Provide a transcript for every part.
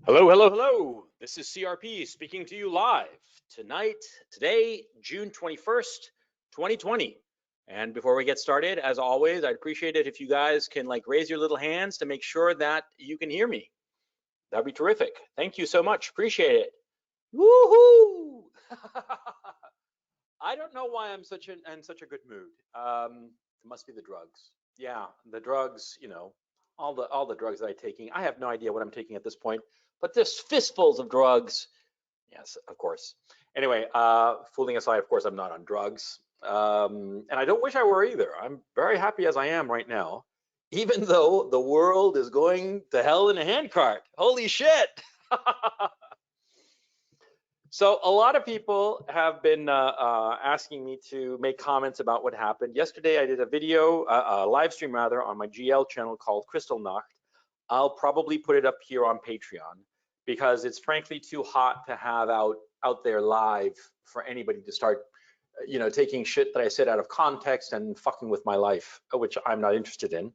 Hello, hello, hello. This is CRP speaking to you live today, June 21st, 2020. And before we get started, as always, I'd appreciate it if you guys can raise your little hands to make sure that you can hear me. That'd be terrific. Thank you so much. Appreciate it. Woohoo! I don't know why I'm in such a good mood. It must be the drugs. Yeah, the drugs, all the drugs that I'm taking. I have no idea what I'm taking at this point, but there's fistfuls of drugs. Yes, of course. Anyway, fooling aside, of course, I'm not on drugs. And I don't wish I were either. I'm very happy as I am right now, even though the world is going to hell in a handcart. Holy shit! So a lot of people have been asking me to make comments about what happened. Yesterday, I did a video, a live stream rather, on my GL channel called Crystal Nacht. I'll probably put it up here on Patreon because it's frankly too hot to have out there live for anybody to start, taking shit that I said out of context and fucking with my life, which I'm not interested in.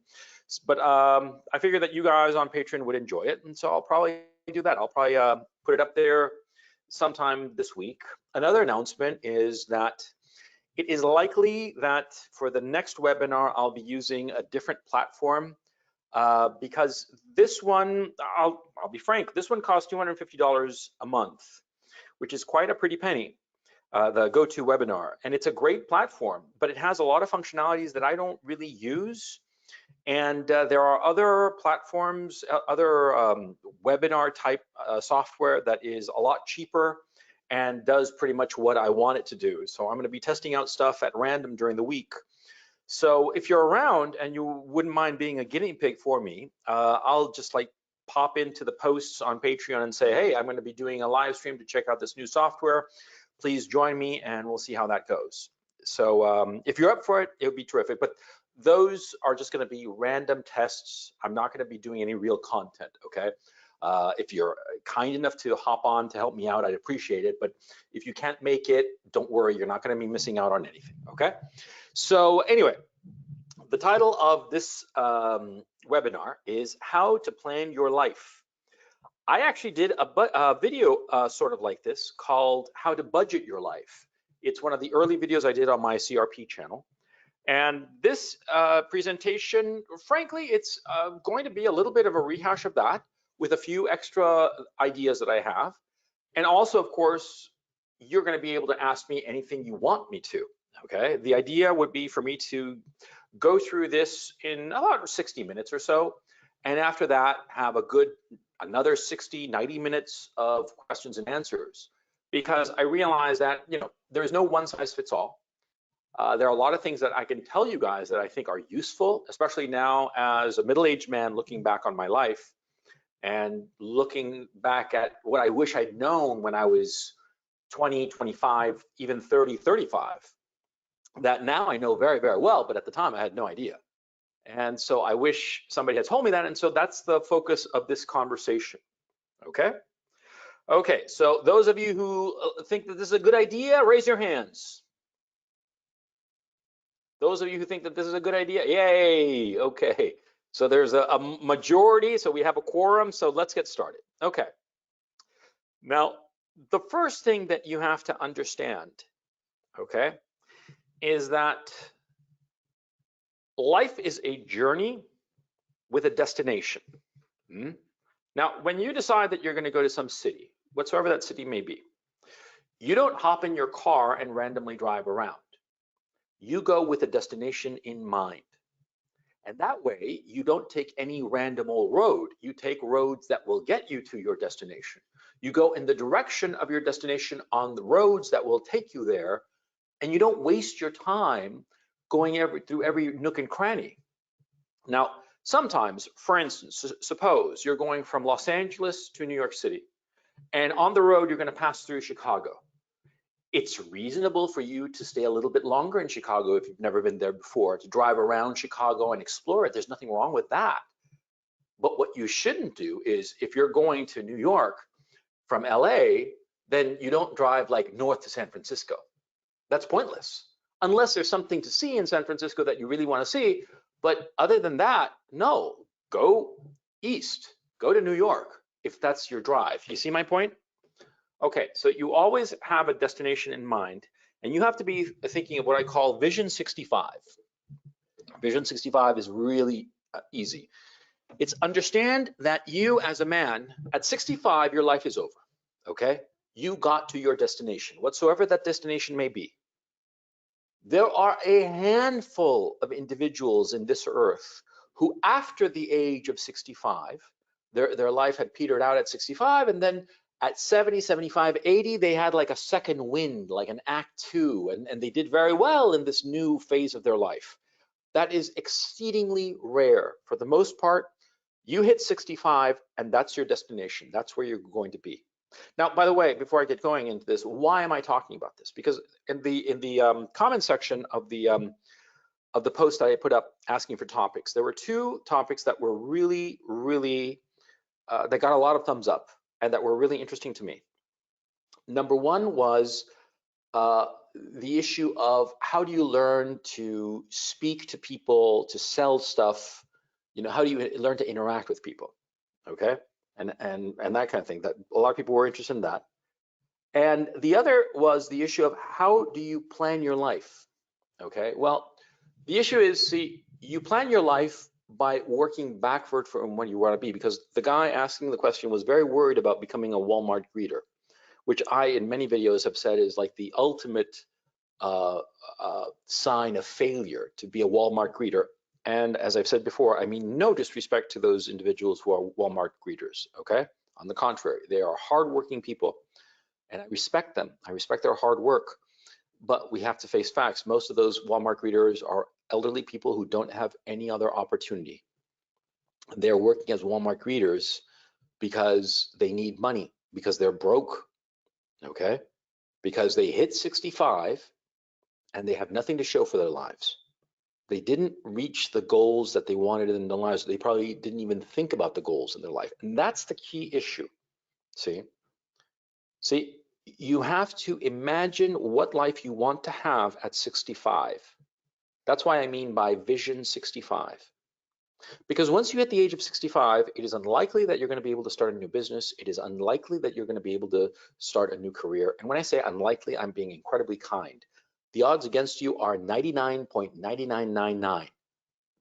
But I figured that you guys on Patreon would enjoy it, and so I'll probably do that. I'll probably put it up there sometime this week. Another announcement is that it is likely that for the next webinar, I'll be using a different platform because this one, I'll be frank, this one costs $250 a month, which is quite a pretty penny, the GoToWebinar. And it's a great platform, but it has a lot of functionalities that I don't really use. And there are other platforms, other webinar type software that is a lot cheaper and does pretty much what I want it to do. So I'm going to be testing out stuff at random during the week. So if you're around and you wouldn't mind being a guinea pig for me, I'll just pop into the posts on Patreon and say, hey, I'm going to be doing a live stream to check out this new software. Please join me and we'll see how that goes. So if you're up for it, it would be terrific. But those are just going to be random tests. I'm not going to be doing any real content, okay? If you're kind enough to hop on to help me out, I'd appreciate it. But if you can't make it, don't worry, you're not going to be missing out on anything, okay? So anyway, the title of this webinar is How to Plan Your Life. I actually did a video sort of like this called How to Budget Your Life. It's one of the early videos I did on my CRP channel. And this presentation, frankly, it's going to be a little bit of a rehash of that with a few extra ideas that I have. And also, of course, you're going to be able to ask me anything you want me to, okay? The idea would be for me to go through this in about 60 minutes or so. And after that, have another 60, 90 minutes of questions and answers. Because I realize that, there's no one size fits all. There are a lot of things that I can tell you guys that I think are useful, especially now as a middle-aged man looking back on my life and looking back at what I wish I'd known when I was 20, 25, even 30, 35, that now I know very, very well, but at the time I had no idea. And so I wish somebody had told me that, and so that's the focus of this conversation, okay? Okay, so those of you who think that this is a good idea, raise your hands. Those of you who think that this is a good idea, yay, okay. So there's a majority, so we have a quorum, so let's get started. Okay. Now, the first thing that you have to understand, okay, is that life is a journey with a destination. Now, when you decide that you're going to go to some city, whatsoever that city may be, you don't hop in your car and randomly drive around. You go with a destination in mind. And that way, you don't take any random old road. You take roads that will get you to your destination. You go in the direction of your destination on the roads that will take you there, and you don't waste your time going through every nook and cranny. Now, sometimes, for instance, suppose you're going from Los Angeles to New York City, and on the road, you're going to pass through Chicago. It's reasonable for you to stay a little bit longer in Chicago if you've never been there before, to drive around Chicago and explore it. There's nothing wrong with that. But what you shouldn't do is, if you're going to New York from LA, then you don't drive north to San Francisco. That's pointless, unless there's something to see in San Francisco that you really want to see. But other than that, no, go east, go to New York. if that's your drive. You see my point? Okay, so you always have a destination in mind, and you have to be thinking of what I call Vision 65. Vision 65 is really easy. It's understand that you as a man, at 65, your life is over, okay? You got to your destination, whatsoever that destination may be. There are a handful of individuals in this earth who, after the age of 65, their life had petered out at 65, and then at 70, 75, 80, they had like a second wind, like an act two, and they did very well in this new phase of their life. That is exceedingly rare. For the most part, you hit 65 and that's your destination. That's where you're going to be. Now, by the way, before I get going into this, why am I talking about this? Because in the comment section of the post that I put up asking for topics, there were two topics that were really that got a lot of thumbs up and that were really interesting to me. Number one was the issue of how do you learn to speak to people, to sell stuff, you know, how do you learn to interact with people, okay? And that kind of thing, that a lot of people were interested in that. And the other was the issue of how do you plan your life, okay? Well, the issue is, see, you plan your life by working backward from what you want to be, because the guy asking the question was very worried about becoming a Walmart greeter, which I, in many videos, have said is like the ultimate sign of failure, to be a Walmart greeter. And as I've said before, I mean no disrespect to those individuals who are Walmart greeters, okay? On the contrary, they are hardworking people, and I respect them. I respect their hard work, but we have to face facts. Most of those Walmart greeters are elderly people who don't have any other opportunity. They're working as Walmart greeters because they need money, because they're broke, okay? Because they hit 65 and they have nothing to show for their lives. They didn't reach the goals that they wanted in their lives. They probably didn't even think about the goals in their life. And that's the key issue. See, you have to imagine what life you want to have at 65. That's why I mean by Vision 65. Because once you hit the age of 65, it is unlikely that you're going to be able to start a new business. It is unlikely that you're going to be able to start a new career. And when I say unlikely, I'm being incredibly kind. The odds against you are 99.9999.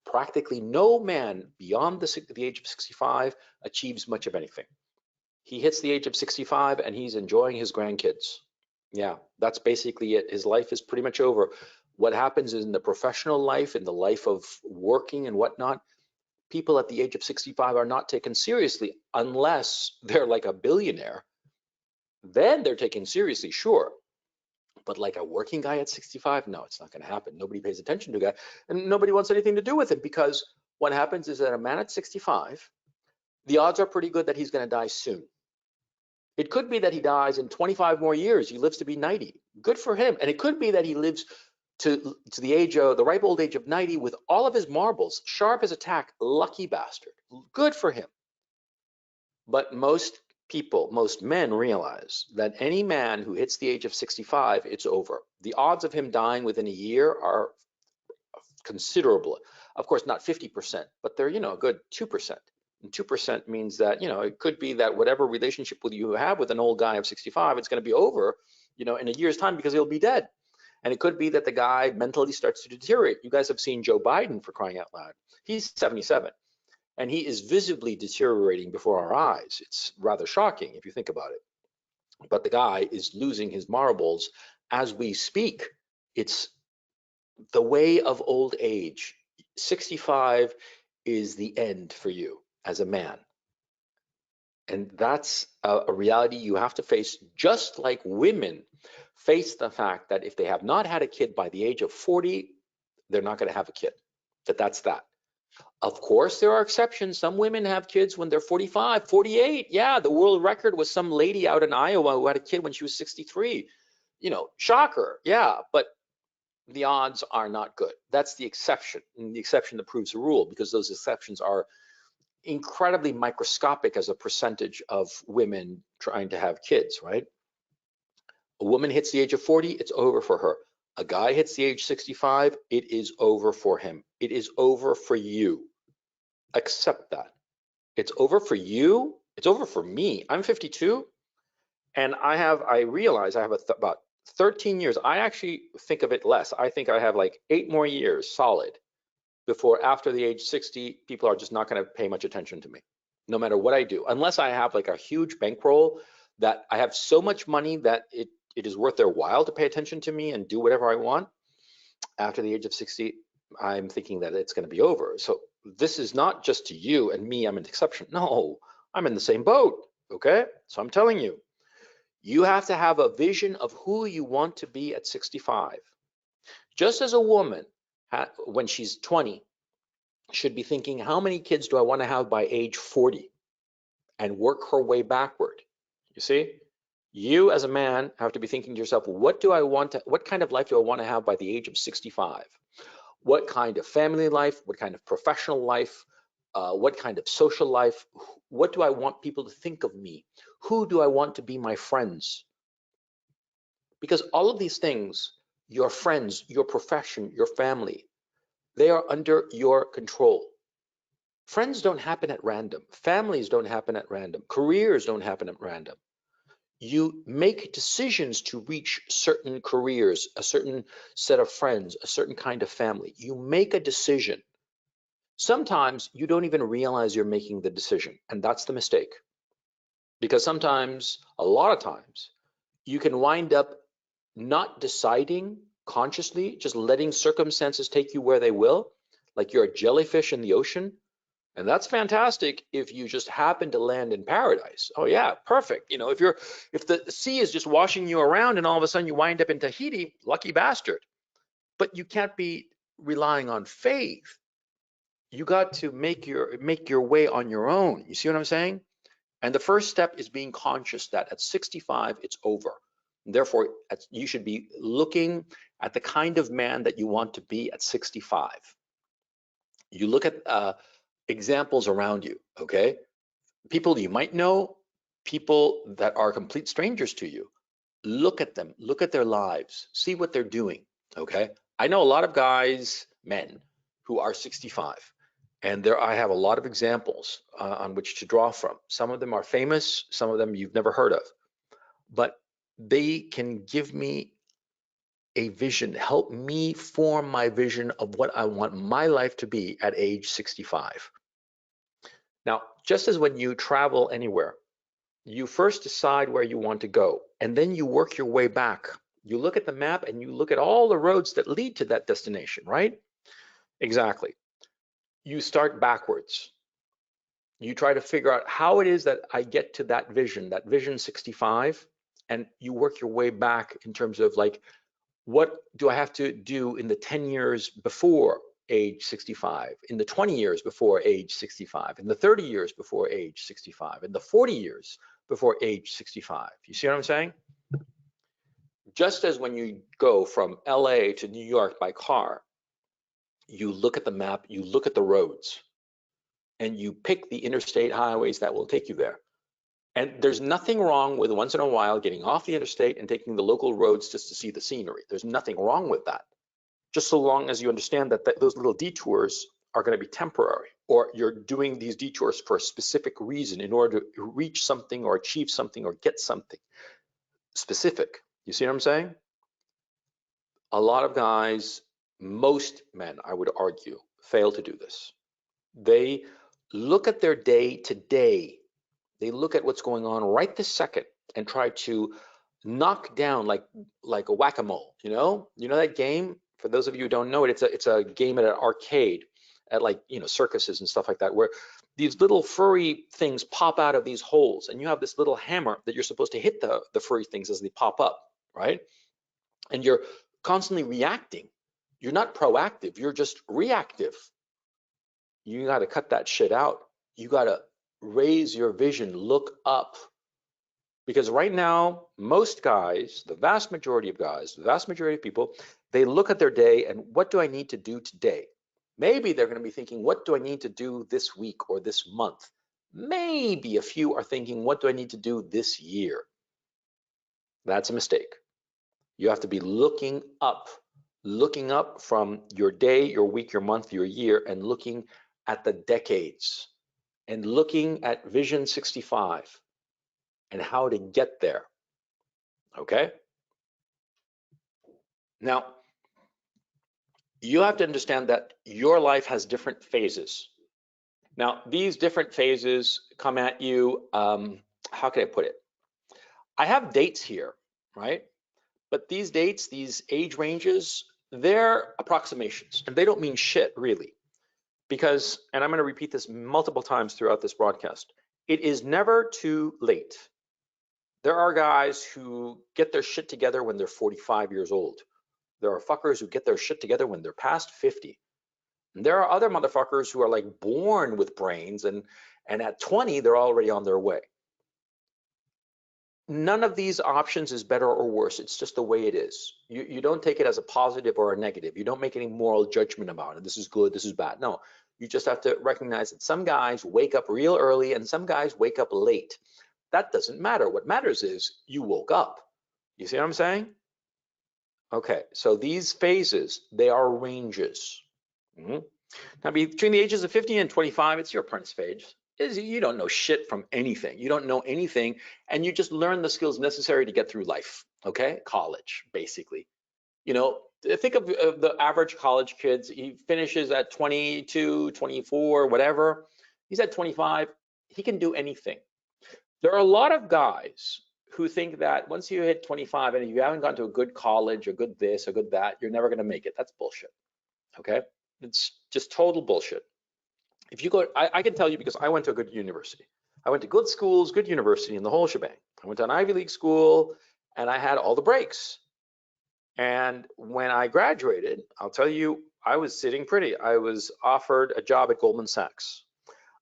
Practically no man beyond the age of 65 achieves much of anything. He hits the age of 65 and he's enjoying his grandkids. Yeah, that's basically it. His life is pretty much over. What happens is in the professional life, in the life of working and whatnot, people at the age of 65 are not taken seriously unless they're like a billionaire. Then they're taken seriously, sure. But like a working guy at 65, no, it's not going to happen. Nobody pays attention to a guy, and nobody wants anything to do with him, because what happens is that a man at 65, the odds are pretty good that he's going to die soon. It could be that he dies in 25 more years. He lives to be 90. Good for him. And it could be that he lives to the age of the ripe old age of 90 with all of his marbles, sharp as a tack. Lucky bastard. Good for him. But most people, most men realize that any man who hits the age of 65, it's over. The odds of him dying within a year are considerable. Of course, not 50%, but they're, a good 2%. And 2% means that, it could be that whatever relationship you have with an old guy of 65, it's going to be over, in a year's time, because he'll be dead. And it could be that the guy mentally starts to deteriorate. You guys have seen Joe Biden, for crying out loud. He's 77. And he is visibly deteriorating before our eyes. It's rather shocking if you think about it. But the guy is losing his marbles as we speak. It's the way of old age. 65 is the end for you as a man. And that's a reality you have to face, just like women face the fact that if they have not had a kid by the age of 40, they're not going to have a kid. That's that. Of course, there are exceptions. Some women have kids when they're 45, 48. Yeah, the world record was some lady out in Iowa who had a kid when she was 63. Shocker. Yeah, but the odds are not good. That's the exception, and the exception that proves the rule, because those exceptions are incredibly microscopic as a percentage of women trying to have kids, right? A woman hits the age of 40, it's over for her. A guy hits the age 65, it is over for him. It is over for you. Accept that. It's over for you, It's over for me. I'm 52, and I realize I have about 13 years. I actually think of it less. I think I have like 8 more years solid before, after the age 60, people are just not going to pay much attention to me, no matter what I do, unless I have like a huge bankroll that I have so much money that it is worth their while to pay attention to me and do whatever I want. After the age of 60, I'm thinking that it's going to be over. So this is not just to you and me, I'm an exception. No, I'm in the same boat. Okay. So I'm telling you, you have to have a vision of who you want to be at 65. Just as a woman, when she's 20, should be thinking, how many kids do I want to have by age 40, and work her way backward. You see? You as a man have to be thinking to yourself, what kind of life do I want to have by the age of 65? What kind of family life? What kind of professional life? What kind of social life? What do I want people to think of me? Who do I want to be my friends? Because all of these things, your friends, your profession, your family, they are under your control. Friends don't happen at random. Families don't happen at random. Careers don't happen at random. You make decisions to reach certain careers, a certain set of friends, a certain kind of family. You make a decision. Sometimes you don't even realize you're making the decision, and that's the mistake. Because sometimes, a lot of times, you can wind up not deciding consciously, just letting circumstances take you where they will, like you're a jellyfish in the ocean. And that's fantastic if you just happen to land in paradise. Oh yeah, perfect. You know, if the sea is just washing you around and all of a sudden you wind up in Tahiti, lucky bastard. But you can't be relying on faith. You got to make your way on your own. You see what I'm saying? And the first step is being conscious that at 65 it's over. Therefore, you should be looking at the kind of man that you want to be at 65. You look at examples around you, okay? People you might know, people that are complete strangers to you. Look at them, look at their lives, see what they're doing, okay? I know a lot of guys, men, who are 65, and I have a lot of examples on which to draw from. Some of them are famous, some of them you've never heard of, but they can give me a vision, help me form my vision of what I want my life to be at age 65. Now, just as when you travel anywhere, you first decide where you want to go, and then you work your way back. You look at the map and you look at all the roads that lead to that destination, right? Exactly. You start backwards. You try to figure out how it is that I get to that vision 65, and you work your way back in terms of like, what do I have to do in the 10 years before age 65, in the 20 years before age 65, in the 30 years before age 65, in the 40 years before age 65. You see what I'm saying? Just as when you go from LA to New York by car, you look at the map, you look at the roads, and you pick the interstate highways that will take you there. And there's nothing wrong with once in a while getting off the interstate and taking the local roads just to see the scenery. There's nothing wrong with that. Just so long as you understand that those little detours are going to be temporary, or you're doing these detours for a specific reason in order to reach something or achieve something or get something specific. You see what I'm saying? A lot of guys, most men, I would argue, fail to do this. They look at their day to day. They look at what's going on right this second and try to knock down like a whack-a-mole. You know that game. For those of you who don't know it, it's a game at an arcade, at like circuses and stuff like that, where these little furry things pop out of these holes, and you have this little hammer that you're supposed to hit the furry things as they pop up, right? And you're constantly reacting. You're not proactive. You're just reactive. You got to cut that shit out. You got to raise your vision, look up. Because right now, most guys, the vast majority of guys, the vast majority of people, they look at their day and what do I need to do today? Maybe they're going to be thinking, what do I need to do this week or this month? Maybe a few are thinking, what do I need to do this year? That's a mistake. You have to be looking up from your day, your week, your month, your year, and looking at the decades. and looking at Vision 65 and how to get there. Okay? Now, you have to understand that your life has different phases. Now, these different phases come at you, how can I put it? I have dates here, right? But these dates, these age ranges, they're approximations, and they don't mean shit, really. Because, and I'm going to repeat this multiple times throughout this broadcast, it is never too late. There are guys who get their shit together when they're 45 years old. There are fuckers who get their shit together when they're past 50. And there are other motherfuckers who are like born with brains, and at 20, they're already on their way. None of these options is better or worse. It's just the way it is. You don't take it as a positive or a negative. You don't make any moral judgment about it. This is good, this is bad. No, you just have to recognize that some guys wake up real early and some guys wake up late. That doesn't matter. What matters is you woke up. You see what I'm saying? Okay, so these phases, they are ranges. Now, between the ages of 50 and 25, it's your apprentice phase. You don't know shit from anything. You don't know anything, and you just learn the skills necessary to get through life. Okay, college, basically. You know, think of the average college kids. He finishes at 22, 24, whatever. He's at 25. He can do anything. There are a lot of guys who think that once you hit 25 and if you haven't gone to a good college, a good this, a good that, you're never going to make it. That's bullshit. Okay, it's just total bullshit. If you go, I can tell you because I went to a good university. I went to good schools, good university, and the whole shebang. I went to an Ivy League school, and I had all the breaks. And when I graduated, I'll tell you, I was sitting pretty. I was offered a job at Goldman Sachs.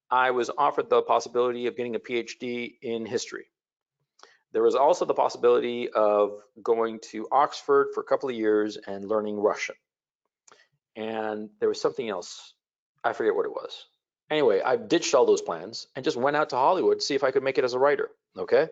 I was offered the possibility of getting a PhD in history. There was also the possibility of going to Oxford for a couple of years and learning Russian. And there was something else. I forget what it was. Anyway, I ditched all those plans and just went out to Hollywood to see if I could make it as a writer. Okay.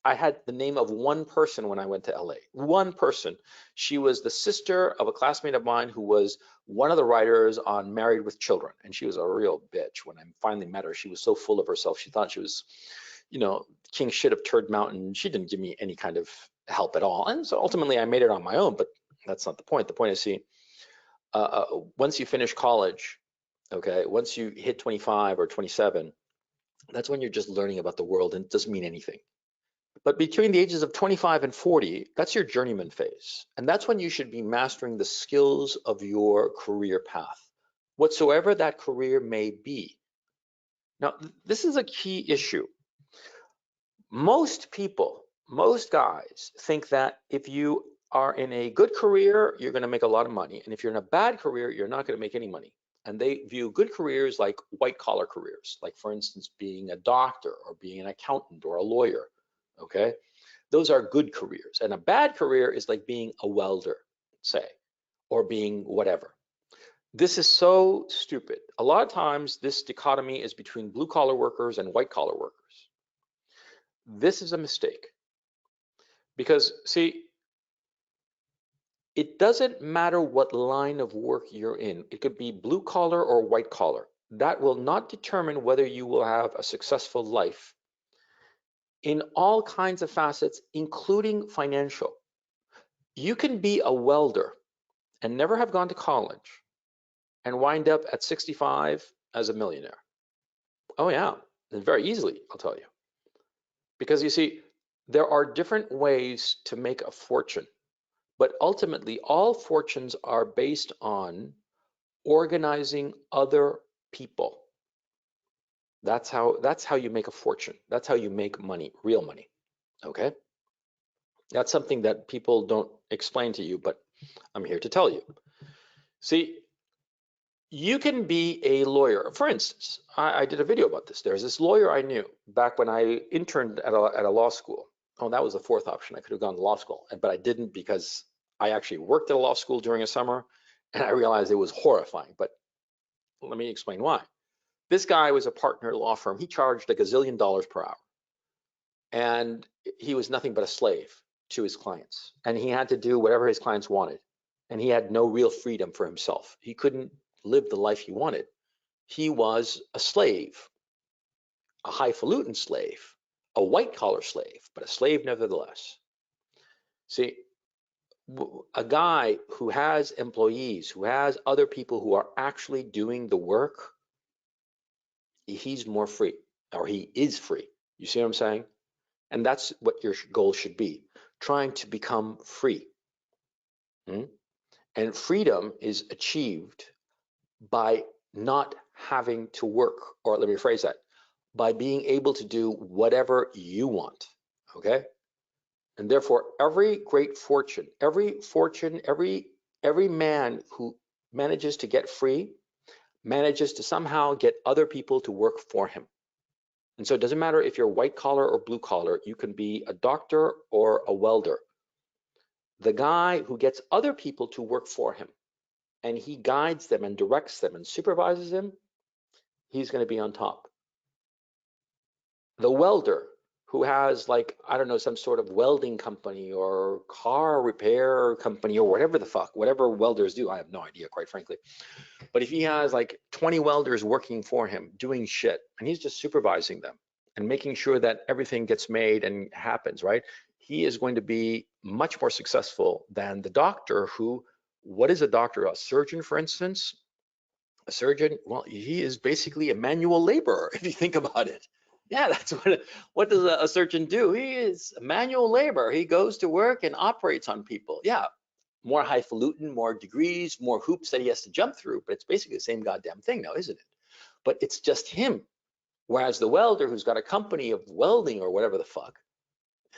I had the name of one person when I went to LA. One person. She was the sister of a classmate of mine who was one of the writers on Married with Children. And she was a real bitch. When I finally met her, she was so full of herself. She thought she was, you know, king shit of Turd Mountain. She didn't give me any kind of help at all. And so ultimately I made it on my own, but that's not the point. The point is, see, once you finish college, okay, once you hit 25 or 27, that's when you're just learning about the world and it doesn't mean anything. But between the ages of 25 and 40, that's your journeyman phase. And that's when you should be mastering the skills of your career path, whatsoever that career may be. Now, this is a key issue. Most people, most guys think that if you are in a good career, you're going to make a lot of money. And if you're in a bad career, you're not going to make any money. And they view good careers like white collar careers, like for instance, being a doctor or being an accountant or a lawyer. Okay, those are good careers. And a bad career is like being a welder, say, or being whatever. This is so stupid. A lot of times this dichotomy is between blue collar workers and white collar workers. This is a mistake because, see, it doesn't matter what line of work you're in. It could be blue collar or white collar. That will not determine whether you will have a successful life in all kinds of facets, including financial. You can be a welder and never have gone to college and wind up at 65 as a millionaire. Oh yeah, very easily, I'll tell you. Because you see, there are different ways to make a fortune, but ultimately all fortunes are based on organizing other people. That's how you make a fortune. That's how you make money, real money. Okay? That's something that people don't explain to you, but I'm here to tell you. See, you can be a lawyer. For instance, I did a video about this. There's this lawyer I knew back when I interned at a law school. Oh, that was the fourth option. I could have gone to law school, but I didn't because I actually worked at a law school during a summer and I realized it was horrifying. But let me explain why. This guy was a partner at a law firm. He charged $1 gazillion per hour. And he was nothing but a slave to his clients. And he had to do whatever his clients wanted. And he had no real freedom for himself. He couldn't live the life he wanted. He was a slave. a highfalutin slave, a white-collar slave, but a slave nevertheless. See, a guy who has employees, who has other people who are actually doing the work, he's more free, or he is free. You see what I'm saying? And that's what your goal should be, trying to become free. And freedom is achieved by not having to work, or let me rephrase that, by being able to do whatever you want, okay? And therefore, every great fortune, every man who manages to get free manages to somehow get other people to work for him. And so it doesn't matter if you're white collar or blue collar, you can be a doctor or a welder. The guy who gets other people to work for him and he guides them and directs them and supervises them, he's going to be on top. The welder who has, like, I don't know, some sort of welding company or car repair company or whatever the fuck, whatever welders do, I have no idea, quite frankly. But if he has like 20 welders working for him doing shit and he's just supervising them and making sure that everything gets made and happens, right? He is going to be much more successful than the doctor who, what is a doctor? A surgeon, for instance? A surgeon, well, he is basically a manual laborer, if you think about it. Yeah, that's what does a surgeon do? He is a manual labor. He goes to work and operates on people. Yeah, more highfalutin, more degrees, more hoops that he has to jump through, but it's basically the same goddamn thing now, isn't it? But it's just him. Whereas the welder who's got a company of welding or whatever the fuck,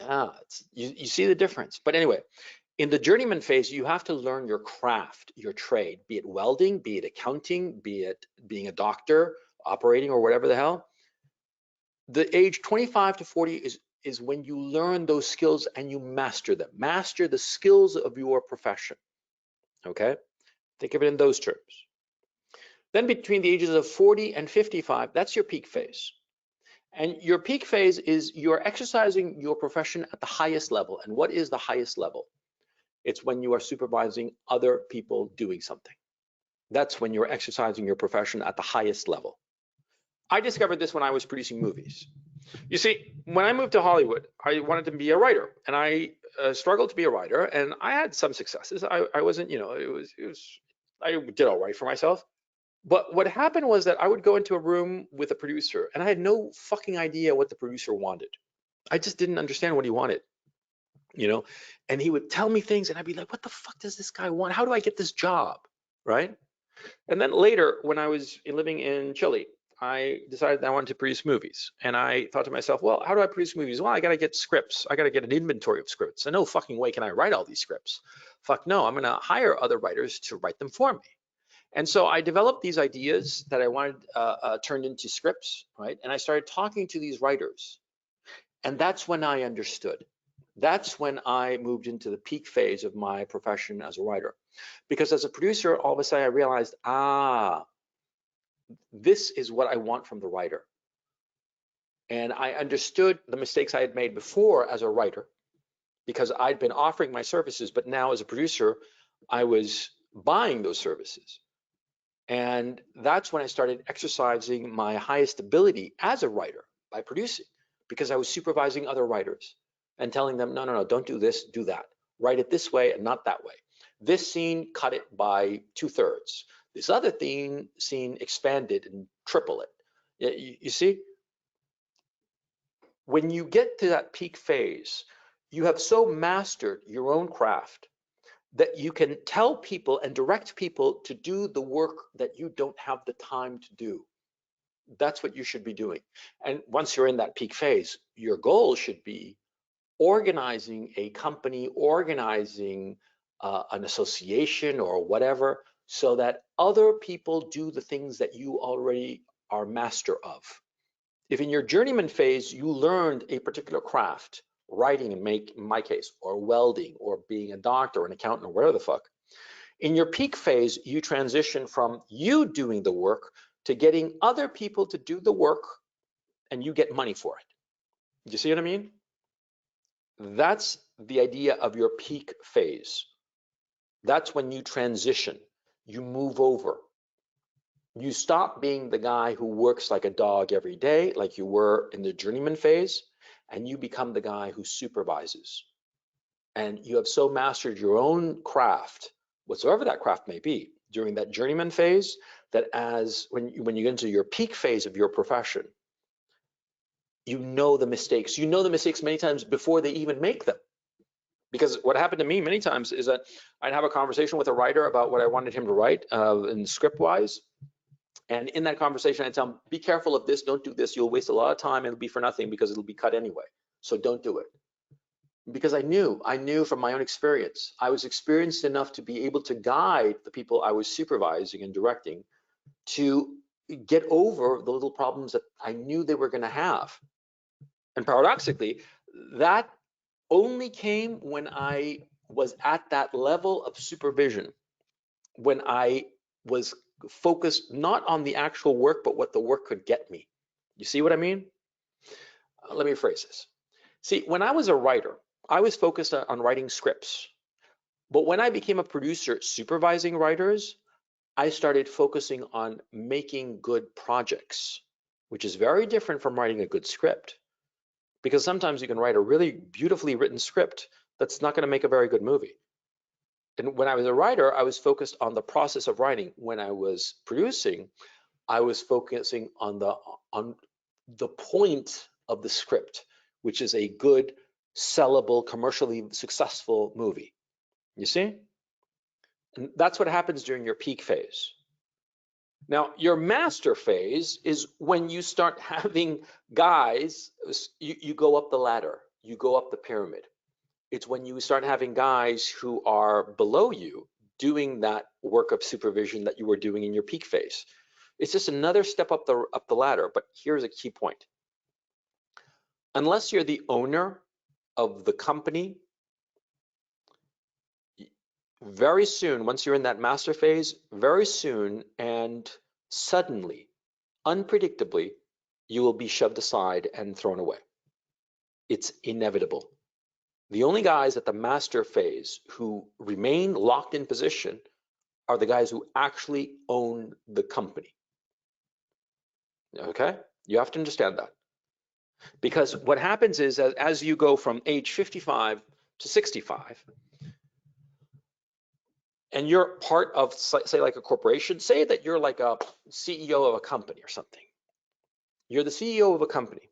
yeah, you see the difference. But anyway, in the journeyman phase, you have to learn your craft, your trade, be it welding, be it accounting, be it being a doctor, operating or whatever the hell. The age 25 to 40 is when you learn those skills and you master them. Master the skills of your profession, okay? Think of it in those terms. Then between the ages of 40 and 55, that's your peak phase. And your peak phase is you're exercising your profession at the highest level. And what is the highest level? It's when you are supervising other people doing something. That's when you're exercising your profession at the highest level. I discovered this when I was producing movies. You see, when I moved to Hollywood, I wanted to be a writer, and I struggled to be a writer, and I had some successes. I wasn't, you know, I did all right for myself. But what happened was that I would go into a room with a producer, and I had no fucking idea what the producer wanted. I just didn't understand what he wanted, you know, and he would tell me things, and I'd be like, what the fuck does this guy want? How do I get this job, right? And then later, when I was living in Chile, I decided that I wanted to produce movies. And I thought to myself, well, how do I produce movies? Well, I got to get scripts. I got to get an inventory of scripts. And no fucking way can I write all these scripts. Fuck no, I'm going to hire other writers to write them for me. And so I developed these ideas that I wanted turned into scripts, right? And I started talking to these writers. And that's when I understood. That's when I moved into the peak phase of my profession as a writer. Because as a producer, all of a sudden I realized, this is what I want from the writer. And I understood the mistakes I had made before as a writer, because I'd been offering my services, but now as a producer, I was buying those services. And that's when I started exercising my highest ability as a writer by producing, because I was supervising other writers and telling them, no, don't do this, do that. Write it this way and not that way. This scene, cut it by 2/3. This other scene expanded and triple it. You see, when you get to that peak phase, you have so mastered your own craft that you can tell people and direct people to do the work that you don't have the time to do. That's what you should be doing. And once you're in that peak phase, your goal should be organizing a company, organizing an association or whatever, so that other people do the things that you already are master of. If in your journeyman phase, you learned a particular craft, writing in my case, or welding, or being a doctor or an accountant or whatever the fuck, in your peak phase, you transition from you doing the work to getting other people to do the work, and you get money for it. You see what I mean? That's the idea of your peak phase. That's when you transition, you move over. You stop being the guy who works like a dog every day, like you were in the journeyman phase, and you become the guy who supervises. And you have so mastered your own craft, whatsoever that craft may be, during that journeyman phase, that when you get into your peak phase of your profession, you know the mistakes. You know the mistakes many times before they even make them. Because what happened to me many times is that I'd have a conversation with a writer about what I wanted him to write in script-wise. And in that conversation, I tell him, be careful of this, don't do this. You'll waste a lot of time and it'll be for nothing because it'll be cut anyway. So don't do it. Because I knew from my own experience. I was experienced enough to be able to guide the people I was supervising and directing to get over the little problems that I knew they were going to have. And paradoxically, that only came when I was at that level of supervision, when I was focused not on the actual work, but what the work could get me. You see what I mean? Let me rephrase this. See, when I was a writer, I was focused on writing scripts. But when I became a producer supervising writers, I started focusing on making good projects, which is very different from writing a good script. Because sometimes you can write a really beautifully written script that's not going to make a very good movie. And when I was a writer, I was focused on the process of writing. When I was producing, I was focusing on the point of the script, which is a good, sellable, commercially successful movie. You see? And that's what happens during your peak phase. Now, your master phase is when you start having guys, you go up the ladder, you go up the pyramid. It's when you start having guys who are below you doing that work of supervision that you were doing in your peak phase. It's just another step up the ladder. But here's a key point. Unless you're the owner of the company, very soon, once you're in that master phase, very soon and suddenly, unpredictably, you will be shoved aside and thrown away. It's inevitable. The only guys at the master phase who remain locked in position are the guys who actually own the company. Okay? You have to understand that. Because what happens is as you go from age 55 to 65, and you're part of, say, like a corporation, say that you're like a CEO of a company or something. You're the CEO of a company,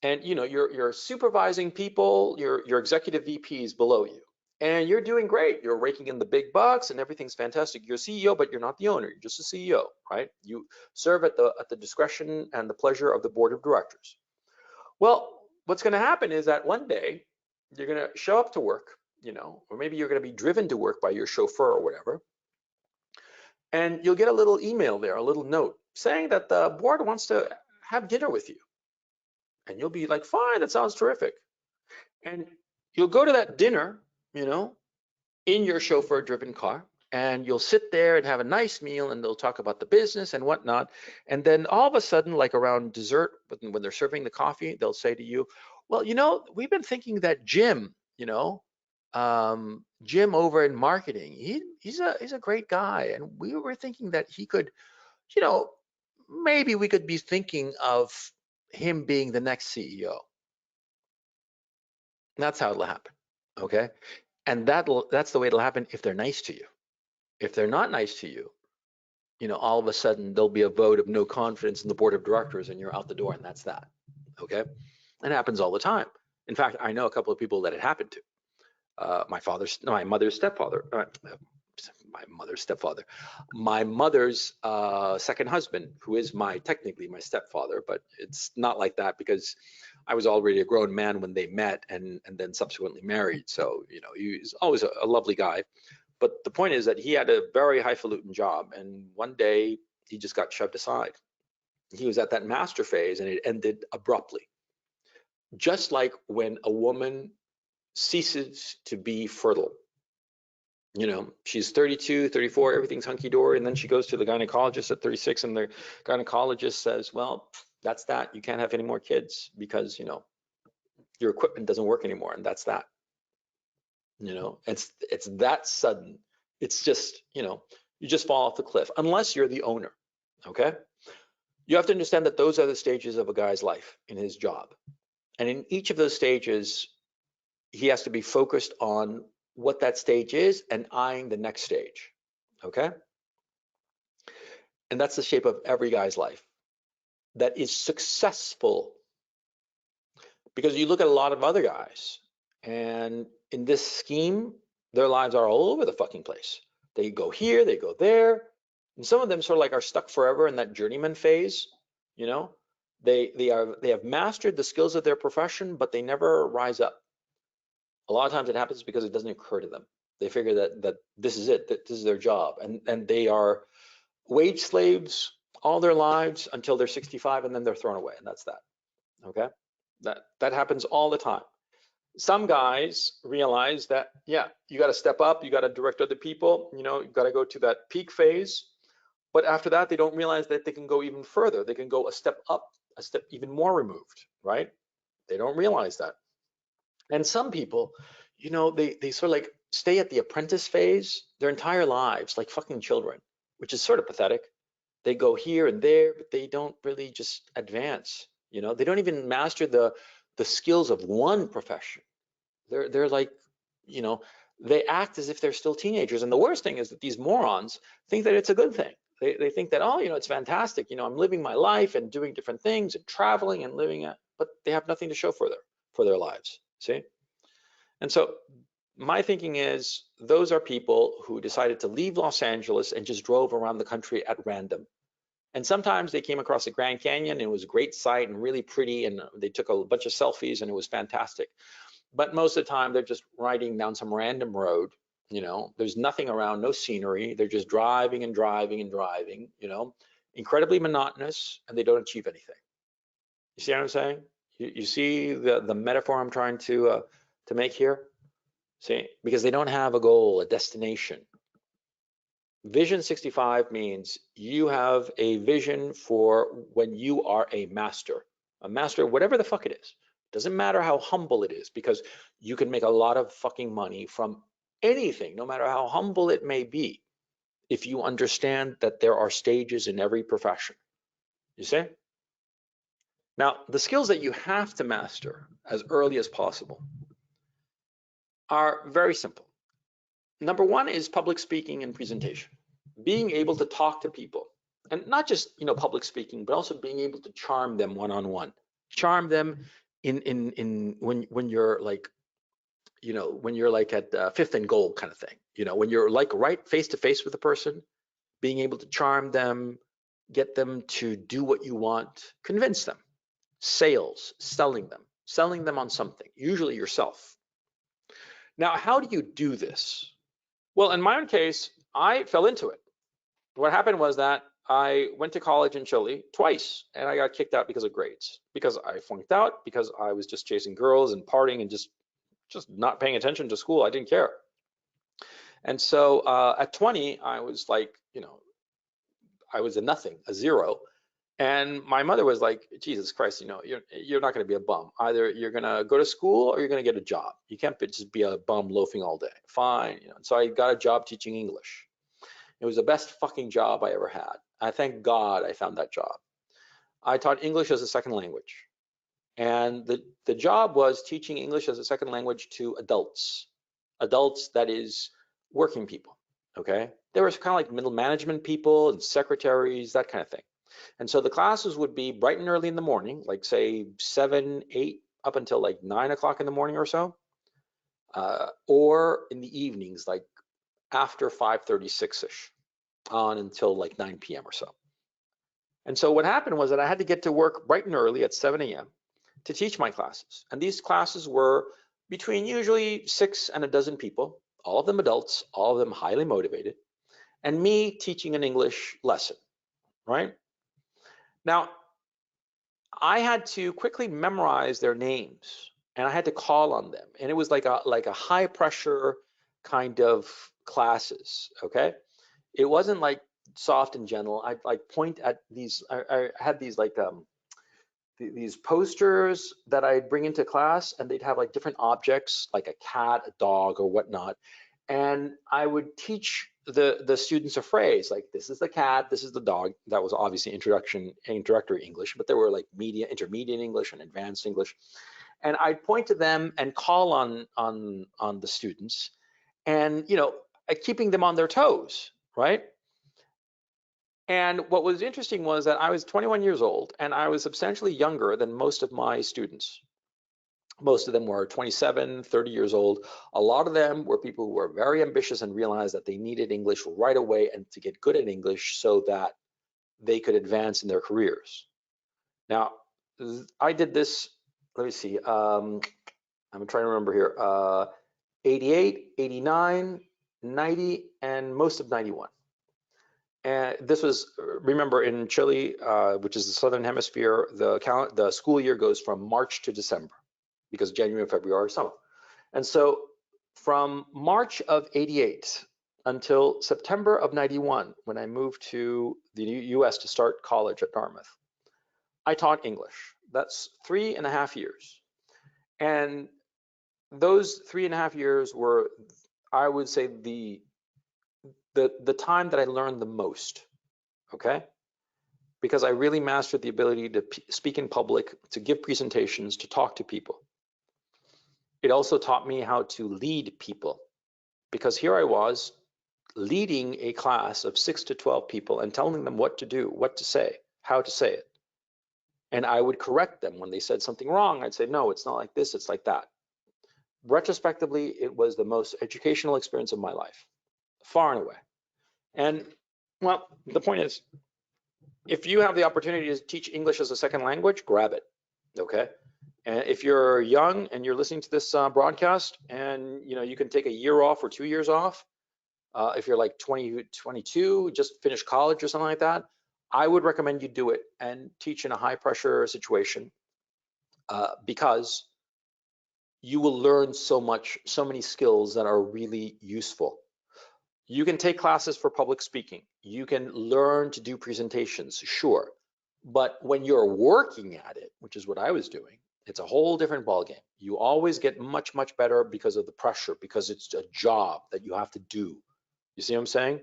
and you're supervising people, your executive VPs below you, and you're doing great. You're raking in the big bucks, and everything's fantastic. You're CEO, but you're not the owner. You're just a CEO, right? You serve at the discretion and the pleasure of the board of directors. Well, what's going to happen is that one day you're going to show up to work, or maybe you're going to be driven to work by your chauffeur or whatever. And you'll get a little email there, a little note saying that the board wants to have dinner with you. And you'll be like, fine, that sounds terrific. And you'll go to that dinner, in your chauffeur driven car, and you'll sit there and have a nice meal, and they'll talk about the business and whatnot. And then all of a sudden, like around dessert, when they're serving the coffee, they'll say to you, well, we've been thinking that Jim, Jim over in marketing, he's a great guy, and we were thinking that he could, maybe we could be thinking of him being the next CEO. And that's how it'll happen, okay? And that's the way it'll happen if they're nice to you. If they're not nice to you, all of a sudden there'll be a vote of no confidence in the board of directors, and you're out the door, and that's that, okay? It happens all the time. In fact, I know a couple of people that it happened to. My mother's stepfather, my mother's second husband, who is technically my stepfather, but it's not like that because I was already a grown man when they met and then subsequently married. So, he's always a lovely guy. But the point is that he had a very highfalutin job, and one day he just got shoved aside. He was at that master phase, and it ended abruptly. Just like when a woman ceases to be fertile. She's 32, 34, everything's hunky-dory, and then she goes to the gynecologist at 36, and the gynecologist says, well, that's that. You can't have any more kids because, your equipment doesn't work anymore, and that's that. It's that sudden. It's just, you just fall off the cliff, unless you're the owner. okay? You have to understand that those are the stages of a guy's life in his job. And in each of those stages, he has to be focused on what that stage is and eyeing the next stage, okay? And that's the shape of every guy's life that is successful. Because you look at a lot of other guys, and in this scheme, their lives are all over the fucking place. They go here, they go there, and some of them sort of like are stuck forever in that journeyman phase. You know, they have mastered the skills of their profession, but they never rise up. A lot of times it happens because it doesn't occur to them. They figure that this is it, that this is their job, and they are wage slaves all their lives until they're 65, and then they're thrown away, and that's that. Okay, that happens all the time. Some guys realize that, yeah, you got to step up, you got to direct other people, you know, you got to go to that peak phase. But after that, they don't realize that they can go even further. They can go a step up, a step even more removed, right? They don't realize that. And some people, you know, they sort of like stay at the apprentice phase their entire lives, like fucking children, which is sort of pathetic. They go here and there, but they don't really just advance. You know, they don't even master the skills of one profession. They're like, you know, they act as if they're still teenagers. And the worst thing is that these morons think that it's a good thing. They think that, oh, you know, it's fantastic. You know, I'm living my life and doing different things and traveling and living it, but they have nothing to show for their lives. See? And so my thinking is those are people who decided to leave Los Angeles and just drove around the country at random. And sometimes they came across the Grand Canyon and it was a great sight and really pretty, and they took a bunch of selfies and it was fantastic. But most of the time they're just riding down some random road, you know, there's nothing around, no scenery. They're just driving and driving and driving, you know, incredibly monotonous, and they don't achieve anything. You see what I'm saying? You see the metaphor I'm trying to make here? See, because they don't have a goal, a destination. Vision 65 means you have a vision for when you are a master, whatever the fuck it is. Doesn't matter how humble it is, because you can make a lot of fucking money from anything, no matter how humble it may be, if you understand that there are stages in every profession. You see? Now, the skills that you have to master as early as possible are very simple. Number one is public speaking and presentation. Being able to talk to people, and not just, you know, public speaking, but also being able to charm them one-on-one. Charm them in when you're like, you know, when you're like at fifth and goal kind of thing. You know, when you're like right face to face with a person, being able to charm them, get them to do what you want, convince them. Sales, selling them on something, usually yourself. Now, how do you do this? Well, in my own case, I fell into it. What happened was that I went to college in Chile twice, and I got kicked out because of grades, because I flunked out, because I was just chasing girls and partying and just not paying attention to school. I didn't care. And so at 20, I was like, you know, I was a nothing, a zero. And my mother was like, Jesus Christ, you know, you're not going to be a bum. Either you're going to go to school or you're going to get a job. You can't just be a bum loafing all day. Fine. You know, and so I got a job teaching English. It was the best fucking job I ever had. I thank God I found that job. I taught English as a second language. And the job was teaching English as a second language to adults. Adults, that is, working people, okay? They were kind of like middle management people and secretaries, that kind of thing. And so the classes would be bright and early in the morning, like say 7, 8, up until like 9 o'clock in the morning or so, or in the evenings, like after 5:36-ish on until like 9 p.m. or so. And so what happened was that I had to get to work bright and early at 7 a.m. to teach my classes. And these classes were between usually 6 and a dozen people, all of them adults, all of them highly motivated, and me teaching an English lesson, right? Now, I had to quickly memorize their names, and I had to call on them. And it was like a high pressure kind of classes, okay? It wasn't like soft and gentle. I'd like point at these, I had these like these posters that I'd bring into class, and they'd have like different objects like a cat, a dog, or whatnot. And I would teach the students a phrase like, this is the cat, this is the dog. That was obviously introductory English, but there were like intermediate English and advanced English. And I'd point to them and call on the students, and keeping them on their toes, right? And what was interesting was that I was 21 years old, and I was substantially younger than most of my students. Most of them were 27, 30 years old. A lot of them were people who were very ambitious and realized that they needed English right away and to get good at English so that they could advance in their careers. Now, I did this, let me see, I'm trying to remember here, 88, 89, 90, and most of 91. And this was, remember, in Chile, which is the southern hemisphere, the school year goes from March to December, because January and February are summer. And so from March of 88 until September of 91, when I moved to the US to start college at Dartmouth, I taught English. That's 3.5 years. And those 3.5 years were, I would say, the time that I learned the most, okay? Because I really mastered the ability to speak in public, to give presentations, to talk to people. It also taught me how to lead people, because here I was leading a class of 6 to 12 people and telling them what to do, what to say, how to say it. And I would correct them when they said something wrong. I'd say, no, it's not like this, it's like that. Retrospectively, it was the most educational experience of my life, far and away. And well, the point is, if you have the opportunity to teach English as a second language, grab it, okay? And if you're young and you're listening to this broadcast, and you can take a year off or 2 years off, if you're like 20, 22, just finished college or something like that, I would recommend you do it and teach in a high pressure situation, because you will learn so many skills that are really useful. You can take classes for public speaking. You can learn to do presentations, sure. But when you're working at it, which is what I was doing, it's a whole different ballgame. You always get much, much better because of the pressure, because it's a job that you have to do. You see what I'm saying?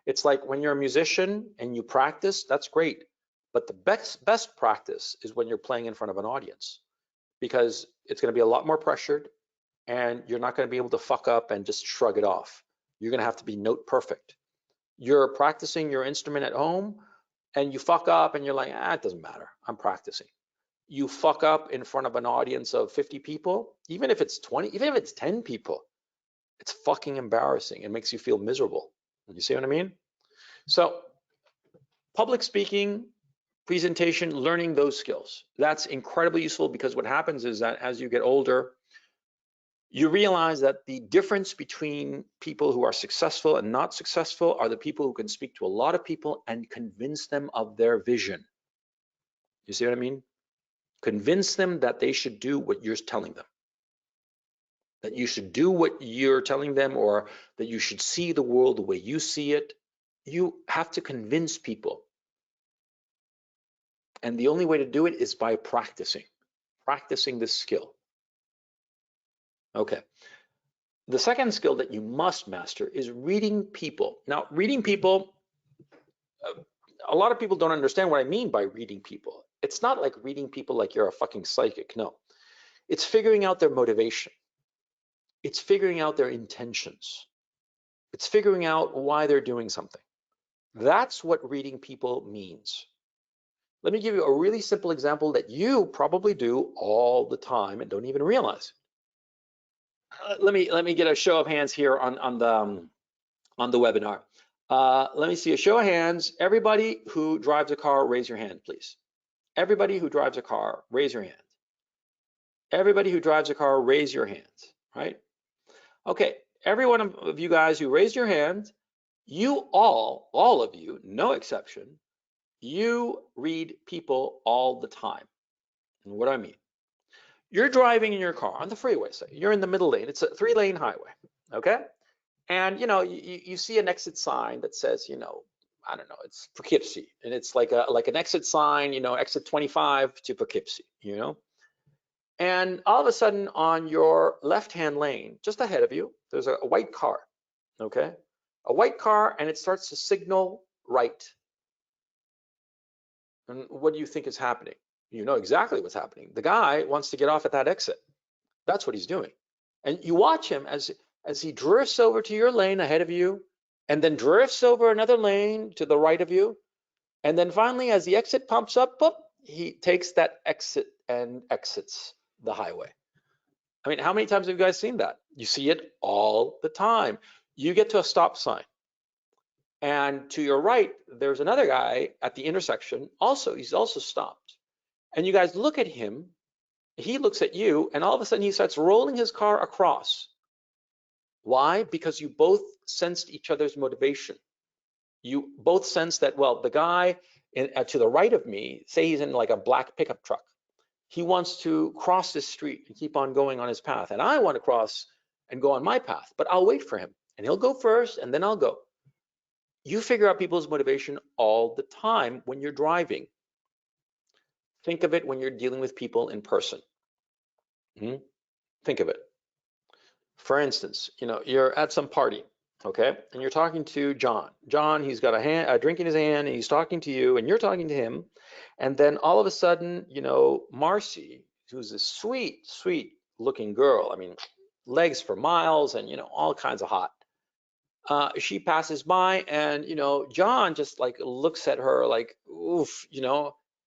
It's like when you're a musician and you practice, that's great. But the best practice is when you're playing in front of an audience, because it's going to be a lot more pressured, and you're not going to be able to fuck up and just shrug it off. You're going to have to be note perfect. You're practicing your instrument at home and you fuck up and you're like, it doesn't matter, I'm practicing. You fuck up in front of an audience of 50 people, even if it's 20, even if it's 10 people, it's fucking embarrassing. It makes you feel miserable. You see what I mean? So public speaking, presentation, learning those skills, that's incredibly useful, because what happens is that as you get older, you realize that the difference between people who are successful and not successful are the people who can speak to a lot of people and convince them of their vision. You see what I mean? Convince them that they should do what you're telling them, that you should do what you're telling them, or that you should see the world the way you see it. You have to convince people. And the only way to do it is by practicing this skill. Okay. The second skill that you must master is reading people. Now, reading people, a lot of people don't understand what I mean by reading people. It's not like reading people like you're a fucking psychic. No, it's figuring out their motivation. It's figuring out their intentions. It's figuring out why they're doing something. That's what reading people means. Let me give you a really simple example that you probably do all the time and don't even realize. Let me get a show of hands here on the webinar. Let me see a show of hands. Everybody who drives a car, raise your hand, please. Everybody who drives a car, raise your hand. Everybody who drives a car, raise your hands, right? Okay, every one of you guys who raised your hand, you all of you, no exception, you read people all the time. And what do I mean? You're driving in your car on the freeway, say, you're in the middle lane, it's a 3-lane highway, okay? And you see an exit sign that says, I don't know, it's Poughkeepsie, and it's like an exit sign, exit 25 to Poughkeepsie, And all of a sudden on your left-hand lane, just ahead of you, there's a white car, okay? A white car, and it starts to signal right. And what do you think is happening? You know exactly what's happening. The guy wants to get off at that exit. That's what he's doing. And you watch him as he drifts over to your lane ahead of you, and then drifts over another lane to the right of you. And then finally, as the exit pumps up, boop, he takes that exit and exits the highway. I mean, how many times have you guys seen that? You see it all the time. You get to a stop sign, and to your right, there's another guy at the intersection. He's also stopped. And you guys look at him, he looks at you, and all of a sudden he starts rolling his car across. Why? Because you both sensed each other's motivation. You both sense that, well, the guy to the right of me, say he's in like a black pickup truck. He wants to cross this street and keep on going on his path. And I want to cross and go on my path, but I'll wait for him. And he'll go first, and then I'll go. You figure out people's motivation all the time when you're driving. Think of it when you're dealing with people in person. Think of it. For instance, you're at some party, okay? And you're talking to John. John, he's got a drink in his hand, and he's talking to you, and you're talking to him. And then all of a sudden, Marcy, who's a sweet, sweet looking girl, I mean, legs for miles and, all kinds of hot. She passes by, and, John just like looks at her like, oof,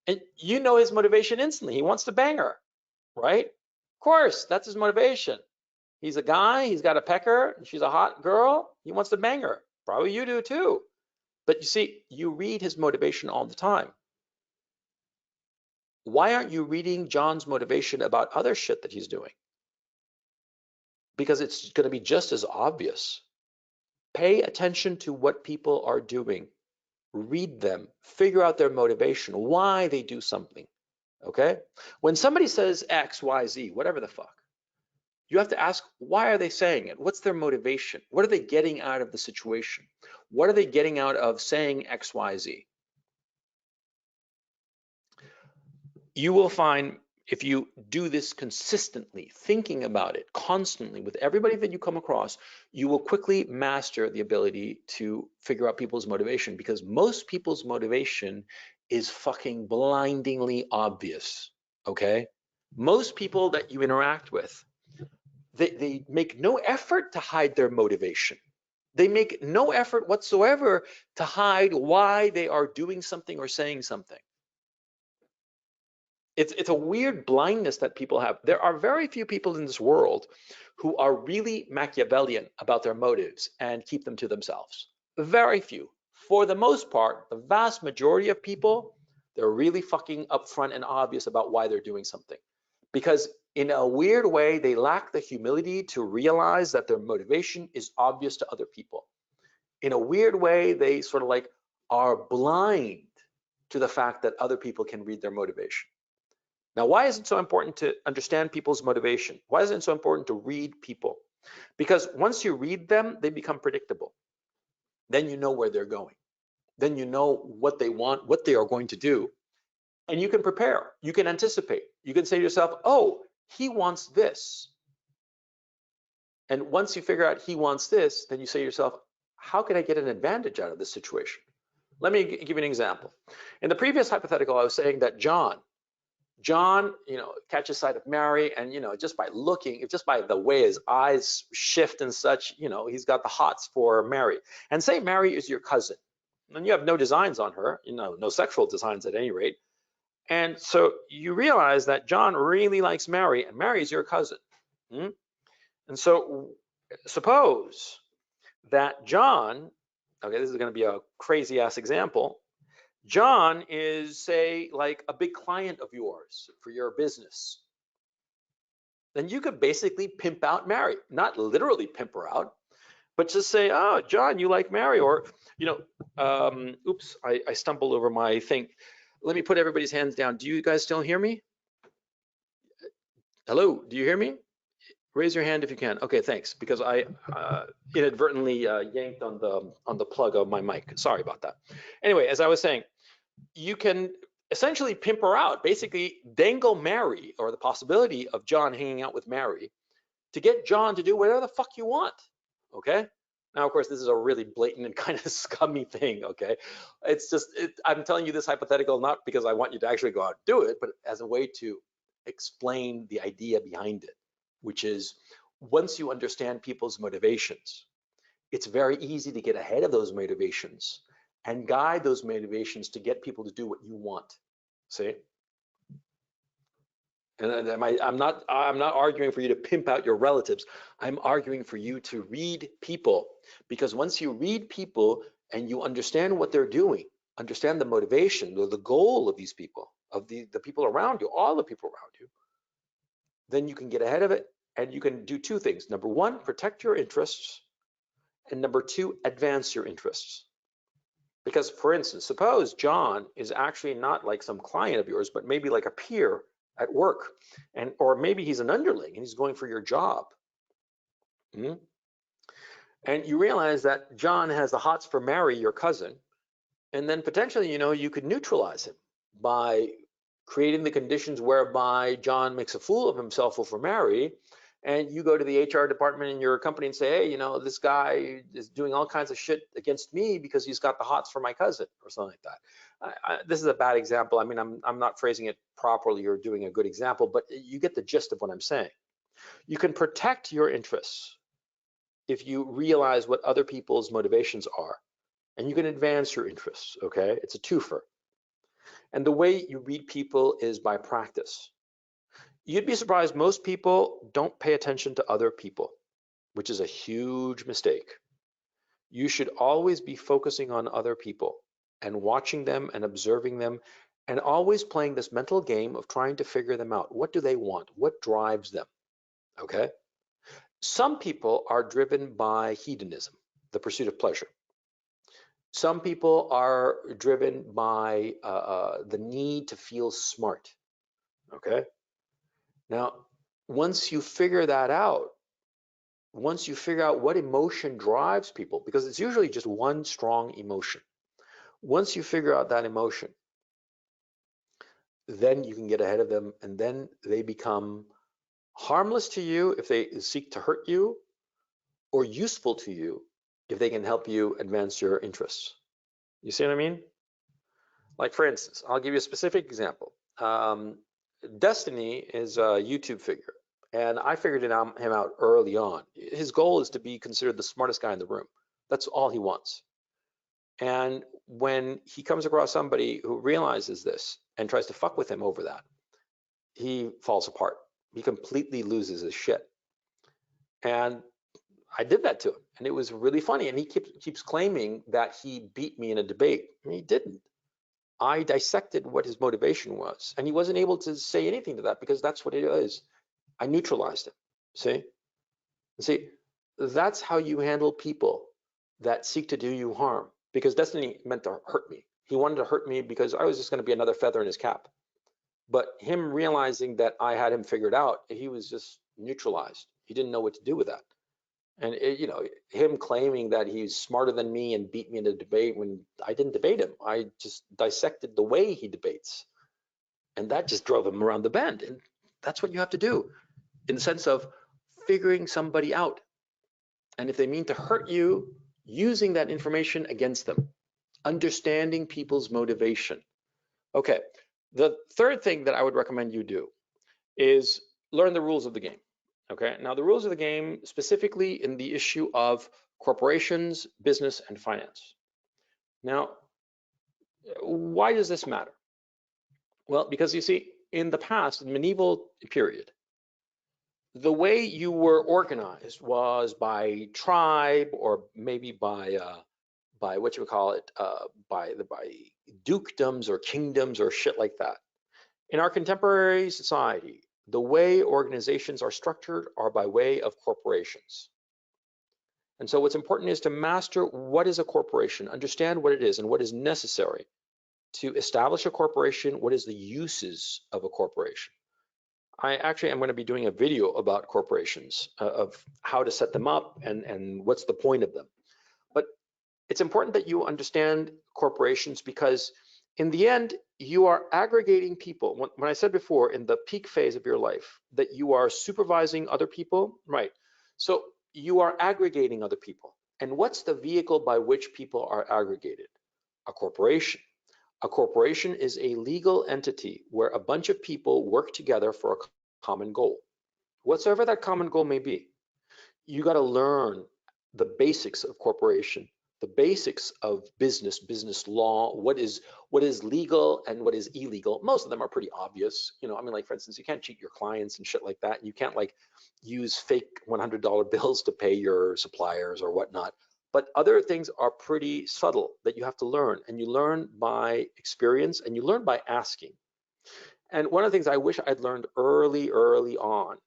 and his motivation instantly. He wants to bang her, right? Of course, that's his motivation. He's a guy, he's got a pecker, she's a hot girl, he wants to bang her. Probably you do too. But you see, you read his motivation all the time. Why aren't you reading John's motivation about other shit that he's doing? Because it's going to be just as obvious. Pay attention to what people are doing. Read them, figure out their motivation, why they do something, okay? When somebody says X, Y, Z, whatever the fuck, you have to ask, why are they saying it? What's their motivation? What are they getting out of the situation? What are they getting out of saying X, Y, Z? You will find, if you do this consistently, thinking about it constantly with everybody that you come across, you will quickly master the ability to figure out people's motivation, because most people's motivation is fucking blindingly obvious, okay? Most people that you interact with, they make no effort to hide their motivation. They make no effort whatsoever to hide why they are doing something or saying something. It's a weird blindness that people have. There are very few people in this world who are really Machiavellian about their motives and keep them to themselves. Very few. For the most part, the vast majority of people, they're really fucking upfront and obvious about why they're doing something. Because in a weird way, they lack the humility to realize that their motivation is obvious to other people. In a weird way, they sort of like are blind to the fact that other people can read their motivation. Now, why is it so important to understand people's motivation? Why is it so important to read people? Because once you read them, they become predictable. Then you know where they're going. Then you know what they want, what they are going to do. And you can prepare, you can anticipate. You can say to yourself, oh, he wants this. And once you figure out he wants this, then you say to yourself, how can I get an advantage out of this situation? Let me give you an example. In the previous hypothetical, I was saying that John, catches sight of Mary, and, just by looking, just by the way his eyes shift and such, he's got the hots for Mary. And say Mary is your cousin, and you have no designs on her, no sexual designs at any rate. And so you realize that John really likes Mary, and Mary is your cousin. And so suppose that John, okay, this is going to be a crazy ass example. John is, say, like a big client of yours for your business. Then you could basically pimp out Mary, not literally pimp her out, but just say, oh, John, you like Mary, or, oops, I stumbled over my thing. Let me put everybody's hands down. Do you guys still hear me? Hello, do you hear me? Raise your hand if you can. Okay, thanks, because I inadvertently yanked on the plug of my mic. Sorry about that. Anyway, as I was saying, you can essentially pimp her out, basically dangle Mary, or the possibility of John hanging out with Mary, to get John to do whatever the fuck you want, okay? Now, of course, this is a really blatant and kind of scummy thing, okay? It's just, I'm telling you this hypothetical not because I want you to actually go out and do it, but as a way to explain the idea behind it, which is once you understand people's motivations, it's very easy to get ahead of those motivations and guide those motivations to get people to do what you want, see? And I'm not arguing for you to pimp out your relatives. I'm arguing for you to read people, because once you read people and you understand what they're doing, understand the motivation or the goal of these people, of the people around you, all the people around you, then you can get ahead of it and you can do two things. Number one, protect your interests, and number two, advance your interests. Because, for instance, suppose John is actually not like some client of yours, but maybe like a peer at work, or maybe he's an underling and he's going for your job. And you realize that John has the hots for Mary, your cousin, and then potentially, you could neutralize him by creating the conditions whereby John makes a fool of himself over Mary, and you go to the HR department in your company and say, hey, this guy is doing all kinds of shit against me because he's got the hots for my cousin, or something like that. This is a bad example. I mean, I'm not phrasing it properly or doing a good example, but you get the gist of what I'm saying. You can protect your interests if you realize what other people's motivations are, and you can advance your interests, okay? It's a twofer. And the way you read people is by practice. You'd be surprised, most people don't pay attention to other people, which is a huge mistake. You should always be focusing on other people and watching them and observing them, and always playing this mental game of trying to figure them out. What do they want? What drives them? Okay? Some people are driven by hedonism, the pursuit of pleasure. Some people are driven by the need to feel smart, okay? Now, once you figure that out, once you figure out what emotion drives people, because it's usually just one strong emotion, once you figure out that emotion, then you can get ahead of them, and then they become harmless to you if they seek to hurt you, or useful to you if they can help you advance your interests. You see what I mean? Like, for instance, I'll give you a specific example. Destiny is a YouTube figure, and I figured him out early on. His goal is to be considered the smartest guy in the room. That's all he wants. And when he comes across somebody who realizes this and tries to fuck with him over that, he falls apart. He completely loses his shit. And I did that to him, and it was really funny. And he keeps claiming that he beat me in a debate. I mean, he didn't. I dissected what his motivation was, and he wasn't able to say anything to that because that's what it is. I neutralized him. See, that's how you handle people that seek to do you harm, because Destiny meant to hurt me. He wanted to hurt me because I was just going to be another feather in his cap. But him realizing that I had him figured out, he was just neutralized. He didn't know what to do with that. And him claiming that he's smarter than me and beat me in a debate when I didn't debate him. I just dissected the way he debates. And that just drove him around the bend. And that's what you have to do, in the sense of figuring somebody out. And if they mean to hurt you, using that information against them, understanding people's motivation. Okay, the third thing that I would recommend you do is learn the rules of the game. Okay, now the rules of the game, specifically in the issue of corporations, business, and finance. Now, why does this matter? Well, because you see, in the past, in the medieval period, the way you were organized was by tribe, or maybe by what you would call it, by dukedoms or kingdoms or shit like that. In our contemporary society, the way organizations are structured are by way of corporations. And so what's important is to master what is a corporation, understand what it is and what is necessary to establish a corporation, what is the uses of a corporation. I actually am going to be doing a video about corporations, of how to set them up and what's the point of them. But it's important that you understand corporations, because In the end, you are aggregating people. When I said before, in the peak phase of your life, that you are supervising other people, right? So you are aggregating other people. And what's the vehicle by which people are aggregated? A corporation. A corporation is a legal entity where a bunch of people work together for a common goal, whatsoever that common goal may be. You got to learn the basics of corporation, the basics of business law, what is legal and what is illegal. Most of them are pretty obvious. I mean, like, for instance, you can't cheat your clients and shit like that. You can't like use fake $100 bills to pay your suppliers or whatnot. But other things are pretty subtle that you have to learn, and you learn by experience and you learn by asking. And one of the things I wish I'd learned early on,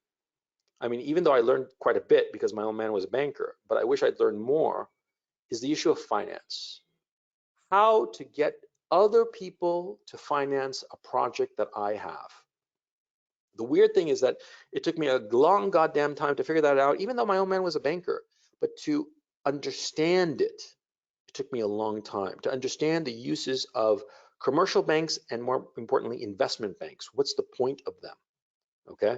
I mean, even though I learned quite a bit because my old man was a banker, but I wish I'd learned more, is the issue of finance. How to get other people to finance a project that I have. The weird thing is that it took me a long goddamn time to figure that out, even though my old man was a banker. But to understand it, it took me a long time to understand the uses of commercial banks and, more importantly, investment banks. What's the point of them? Okay.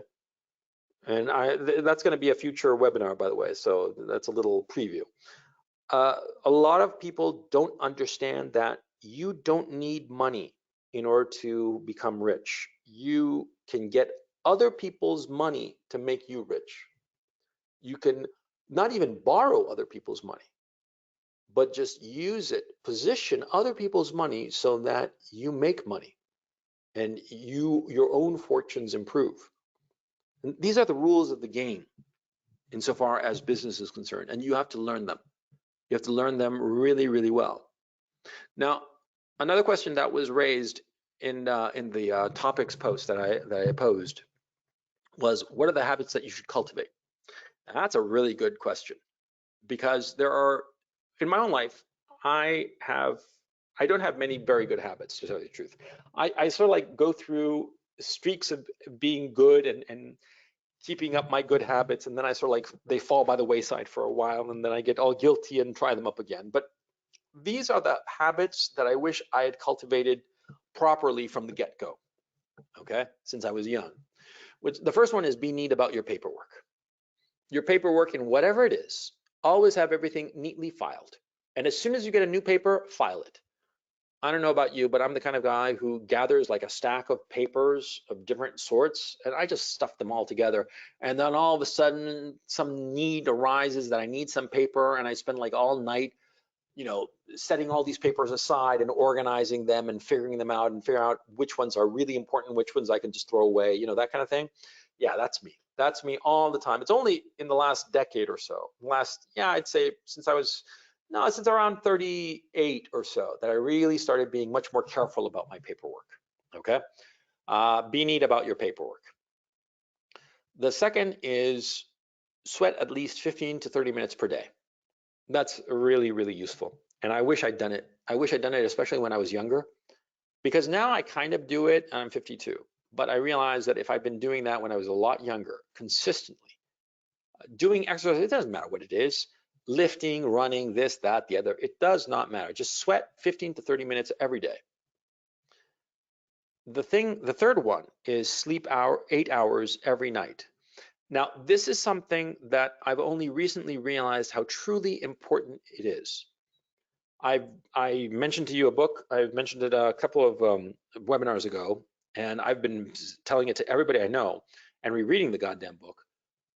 And that's going to be a future webinar, by the way, so that's a little preview. A lot of people don't understand that you don't need money in order to become rich. You can get other people's money to make you rich. You can not even borrow other people's money, but just use it, position other people's money so that you make money and your own fortunes improve. And these are the rules of the game insofar as business is concerned, and you have to learn them. You have to learn them really, really well. Now, another question that was raised in the topics post that I posed was, what are the habits that you should cultivate? And that's a really good question, because there are, in my own life, I don't have many very good habits, to tell you the truth. I sort of like go through streaks of being good and keeping up my good habits, and then I sort of like, they fall by the wayside for a while, and then I get all guilty and try them up again. But these are the habits that I wish I had cultivated properly from the get-go, okay, since I was young. The first one is be neat about your paperwork. Your paperwork, in whatever it is, always have everything neatly filed. And as soon as you get a new paper, file it. I don't know about you, but I'm the kind of guy who gathers like a stack of papers of different sorts, and I just stuff them all together. And then all of a sudden, some need arises that I need some paper, and I spend like all night, setting all these papers aside and organizing them and figuring them out and figuring out which ones are really important, which ones I can just throw away, that kind of thing. Yeah, that's me. That's me all the time. It's only in the last decade or so, I'd say since around 38 or so, that I really started being much more careful about my paperwork, okay? Be neat about your paperwork. The second is sweat at least 15 to 30 minutes per day. That's really, really useful. And I wish I'd done it. I wish I'd done it, especially when I was younger, because now I kind of do it, and I'm 52. But I realized that if I'd been doing that when I was a lot younger, consistently, doing exercise, it doesn't matter what it is, lifting, running, this, that, the other, it does not matter. Just sweat 15 to 30 minutes every day. The third one is sleep 8 hours every night. Now, this is something that I've only recently realized how truly important it is. I mentioned to you a book. I've mentioned it a couple of webinars ago, and I've been telling it to everybody I know and rereading the goddamn book.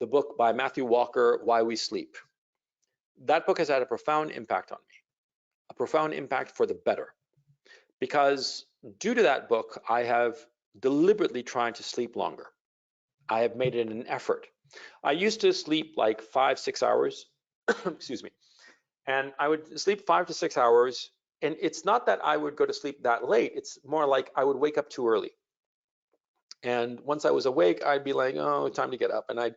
The book by Matthew Walker, Why We Sleep. That book has had a profound impact on me, a profound impact for the better, because due to that book, I have deliberately tried to sleep longer. I have made it an effort. I used to sleep like 5-6 hours, excuse me, and I would sleep 5 to 6 hours. And it's not that I would go to sleep that late. It's more like I would wake up too early. And once I was awake, I'd be like, oh, time to get up. And I'd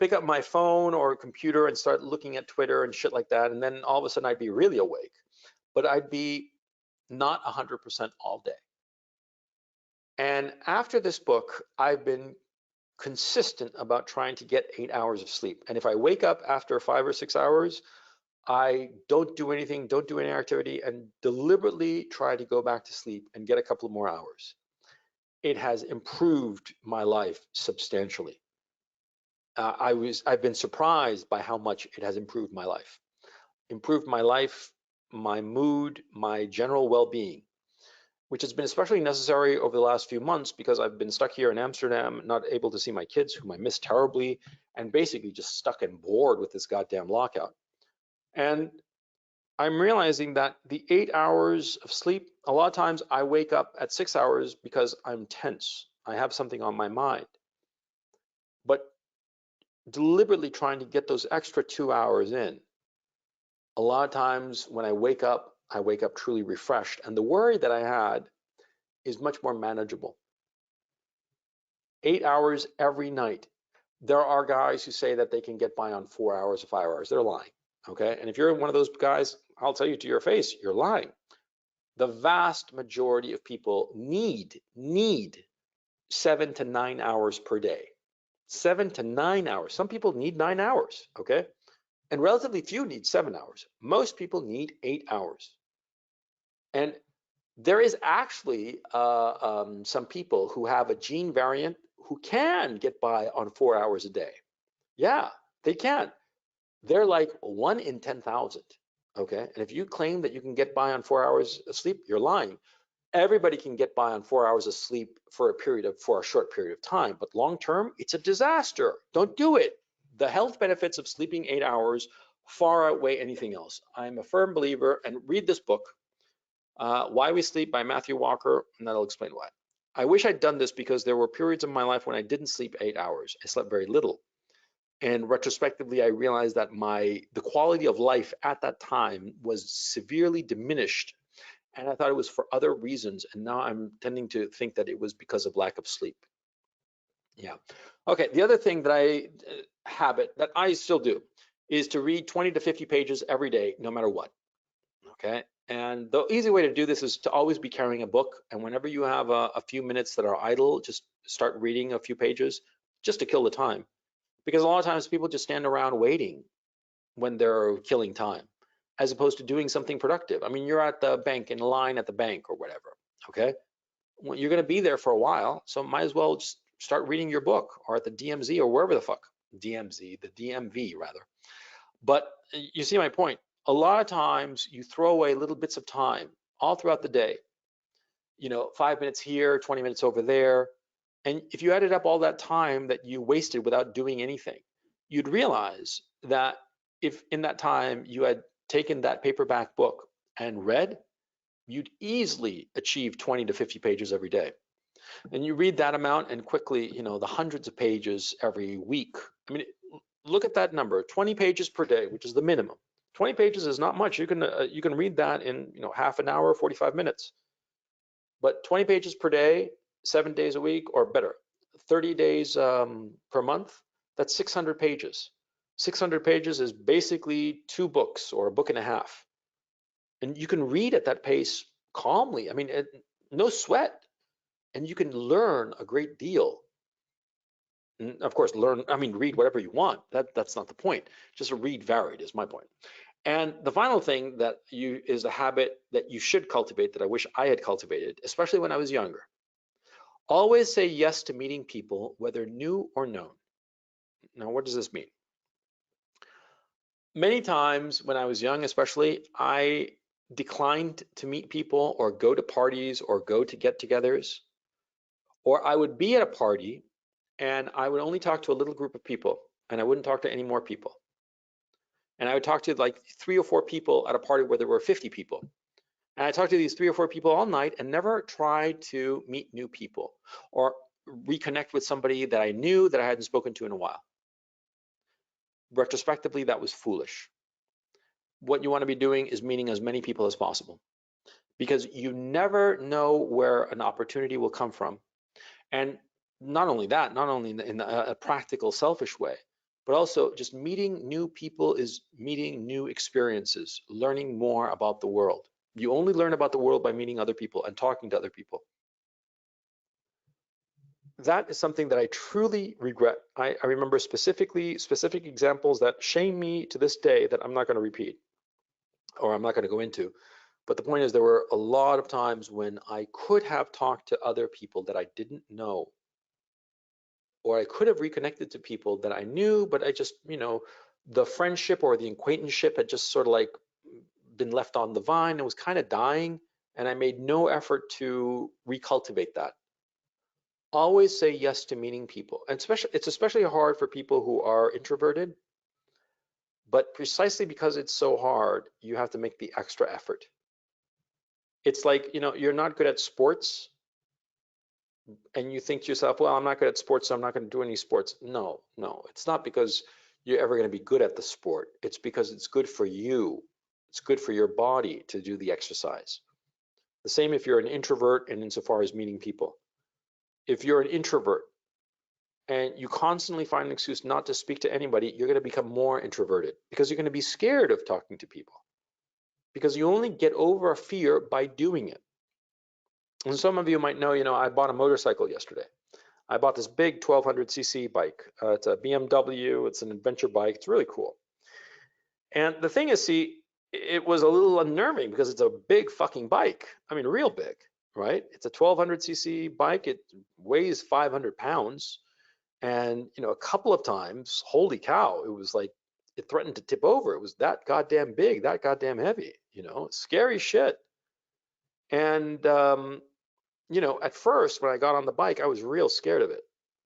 pick up my phone or computer and start looking at Twitter and shit like that. And then all of a sudden I'd be really awake, but I'd be not 100% all day. And after this book, I've been consistent about trying to get 8 hours of sleep. And if I wake up after 5 or 6 hours, I don't do anything, don't do any activity, and deliberately try to go back to sleep and get a couple more hours. It has improved my life substantially. I've been surprised by how much it has improved my life. Improved my life, my mood, my general well-being, which has been especially necessary over the last few months because I've been stuck here in Amsterdam, not able to see my kids, whom I miss terribly, and basically just stuck and bored with this goddamn lockout. And I'm realizing that the 8 hours of sleep, a lot of times I wake up at 6 hours because I'm tense. I have something on my mind. But deliberately trying to get those extra 2 hours in, a lot of times when I wake up truly refreshed. And the worry that I had is much more manageable. 8 hours every night. There are guys who say that they can get by on 4 hours or 5 hours. They're lying. Okay. And if you're one of those guys, I'll tell you to your face, you're lying. The vast majority of people need 7 to 9 hours per day. 7 to 9 hours. Some people need 9 hours. Okay. And relatively few need 7 hours. Most people need 8 hours. And there is actually some people who have a gene variant who can get by on 4 hours a day. Yeah, they can. They're like 1 in 10,000. Okay. And if you claim that you can get by on 4 hours of sleep, you're lying. Everybody can get by on 4 hours of sleep for a short period of time, but long term, it's a disaster. Don't do it. The health benefits of sleeping 8 hours far outweigh anything else. I'm a firm believer, and read this book, Why We Sleep by Matthew Walker, and that'll explain why. I wish I'd done this because there were periods of my life when I didn't sleep 8 hours. I slept very little. And retrospectively, I realized that the quality of life at that time was severely diminished. And I thought it was for other reasons. And now I'm tending to think that it was because of lack of sleep. Yeah. Okay. The other thing that habit that I still do is to read 20 to 50 pages every day, no matter what. Okay. And the easy way to do this is to always be carrying a book. And whenever you have a few minutes that are idle, just start reading a few pages just to kill the time. Because a lot of times people just stand around waiting when they're killing time, as opposed to doing something productive. I mean, you're at the bank, in line at the bank or whatever, okay? Well, you're gonna be there for a while, so might as well just start reading your book, or at the DMZ or wherever the fuck, the DMV rather. But you see my point. A lot of times you throw away little bits of time all throughout the day. 5 minutes here, 20 minutes over there. And if you added up all that time that you wasted without doing anything, you'd realize that if in that time you had taken that paperback book and read, you'd easily achieve 20 to 50 pages every day. And you read that amount and quickly, the hundreds of pages every week. I mean, look at that number, 20 pages per day, which is the minimum. 20 pages is not much. You can read that in half an hour, 45 minutes. But 20 pages per day, 7 days a week, or better, 30 days per month, that's 600 pages. 600 pages is basically 2 books or a book and a half. And you can read at that pace calmly. I mean, no sweat. And you can learn a great deal. And of course, read whatever you want. That's not the point. Just read varied is my point. And the final thing that is a habit that you should cultivate, that I wish I had cultivated, especially when I was younger. Always say yes to meeting people, whether new or known. Now, what does this mean? Many times when I was young, especially, I declined to meet people or go to parties or go to get-togethers, or I would be at a party and I would only talk to a little group of people and I wouldn't talk to any more people. And I would talk to like 3 or 4 people at a party where there were 50 people. And I talked to these 3 or 4 people all night and never tried to meet new people or reconnect with somebody that I knew that I hadn't spoken to in a while. Retrospectively, that was foolish. What you want to be doing is meeting as many people as possible, because you never know where an opportunity will come from. And not only that, not only in a practical, selfish way, but also just meeting new people is meeting new experiences, learning more about the world. You only learn about the world by meeting other people and talking to other people. That is something that I truly regret. I remember specific examples that shame me to this day that I'm not going to repeat. or I'm not going to go into. But the point is, there were a lot of times when I could have talked to other people that I didn't know, or I could have reconnected to people that I knew, but I just, the friendship or the acquaintanceship had just sort of like been left on the vine and was kind of dying. And I made no effort to recultivate that. Always say yes to meeting people. And it's especially hard for people who are introverted, but precisely because it's so hard, you have to make the extra effort. It's like, you're not good at sports and you think to yourself, well, I'm not good at sports, so I'm not going to do any sports. No, it's not because you're ever going to be good at the sport. It's because it's good for you. It's good for your body to do the exercise. The same if you're an introvert and insofar as meeting people. If you're an introvert and you constantly find an excuse not to speak to anybody, you're going to become more introverted because you're going to be scared of talking to people, because you only get over a fear by doing it. And some of you might know, I bought a motorcycle yesterday. I bought this big 1200cc bike. It's a BMW. It's an adventure bike. It's really cool. And the thing is, see, it was a little unnerving because it's a big fucking bike. I mean, real big, right? It's a 1200cc bike. It weighs 500 pounds. And, a couple of times, holy cow, it was like it threatened to tip over. It was that goddamn big, that goddamn heavy, scary shit. And, at first when I got on the bike, I was real scared of it.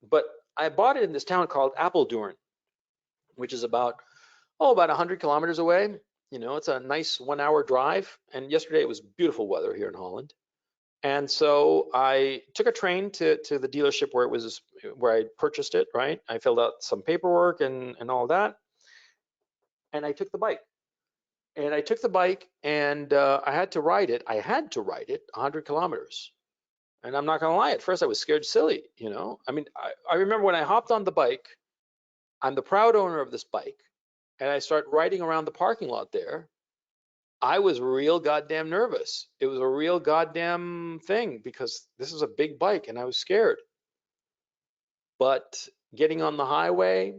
But I bought it in this town called Apeldoorn, which is about 100 kilometers away. It's a nice 1 hour drive. And yesterday it was beautiful weather here in Holland. And so I took a train to the dealership where I purchased it, right? I filled out some paperwork and all that. And I took the bike. And I had to ride it. 100 kilometers. And I'm not going to lie, at first I was scared silly, I mean, I remember when I hopped on the bike, I'm the proud owner of this bike, and I start riding around the parking lot there. I was real goddamn nervous. It was a real goddamn thing because this is a big bike and I was scared. But getting on the highway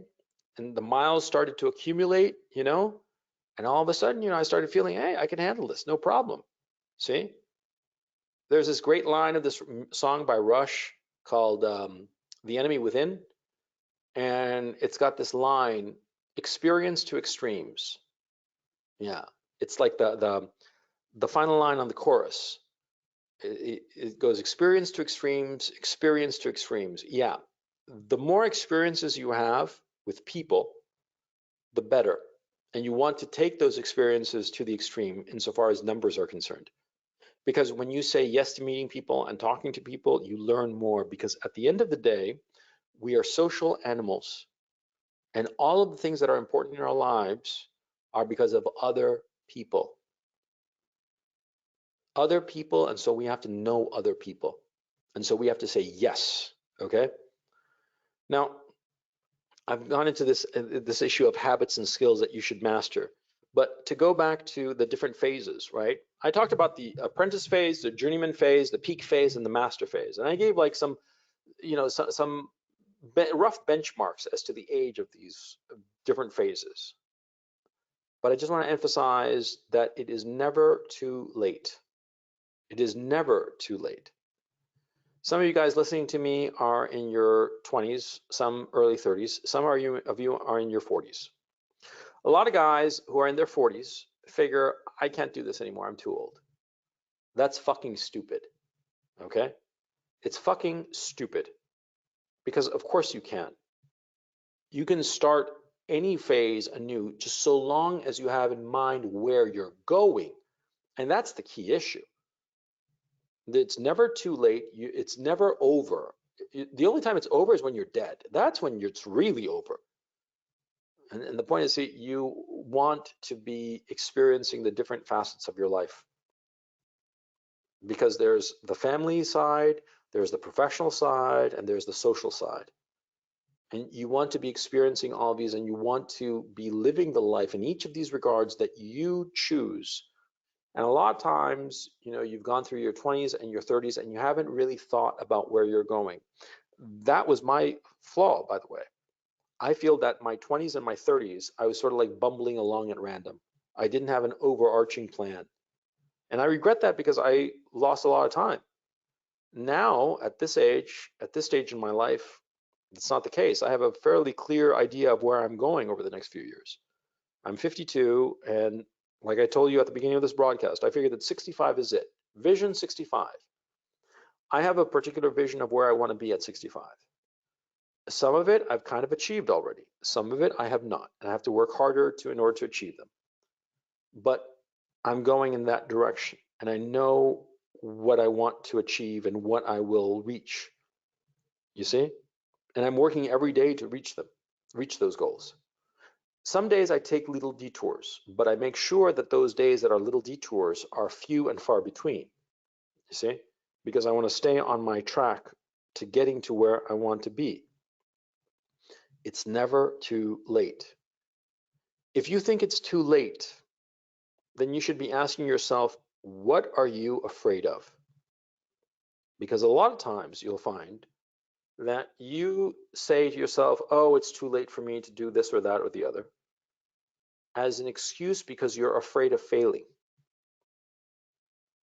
and the miles started to accumulate, and all of a sudden, I started feeling, hey, I can handle this, no problem. See? There's this great line of this song by Rush called The Enemy Within. And it's got this line, experience to extremes. Yeah, it's like the final line on the chorus. It goes experience to extremes, experience to extremes. Yeah, the more experiences you have with people, the better. And you want to take those experiences to the extreme insofar as numbers are concerned. Because when you say yes to meeting people and talking to people, you learn more. Because at the end of the day, we are social animals. And all of the things that are important in our lives are because of other people. Other people, and so we have to know other people. And so we have to say yes, okay? Now, I've gone into this issue of habits and skills that you should master. But to go back to the different phases, right? I talked about the apprentice phase, the journeyman phase, the peak phase, and the master phase. And I gave like some rough benchmarks as to the age of these different phases. But I just want to emphasize that it is never too late. It is never too late. Some of you guys listening to me are in your 20s, some early 30s, some of you are in your 40s. A lot of guys who are in their 40s figure, I can't do this anymore, I'm too old. That's fucking stupid, okay? It's fucking stupid, because of course you can. You can start any phase anew just so long as you have in mind where you're going. And that's the key issue. It's never too late. It's never over. The only time it's over is when you're dead. That's when it's really over. And the point is, see, you want to be experiencing the different facets of your life. Because there's the family side, there's the professional side, and there's the social side. And you want to be experiencing all of these, and you want to be living the life in each of these regards that you choose. And a lot of times, you've gone through your 20s and your 30s and you haven't really thought about where you're going. That was my flaw, by the way. I feel that my 20s and my 30s, I was sort of like bumbling along at random. I didn't have an overarching plan. And I regret that because I lost a lot of time. Now, at this age, at this stage in my life, it's not the case. I have a fairly clear idea of where I'm going over the next few years. I'm 52, and like I told you at the beginning of this broadcast, I figured that 65 is it. Vision 65. I have a particular vision of where I want to be at 65. Some of it I've kind of achieved already. Some of it I have not, and I have to work harder in order to achieve them. But I'm going in that direction, and I know what I want to achieve and what I will reach. You see? And I'm working every day to reach them, reach those goals. Some days I take little detours, but I make sure that those days that are little detours are few and far between. You see? Because I want to stay on my track to getting to where I want to be. It's never too late. If you think it's too late, then you should be asking yourself, what are you afraid of? Because a lot of times you'll find that you say to yourself, oh, it's too late for me to do this or that or the other, as an excuse because you're afraid of failing.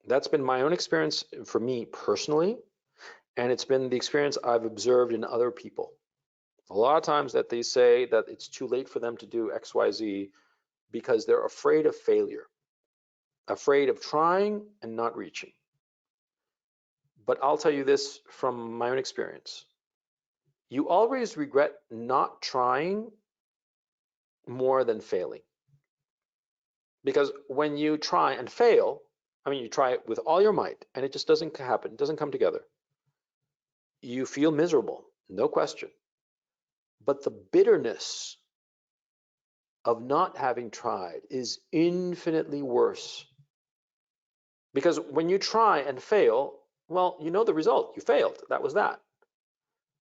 That's been my own experience for me personally, and it's been the experience I've observed in other people. A lot of times that they say that it's too late for them to do XYZ because they're afraid of failure, afraid of trying and not reaching. But I'll tell you this from my own experience. You always regret not trying more than failing. Because when you try and fail, I mean, you try it with all your might and it just doesn't happen, it doesn't come together. You feel miserable, no question. But the bitterness of not having tried is infinitely worse. Because when you try and fail, well, you know the result. You failed. That was that.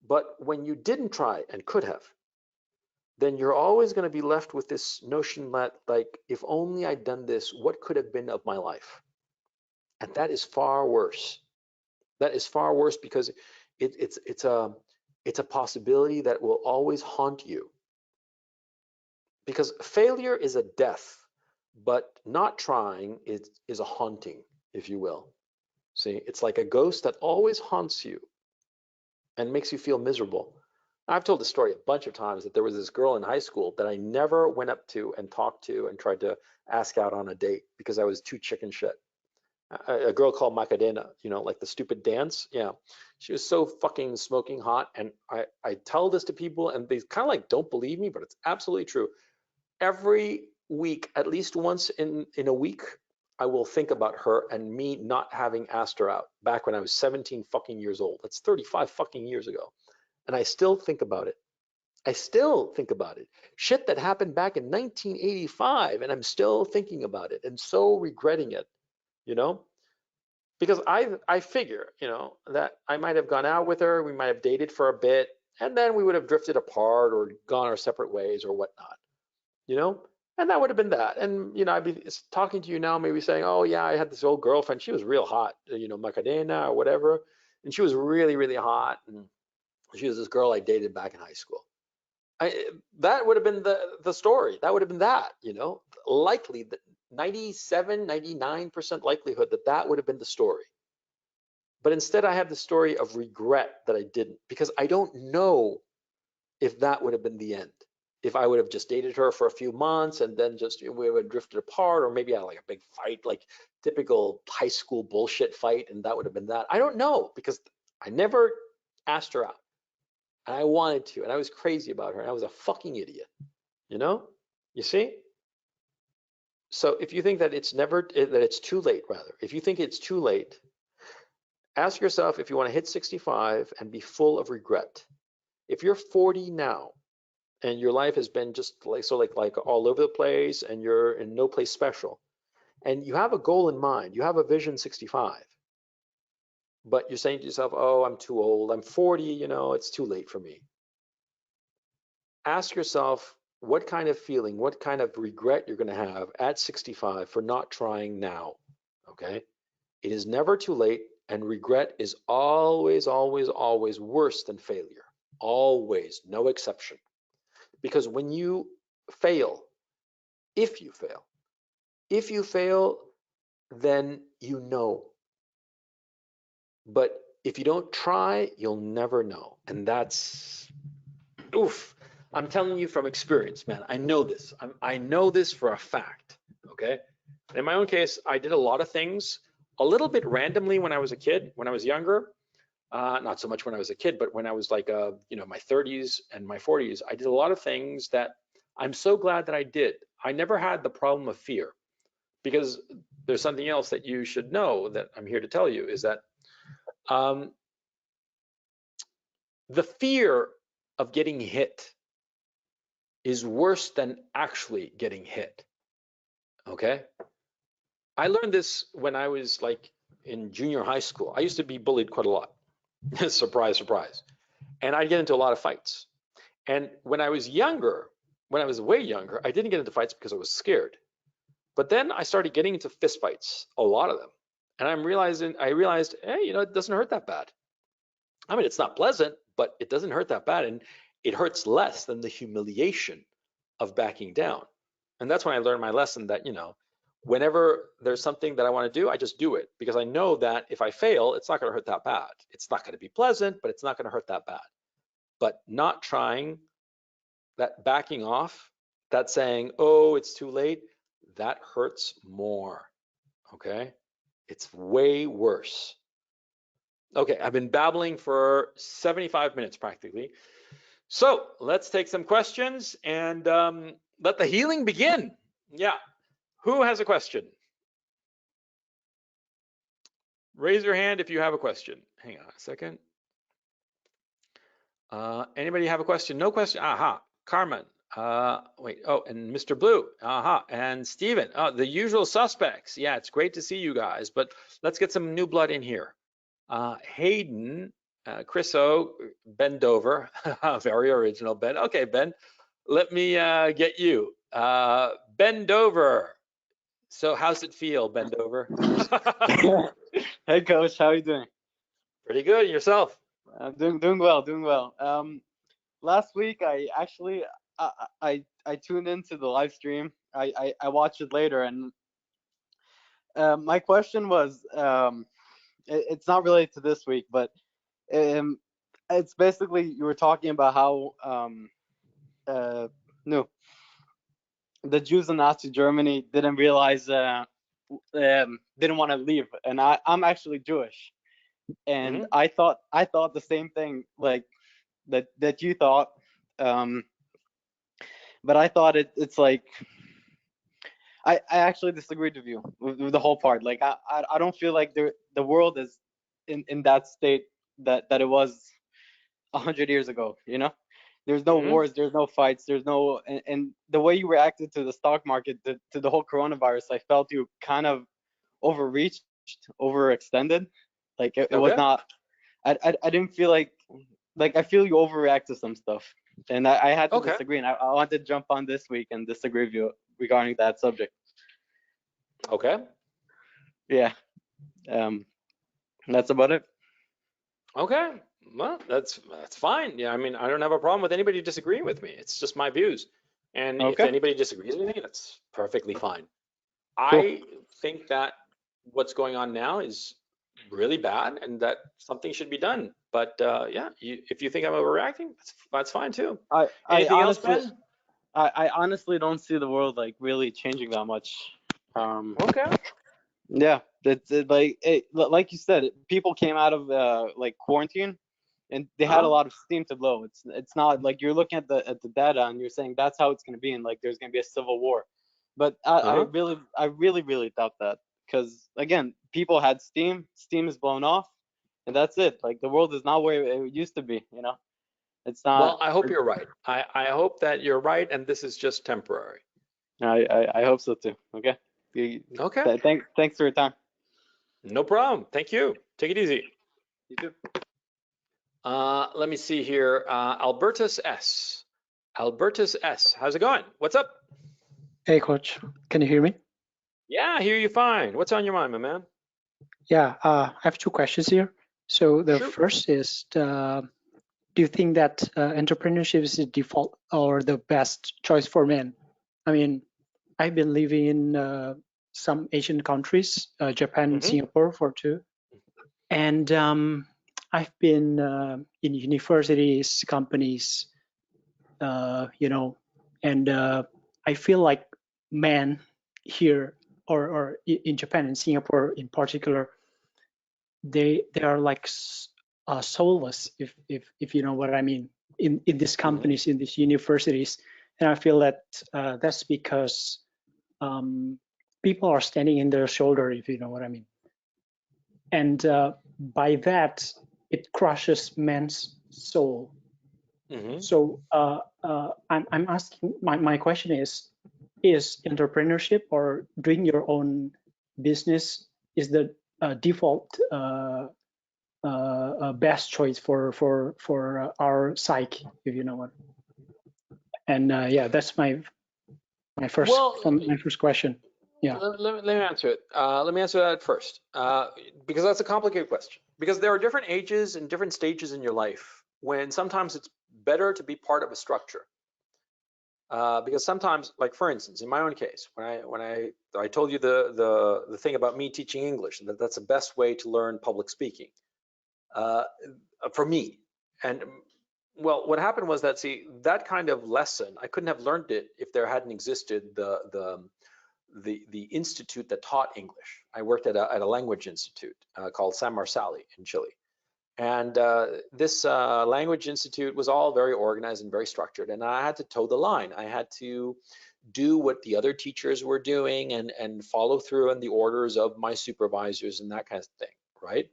But when you didn't try and could have, then you're always going to be left with this notion that, like, if only I'd done this, what could have been of my life? And that is far worse. That is far worse because it's a possibility that will always haunt you. Because failure is a death, but not trying is a haunting, if you will. See, it's like a ghost that always haunts you and makes you feel miserable. I've told the story a bunch of times that there was this girl in high school that I never went up to and talked to and tried to ask out on a date because I was too chicken shit. A girl called Macarena, you know, like the stupid dance. Yeah. She was so fucking smoking hot. And I tell this to people and they kind of like don't believe me, but it's absolutely true. Every week, at least once in a week, I will think about her and me not having asked her out back when I was 17 fucking years old. That's 35 fucking years ago. And I still think about it. I still think about it. Shit that happened back in 1985, and I'm still thinking about it and so regretting it, you know? Because I figure, you know, that I might have gone out with her, we might have dated for a bit, and then we would have drifted apart or gone our separate ways or whatnot, you know? And that would have been that. And, you know, I'd be talking to you now, maybe saying, oh, yeah, I had this old girlfriend. She was real hot, you know, Macarena or whatever. And she was really, really hot. And she was this girl I dated back in high school. That would have been the story. That would have been that, you know, likely 97, 99% likelihood that that would have been the story. But instead I have the story of regret that I didn't, because I don't know if that would have been the end. If I would have just dated her for a few months and then just we would have drifted apart, or maybe I had like a big fight, like typical high school bullshit fight, and that would have been that. I don't know because I never asked her out. And I wanted to, and I was crazy about her, and I was a fucking idiot, you know? You see? So if you think that it's too late, rather, if you think it's too late, ask yourself if you want to hit 65 and be full of regret. If you're 40 now and your life has been just like all over the place and you're in no place special, and you have a goal in mind, you have a vision 65, but you're saying to yourself, oh, I'm too old, I'm 40, you know, it's too late for me. Ask yourself what kind of feeling, what kind of regret you're going to have at 65 for not trying now, okay? It is never too late, and regret is always, always, always worse than failure. Always, no exception. Because when you fail, if you fail, If you fail, then you know. But if you don't try, you'll never know. And that's, oof. I'm telling you from experience, man. I know this. I know this for a fact. Okay. In my own case, I did a lot of things a little bit randomly when I was a kid, when I was younger. Not so much when I was a kid, but when I was like, my 30s and my 40s, I did a lot of things that I'm so glad that I did. I never had the problem of fear, because there's something else that you should know that I'm here to tell you is that um, the fear of getting hit is worse than actually getting hit. Okay. I learned this when I was like in junior high school. I used to be bullied quite a lot. Surprise, surprise. And I'd get into a lot of fights. And when I was younger, when I was way younger, I didn't get into fights because I was scared. But then I started getting into fist fights, a lot of them. And I realized, hey, it doesn't hurt that bad. I mean, it's not pleasant, but it doesn't hurt that bad. And it hurts less than the humiliation of backing down. And that's when I learned my lesson that, whenever there's something that I want to do, I just do it, because I know that if I fail, it's not going to hurt that bad. It's not going to be pleasant, but it's not going to hurt that bad. But not trying, that backing off, that saying, oh, it's too late, that hurts more. Okay. It's way worse. Okay. I've been babbling for 75 minutes practically. So let's take some questions and let the healing begin. Yeah. Who has a question? Raise your hand if you have a question. Hang on a second. Anybody have a question? No question? Aha. Carmen. Wait. Oh, and Mr. Blue. Aha. And Steven. The usual suspects. Yeah, it's great to see you guys, but let's get some new blood in here. Hayden, Chris O, Ben Dover. Very original, Ben. Okay, Ben. Let me get you. Ben Dover. So how's it feel, Ben Dover? Hey, Coach. How are you doing? Pretty good. Yourself? Doing well. Last week I actually I tuned into the live stream. I watched it later, and my question was it's not related to this week, but it's basically you were talking about how no, the Jews in Nazi Germany didn't realize didn't want to leave, and I'm actually Jewish, and Mm-hmm. I thought the same thing, like that you thought, but I thought it's like I actually disagreed with you with the whole part. Like I don't feel like the world is in that state that it was 100 years ago. There's no Mm-hmm. wars, there's no fights, there's no and the way you reacted to the stock market, to the whole coronavirus, I felt you kind of overreached, overextended. Like it was Okay. not. I didn't feel like I feel you overreact to some stuff, and I had to Okay. disagree, and I wanted to jump on this week and disagree with you regarding that subject. Okay. Yeah, that's about it. Okay. Well, that's fine. Yeah, I mean, I don't have a problem with anybody disagreeing with me. It's just my views. And if Okay, anybody disagrees with me, that's perfectly fine. cool. I think that what's going on now is really bad and that something should be done. But yeah, if you think I'm overreacting, that's fine too. I Anything else, honestly, Ben? I honestly don't see the world like really changing that much. Um, Okay. yeah, like you said, people came out of like quarantine, and they had a Uh-huh. lot of steam to blow. It's not like you're looking at the data and you're saying that's how it's going to be, and like there's going to be a civil war. But Uh-huh. I really doubt that, because again, people had steam is blown off, and that's it. Like the world is not where it used to be. It's not. Well, I hope you're right. I hope that you're right and this is just temporary. I hope so too. Okay. Okay. Thanks for your time. No problem. Thank you. Take it easy. You too. Let me see here. Albertus S. Albertus S. How's it going? What's up? Hey, coach, can you hear me? Yeah, I hear you fine. What's on your mind, my man? Yeah, I have two questions here. So the Shoot. first is, do you think that entrepreneurship is the default or the best choice for men? I mean, I've been living in some Asian countries, Japan and Mhm. Singapore for two. And I've been in universities, companies, you know, and I feel like men here or in Japan and Singapore in particular, they are like soulless, if you know what I mean, in these companies, in these universities. And I feel that that's because people are standing in their shoulder, if you know what I mean. And by that, it crushes man's soul. So I'm asking, my question is entrepreneurship or doing your own business is the default best choice for our psyche, if you know what. And yeah, that's my first question. Yeah. Let me answer it. Let me answer that first, because that's a complicated question. Because there are different ages and different stages in your life when sometimes it's better to be part of a structure. Because sometimes, like for instance, in my own case, when I told you the thing about me teaching English, that's the best way to learn public speaking for me. And well, what happened was that, see, that kind of lesson, I couldn't have learned it if there hadn't existed the institute that taught English. I worked at a language institute called San Marsali in Chile. And this language institute was all very organized and very structured, and I had to toe the line. I had to do what the other teachers were doing and follow through on the orders of my supervisors and that kind of thing, right?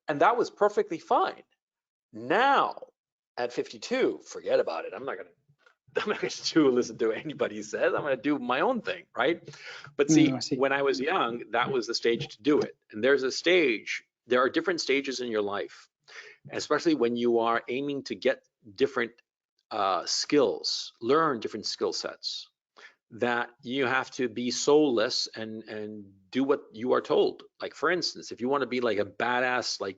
And that was perfectly fine. Now, at 52, forget about it. I'm not going to listen to what anybody says. I'm going to do my own thing, right? But see, when I was young, that was the stage to do it. And there are different stages in your life, especially when you are aiming to get different skills, learn different skill sets, that you have to be soulless and do what you are told. Like for instance, if you want to be like a badass, like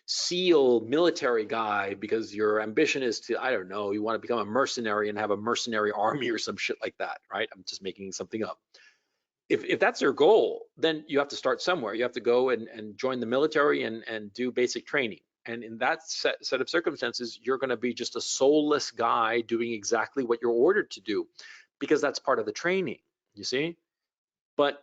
SEAL military guy because your ambition is to, I don't know, you want to become a mercenary and have a mercenary army or some shit like that, right? I'm just making something up. If that's your goal, then you have to start somewhere. You have to go and join the military and do basic training. And in that set of circumstances, you're going to be just a soulless guy doing exactly what you're ordered to do, because that's part of the training, you see? But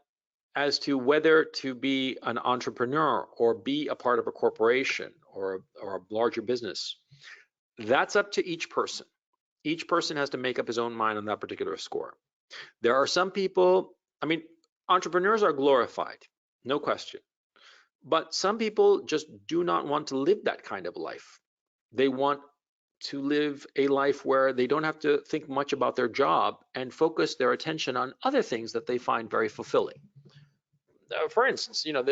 as to whether to be an entrepreneur or be a part of a corporation or a larger business, that's up to each person. Each person has to make up his own mind on that particular score. There are some people, I mean, entrepreneurs are glorified, no question. But some people just do not want to live that kind of life. They want to live a life where they don't have to think much about their job and focus their attention on other things that they find very fulfilling. For instance, you know,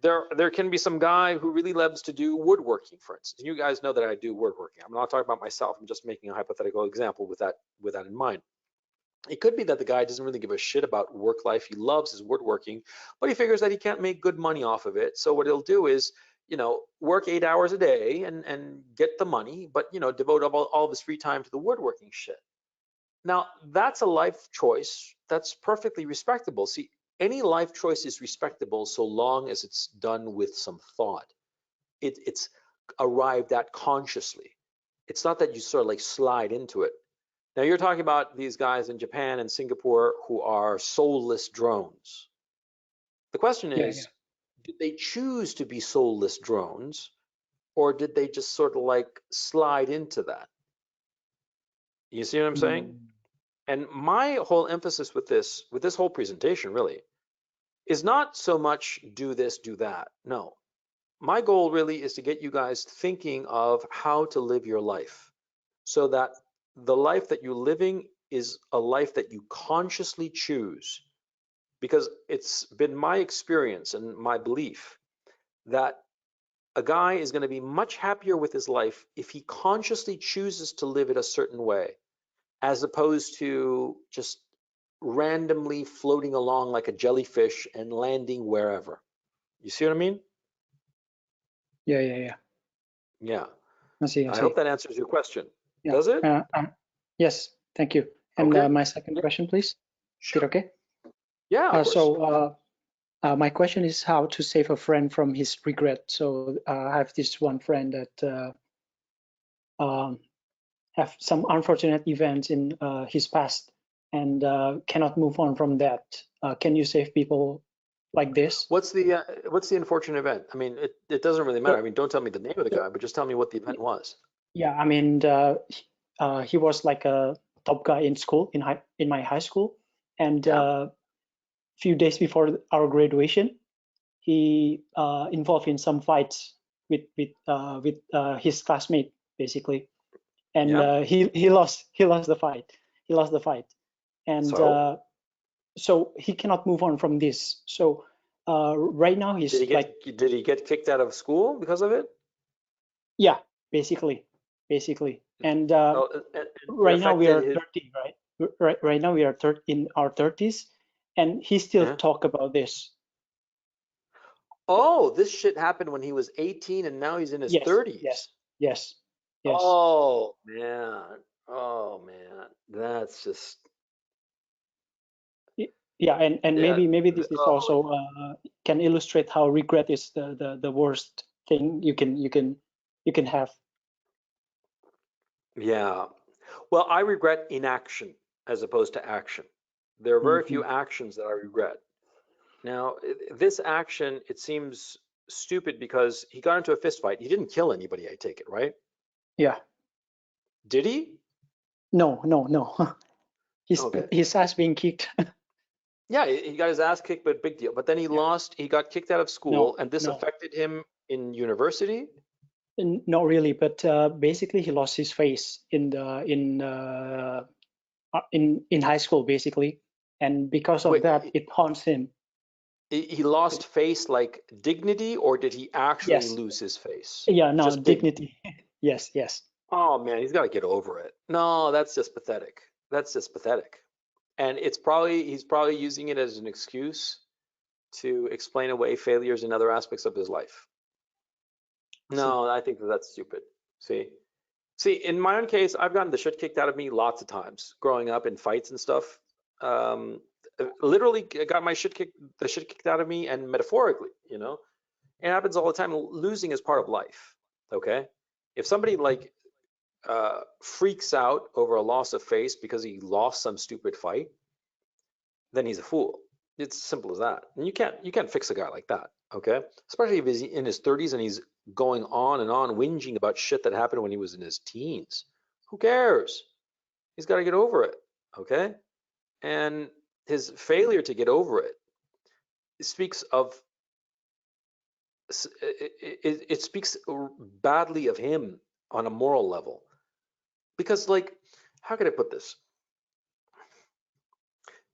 there can be some guy who really loves to do woodworking, for instance. You guys know that I do woodworking. I'm not talking about myself. I'm just making a hypothetical example with that in mind. It could be that the guy doesn't really give a shit about work life. He loves his woodworking, but he figures that he can't make good money off of it. So what he'll do is, you know, work 8 hours a day and get the money, but, you know, devote all of his free time to the woodworking shit. Now, that's a life choice that's perfectly respectable. See, any life choice is respectable so long as it's done with some thought. It's arrived at consciously. It's not that you sort of like slide into it. Now, you're talking about these guys in Japan and Singapore who are soulless drones. The question is, did they choose to be soulless drones, or did they just sort of like slide into that? You see what I'm saying? And my whole emphasis with this whole presentation really is not so much do this, do that. No, my goal really is to get you guys thinking of how to live your life so that the life that you're living is a life that you consciously choose. Because it's been my experience and my belief that a guy is going to be much happier with his life if he consciously chooses to live it a certain way, as opposed to just randomly floating along like a jellyfish and landing wherever. You see what I mean? Yeah. I see. I hope that answers your question. Yeah. Does it? Yes, thank you. And Okay. my second question, please. Sure. Is it okay? Yeah, of course. My question is how to save a friend from his regret. So I have this one friend that have some unfortunate events in his past and cannot move on from that. Can you save people like this? What's the unfortunate event? I mean, it doesn't really matter. I mean, don't tell me the name of the guy, but just tell me what the event was. Yeah, I mean, he was like a top guy in school, in my high school, and few days before our graduation, he involved in some fights with his classmate, basically, and he lost the fight. He lost the fight, and so he cannot move on from this. So right now he's did he get kicked out of school because of it? Yeah, basically, and right now we are 30, right? Right now we are in our 30s, and he still talk about this. Oh, this shit happened when he was 18, and now he's in his 30s. Yes. Oh man, that's just. Yeah, and maybe this is also can illustrate how regret is the worst thing you can have. Yeah. Well, I regret inaction as opposed to action. There are very few actions that I regret. Now, this action, it seems stupid because he got into a fist fight. He didn't kill anybody, I take it, right? Yeah. Did he? No. His ass being kicked. Yeah, he got his ass kicked, but big deal. But then he lost, he got kicked out of school, and this affected him in university? Not really, but basically he lost his face in high school, basically, and because of that, it haunts him. He lost face like dignity, or did he actually lose his face? Yeah, no, just dignity. Yes. Oh man, he's got to get over it. No, that's just pathetic. That's just pathetic. And he's probably using it as an excuse to explain away failures in other aspects of his life. No, I think that's stupid. See, in my own case, I've gotten the shit kicked out of me lots of times growing up in fights and stuff. Literally got the shit kicked out of me, and metaphorically, it happens all the time. Losing is part of life. Okay, if somebody freaks out over a loss of face because he lost some stupid fight, then he's a fool. It's as simple as that. And you can't fix a guy like that. Okay, especially if he's in his 30s and he's going on and on whinging about shit that happened when he was in his teens. Who cares? He's got to get over it. Okay, and his failure to get over it speaks of it speaks badly of him on a moral level, because how could I put this?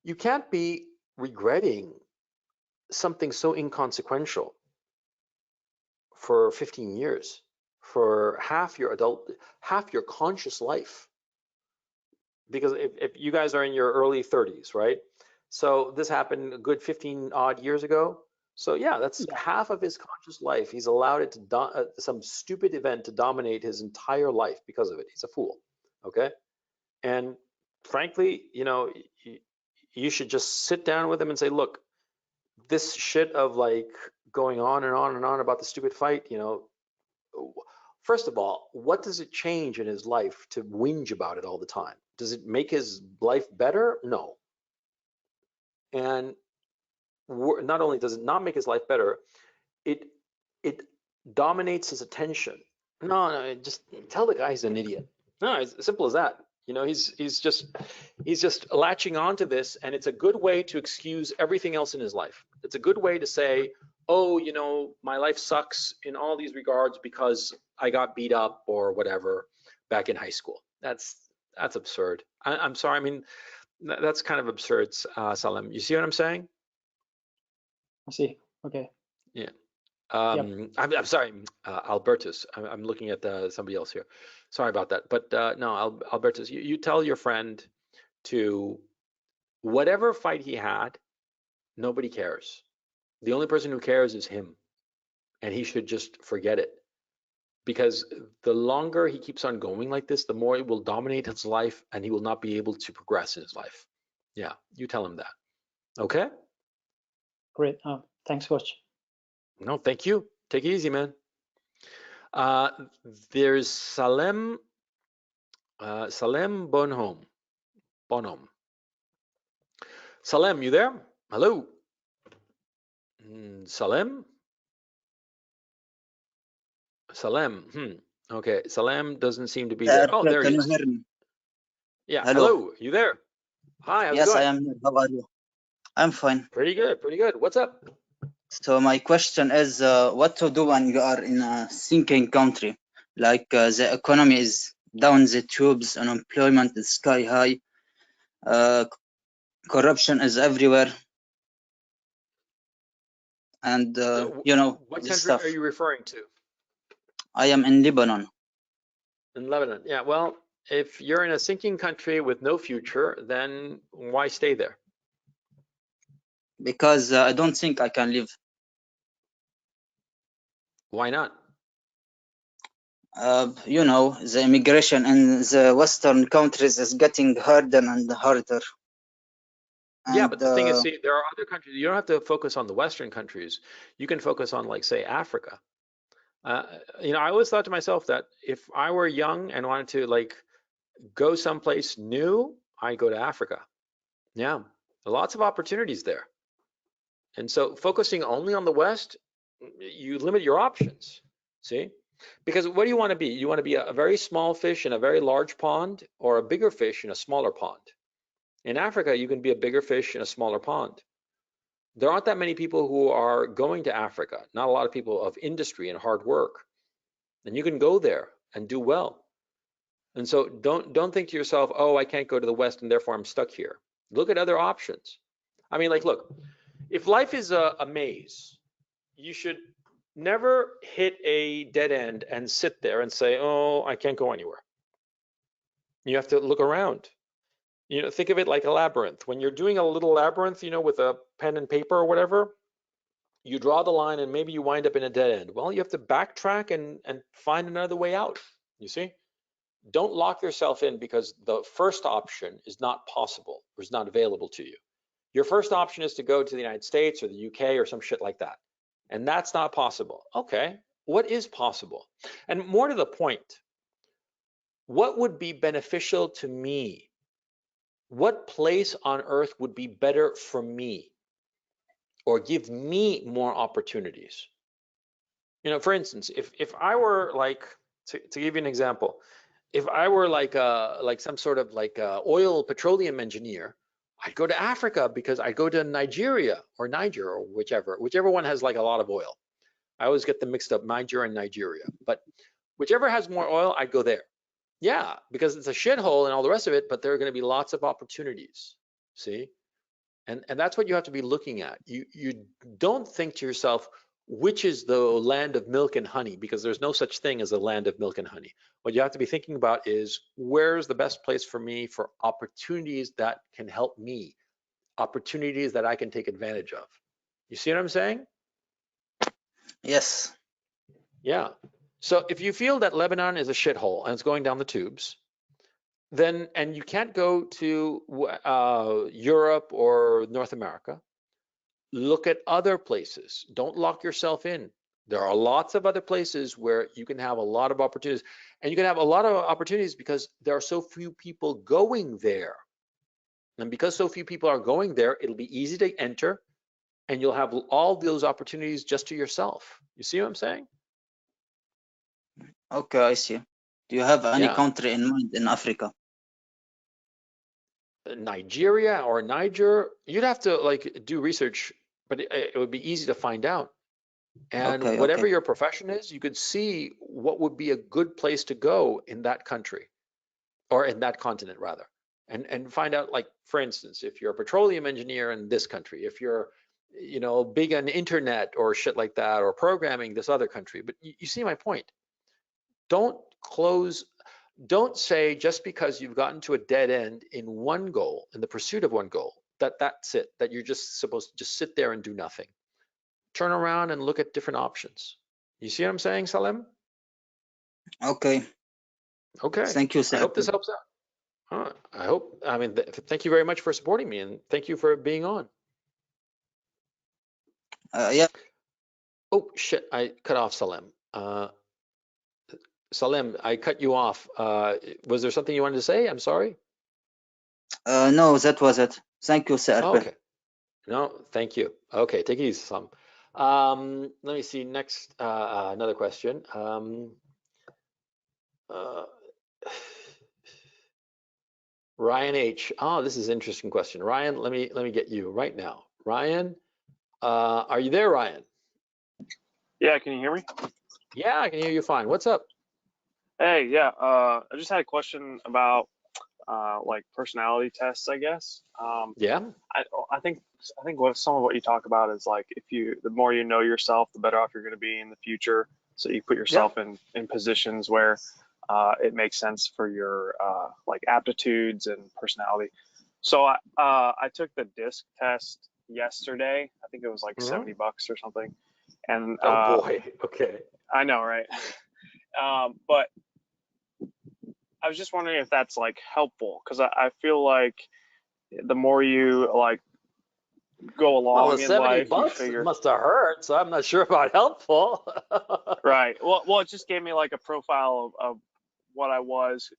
You can't be regretting something so inconsequential for 15 years, for half your conscious life. Because if you guys are in your early 30s, right? So this happened a good 15 odd years ago. So yeah, that's half of his conscious life. He's allowed it to some stupid event to dominate his entire life because of it. He's a fool. Okay. And frankly, you should just sit down with him and say, look, this shit of going on and on and on about the stupid fight, first of all, what does it change in his life to whinge about it all the time? Does it make his life better? No. And not only does it not make his life better, it dominates his attention. No, just tell the guy he's an idiot. No, it's as simple as that. He's just latching onto this, and it's a good way to excuse everything else in his life. It's a good way to say, oh, my life sucks in all these regards because I got beat up or whatever back in high school. That's absurd. I'm sorry. I mean, that's kind of absurd, Salim. You see what I'm saying? I see. Okay. Yeah. I'm sorry, Albertus. I'm looking at somebody else here. Sorry about that. But no, Albertus, you tell your friend to whatever fight he had, nobody cares. The only person who cares is him, and he should just forget it. Because the longer he keeps on going like this, the more it will dominate his life, and he will not be able to progress in his life. Yeah, you tell him that. Okay? Great. Thanks, Coach. No, thank you. Take it easy, man. There's Salem Bonhomme. Salem, you there? Hello. Salem? Okay, Salem doesn't seem to be there. Oh, there he Can you is. hear me? Yeah, Hello. hello, you there? Hi, how's it Yes, I going? am here. How are you? I'm fine. Pretty good, pretty good. What's up? So my question is, what to do when you are in a sinking country? Like the economy is down the tubes, unemployment is sky high, corruption is everywhere, and you know What this country are stuff. you referring to? I am in Lebanon In Lebanon. Yeah, well, if you're in a sinking country with no future, then why stay there? because I don't think I can live. Why not? You know, the immigration in the Western countries is getting harder and harder. Yeah, And but the thing is, see, there are other countries. You don't have to focus on the Western countries. You can focus on, like, say, Africa. I always thought to myself that if I were young and wanted to, like, go someplace new, I'd go to Africa. Yeah, lots of opportunities there. And so focusing only on the West, you limit your options, see? Because what do you want to be? You want to be a very small fish in a very large pond, or a bigger fish in a smaller pond? In Africa, you can be a bigger fish in a smaller pond. There aren't that many people who are going to Africa, not a lot of people of industry and hard work. And you can go there and do well. And so don't think to yourself, oh, I can't go to the West and therefore I'm stuck here. Look at other options. I mean, like, look, if life is a maze, you should never hit a dead end and sit there and say, oh, I can't go anywhere. You have to look around. Think of it like a labyrinth. When you're doing a little labyrinth, with a pen and paper or whatever, you draw the line and maybe you wind up in a dead end. Well, you have to backtrack and find another way out, you see? Don't lock yourself in because the first option is not possible or is not available to you. Your first option is to go to the United States or the UK or some shit like that. And that's not possible. Okay, what is possible? And more to the point, what would be beneficial to me? What place on earth would be better for me or give me more opportunities? For instance, if I were like, to give you an example, if I were like some sort of like oil petroleum engineer, I'd go to Africa because I'd go to Nigeria or Niger or whichever one has like a lot of oil. I always get them mixed up, Niger and Nigeria, but whichever has more oil, I'd go there. Yeah, because it's a shithole and all the rest of it, but there are going to be lots of opportunities. See, and that's what you have to be looking at. You don't think to yourself, which is the land of milk and honey, because there's no such thing as a land of milk and honey. What you have to be thinking about is, where's the best place for me for opportunities that can help me, opportunities that I can take advantage of. You see what I'm saying? yes. Yeah. So if you feel that Lebanon is a shithole and it's going down the tubes, then, and you can't go to Europe or North America, look at other places. Don't lock yourself in. There are lots of other places where you can have a lot of opportunities, and you can have a lot of opportunities because there are so few people going there. And because so few people are going there, it'll be easy to enter, and you'll have all those opportunities just to yourself. You see what I'm saying? Okay, I see. Do you have any Yeah. country in mind in Africa? Nigeria or Niger, you'd have to like do research, but it would be easy to find out. And Okay, whatever okay. your profession is, you could see what would be a good place to go in that country, or in that continent rather, and find out, like, for instance, if you're a petroleum engineer in this country, if you're big on internet or shit like that, or programming this other country. But you see my point. Don't say just because you've gotten to a dead end in one goal, in the pursuit of one goal, that's it, that you're just supposed to just sit there and do nothing. Turn around and look at different options. You see what I'm saying, Salem? Okay. Okay. Thank you, I sir. hope this helps out. I mean, thank you very much for supporting me, and thank you for being on. Yeah. Oh shit, I cut off Salim. Salim, I cut you off. Was there something you wanted to say? I'm sorry. No, that was it. Thank you, CRP. Oh, okay. No, thank you. Okay, take it easy, Salim. Let me see next, another question. Uh, Ryan H. Oh, this is an interesting question. Ryan, let me get you right now. Ryan, are you there, Ryan? Yeah, can you hear me? Yeah, I can hear you fine. What's up? Hey, yeah, I just had a question about like personality tests, I guess. Yeah. I think what some of what you talk about is like the more you know yourself, the better off you're going to be in the future. So you put yourself in positions where it makes sense for your like aptitudes and personality. So I took the DISC test yesterday. I think it was like $70 or something. And Oh boy. Okay. I know, right? But I was just wondering if that's like helpful, because I feel like the more you like go Well, along the in 70 life, you bucks figure, must have hurt, so I'm not sure about helpful. right? Well, it just gave me like a profile of what I was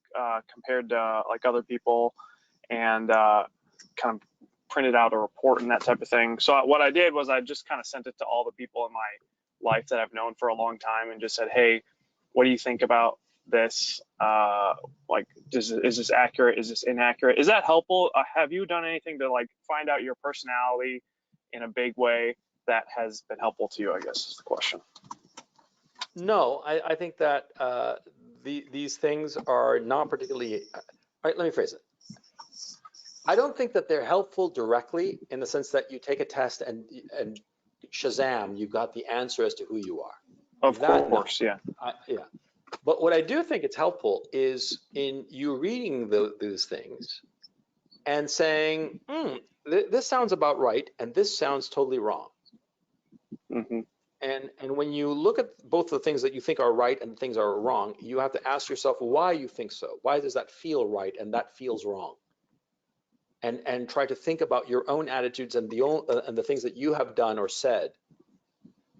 compared to like other people, and kind of printed out a report and that type of thing. So what I did was I just kind of sent it to all the people in my life that I've known for a long time and just said, hey, what do you think about this? Like, is this accurate? Is this inaccurate? Is that helpful? Have you done anything to like find out your personality in a big way that has been helpful to you, I guess is the question. No, I think that these things are not particularly. All right, let me phrase it. I don't think that they're helpful directly in the sense that you take a test and Shazam, you got the answer as to who you are. Of course, No. yeah. Yeah. But what I do think it's helpful is in you reading those things and saying, this sounds about right, and this sounds totally wrong. Mm-hmm. And when you look at both the things that you think are right and things are wrong, you have to ask yourself why you think so. Why does that feel right and that feels wrong? And try to think about your own attitudes and the things that you have done or said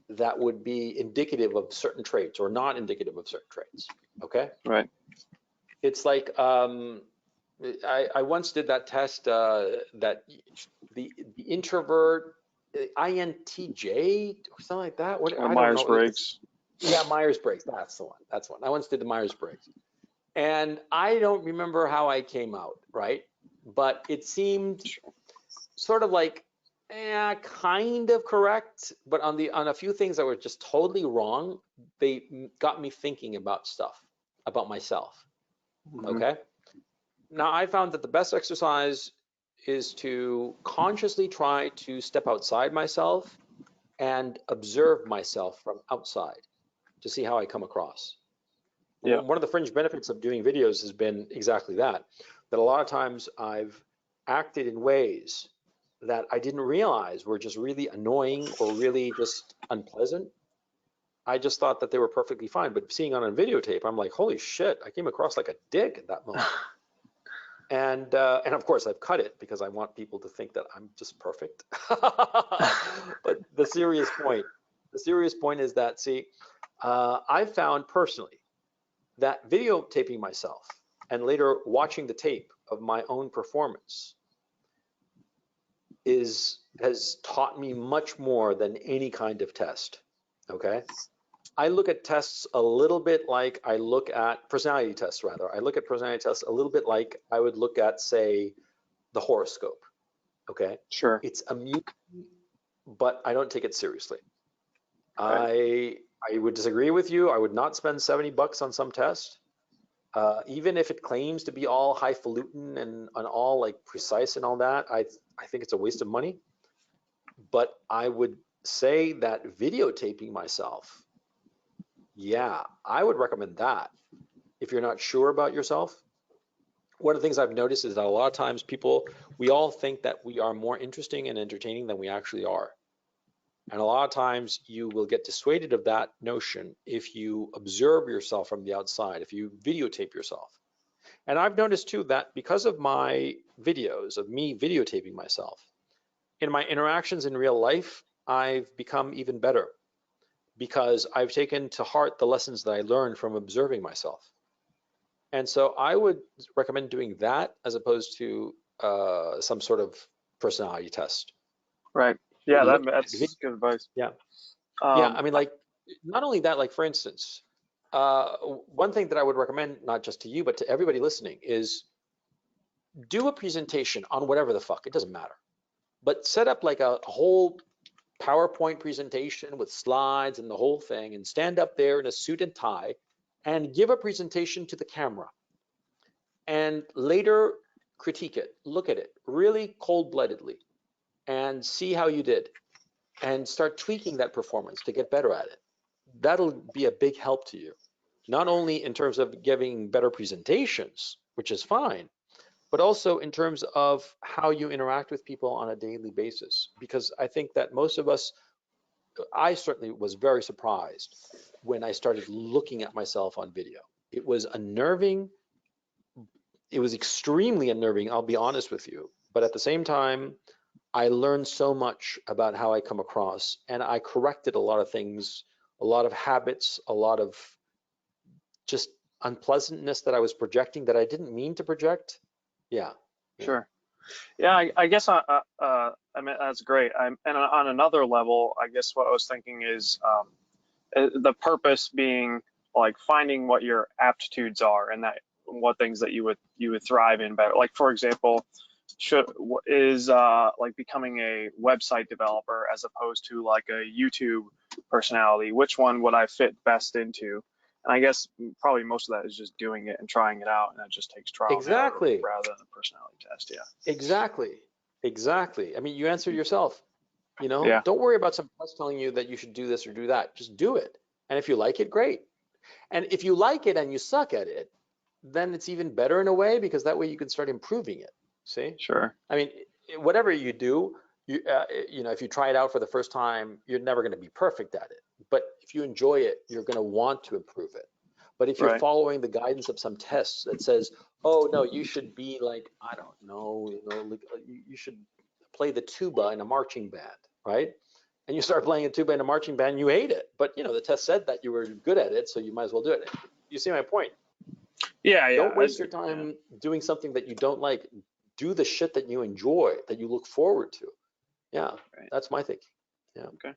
that would be indicative of certain traits or not indicative of certain traits. Okay. Right. It's like I once did that test that the introvert INTJ or something like that. What I don't know. Myers-Briggs. Yeah, Myers-Briggs. That's the one. That's one. I once did the Myers-Briggs, and I don't remember how I came out. Right, but it seemed sort of like kind of correct, but on a few things that were just totally wrong, they got me thinking about stuff about myself. Mm-hmm. Okay. Now I found that the best exercise is to consciously try to step outside myself and observe myself from outside to see how I come across. Yeah. One of the fringe benefits of doing videos has been exactly that a lot of times I've acted in ways that I didn't realize were just really annoying or really just unpleasant. I just thought that they were perfectly fine, but seeing on a videotape, I'm like, holy shit, I came across like a dick at that moment. And of course I've cut it because I want people to think that I'm just perfect. But the serious point is that, see, I've found personally that videotaping myself and later watching the tape of my own performance has taught me much more than any kind of test. Okay. I look at tests a little bit like I look at personality tests, rather. I look at personality tests a little bit like I would look at, say, the horoscope. Okay. Sure. It's amusing, but I don't take it seriously. Right. I would disagree with you. I would not spend $70 on some test. Even if it claims to be all highfalutin and all like precise and all that, I think it's a waste of money. But I would say that videotaping myself, yeah, I would recommend that if you're not sure about yourself. One of the things I've noticed is that a lot of times we all think that we are more interesting and entertaining than we actually are. And a lot of times you will get dissuaded of that notion if you observe yourself from the outside, if you videotape yourself. And I've noticed too that because of my videos, of me videotaping myself, in my interactions in real life, I've become even better because I've taken to heart the lessons that I learned from observing myself. And so I would recommend doing that as opposed to some sort of personality test. Right. Yeah, Look at that's good advice. Yeah. Yeah, Um, I mean, like, not only that, like, for instance, one thing that I would recommend, not just to you, but to everybody listening, is do a presentation on whatever the fuck, it doesn't matter. But set up like a whole PowerPoint presentation with slides and the whole thing, and stand up there in a suit and tie and give a presentation to the camera. And later critique it, look at it really cold-bloodedly, and see how you did, and start tweaking that performance to get better at it. That'll be a big help to you, not only in terms of giving better presentations, which is fine, but also in terms of how you interact with people on a daily basis. Because I think that most of us, I certainly was very surprised when I started looking at myself on video. It was unnerving. It was extremely unnerving, I'll be honest with you. But at the same time, I learned so much about how I come across, and I corrected a lot of things, a lot of habits, a lot of just unpleasantness that I was projecting that I didn't mean to project. Yeah. Sure. Yeah, I guess I mean that's great. And on another level, I guess what I was thinking is the purpose being like finding what your aptitudes are and that what things that you would thrive in better. Like for example, is like becoming a website developer as opposed to like a YouTube personality. Which one would I fit best into? And I guess probably most of that is just doing it and trying it out, and that just takes trial and error Exactly. rather than a personality test. Yeah. Exactly. I mean, you answered yourself. You know, Yeah. don't worry about someone else telling you that you should do this or do that. Just do it. And if you like it, great. And if you like it and you suck at it, then it's even better in a way, because that way you can start improving it. See? Sure. I mean, whatever you do, you know, if you try it out for the first time, you're never going to be perfect at it. But if you enjoy it, you're going to want to improve it. But if you're Right. following the guidance of some tests that says, oh no, you should be like, I don't know, like, you should play the tuba in a marching band, right? And you start playing a tuba in a marching band, you hate it. But the test said that you were good at it, so you might as well do it. You see my point? Yeah. Don't waste your time doing something that you don't like. Do the shit that you enjoy, that you look forward to. Yeah, right. That's my thinking. Yeah. Okay.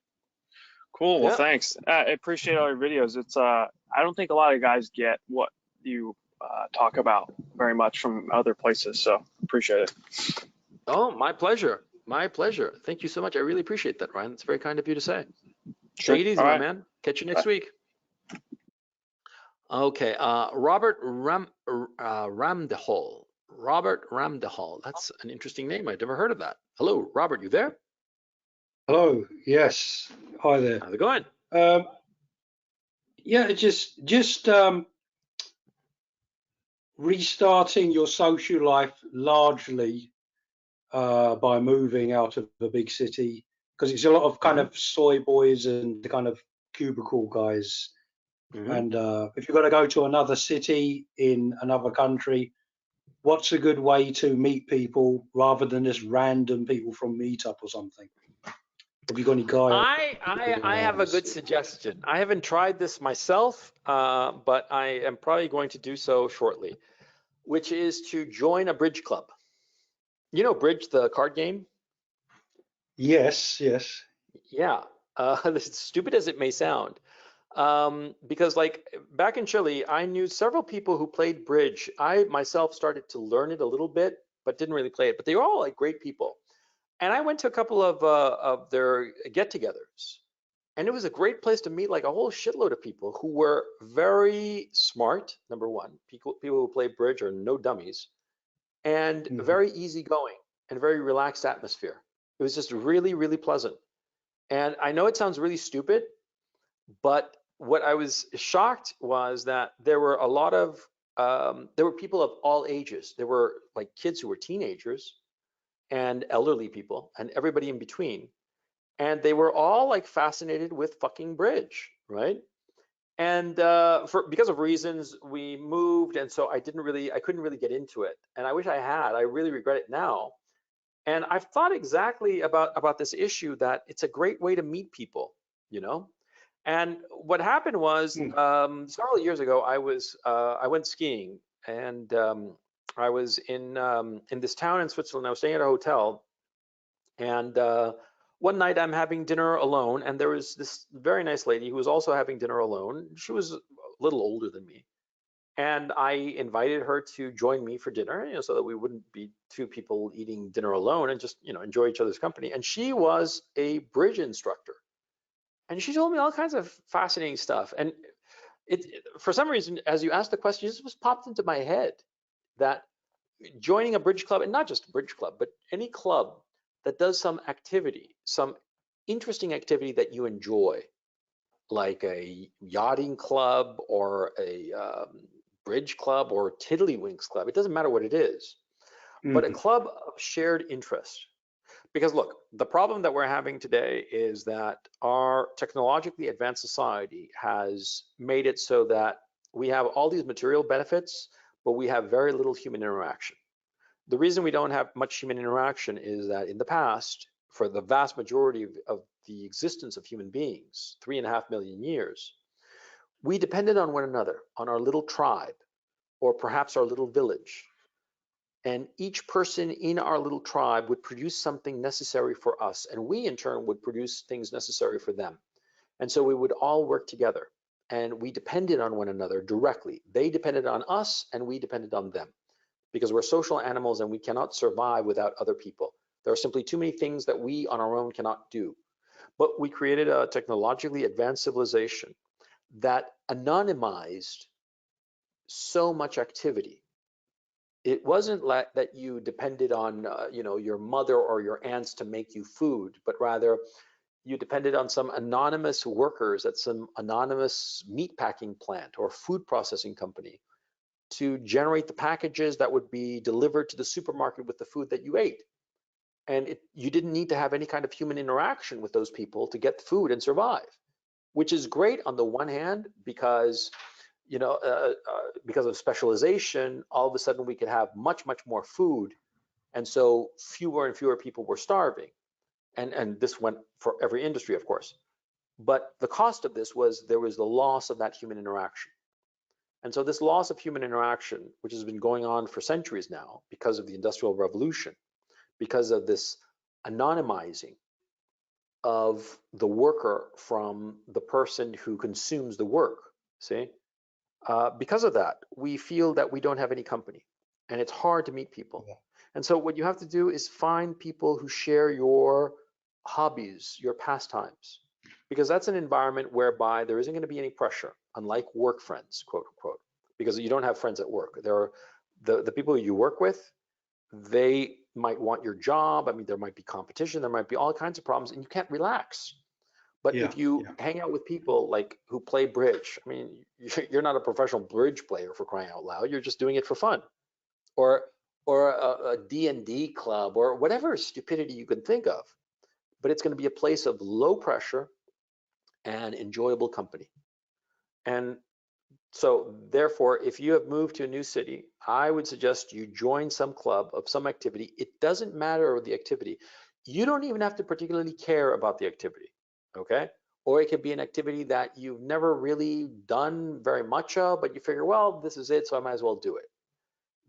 Cool. Well, thanks. I appreciate all your videos. It's I don't think a lot of guys get what you talk about very much from other places, so appreciate it. Oh, my pleasure. My pleasure. Thank you so much. I really appreciate that, Ryan. It's very kind of you to say. Sure. Take it easy, my man. Catch you next week. Okay, Robert Ramdehol. Robert Ramdehol. That's an interesting name. I've never heard of that. Hello, Robert. You there? Hello. Yes. Hi there. How's it going? Yeah, just restarting your social life largely by moving out of a big city, because it's a lot of kind of soy boys and the kind of cubicle guys. And if you're going to go to another city in another country, what's a good way to meet people rather than just random people from Meetup or something? Have you got any guys? I have a good suggestion. I haven't tried this myself, but I am probably going to do so shortly, which is to join a bridge club. You know Bridge, the card game? Yes. Yeah. As stupid as it may sound, because like back in Chile, I knew several people who played Bridge. I myself started to learn it a little bit, but didn't really play it. But they were all like great people. And I went to a couple of their get-togethers, and it was a great place to meet like a whole shitload of people who were very smart. Number one, people who play Bridge are no dummies, and very easygoing and very relaxed atmosphere. It was just really, really pleasant. And I know it sounds really stupid, but what I was shocked was that there were a lot of there were people of all ages. There were like kids who were teenagers, and elderly people, and everybody in between. And they were all like fascinated with fucking Bridge, right? And because of reasons, we moved, and so I couldn't really get into it. And I wish I had. I really regret it now. And I've thought exactly about this issue, that it's a great way to meet people, you know. And what happened was, several years ago, I went skiing, and I was in this town in Switzerland. I was staying at a hotel, and one night I'm having dinner alone, and there was this very nice lady who was also having dinner alone. She was a little older than me, and I invited her to join me for dinner, you know, so that we wouldn't be two people eating dinner alone and just, you know, enjoy each other's company. And she was a bridge instructor, and she told me all kinds of fascinating stuff. And for some reason, as you asked the question, it just popped into my head that joining a bridge club, and not just a bridge club, but any club that does some activity, some interesting activity that you enjoy, like a yachting club or a bridge club or tiddlywinks club. It doesn't matter what it is, but a club of shared interest. Because look, the problem that we're having today is that our technologically advanced society has made it so that we have all these material benefits, but we have very little human interaction. The reason we don't have much human interaction is that in the past, for the vast majority of the existence of human beings, 3.5 million years, we depended on one another, on our little tribe, or perhaps our little village. And each person in our little tribe would produce something necessary for us, and we in turn would produce things necessary for them. And so we would all work together, and we depended on one another directly. They depended on us, and we depended on them, because we're social animals and we cannot survive without other people. There are simply too many things that we on our own cannot do. But we created a technologically advanced civilization that anonymized so much activity. It wasn't like that you depended on you know, your mother or your aunts to make you food, but rather you depended on some anonymous workers at some anonymous meat packing plant or food processing company to generate the packages that would be delivered to the supermarket with the food that you ate. And you didn't need to have any kind of human interaction with those people to get food and survive, which is great on the one hand, because you know, because of specialization, all of a sudden we could have much more food, and so fewer and fewer people were starving. And this went for every industry, of course. But the cost of this was there was the loss of that human interaction. And so this loss of human interaction, which has been going on for centuries now because of the Industrial Revolution, because of this anonymizing of the worker from the person who consumes the work, see? Because of that, we feel that we don't have any company, and it's hard to meet people. Yeah. And so what you have to do is find people who share your hobbies, your pastimes, because that's an environment whereby there isn't going to be any pressure, unlike work friends, quote unquote, because you don't have friends at work. There are the people you work with, they might want your job. I mean, there might be competition, there might be all kinds of problems, and you can't relax. But Yeah, if you yeah. hang out with people like who play bridge, I mean, you're not a professional bridge player, for crying out loud. You're just doing it for fun, or a D&D club, or whatever stupidity you can think of. But it's going to be a place of low pressure and enjoyable company. And so, therefore, if you have moved to a new city, I would suggest you join some club of some activity. It doesn't matter the activity. You don't even have to particularly care about the activity, okay? Or it could be an activity that you've never really done very much of, but you figure, well, this is it, so I might as well do it.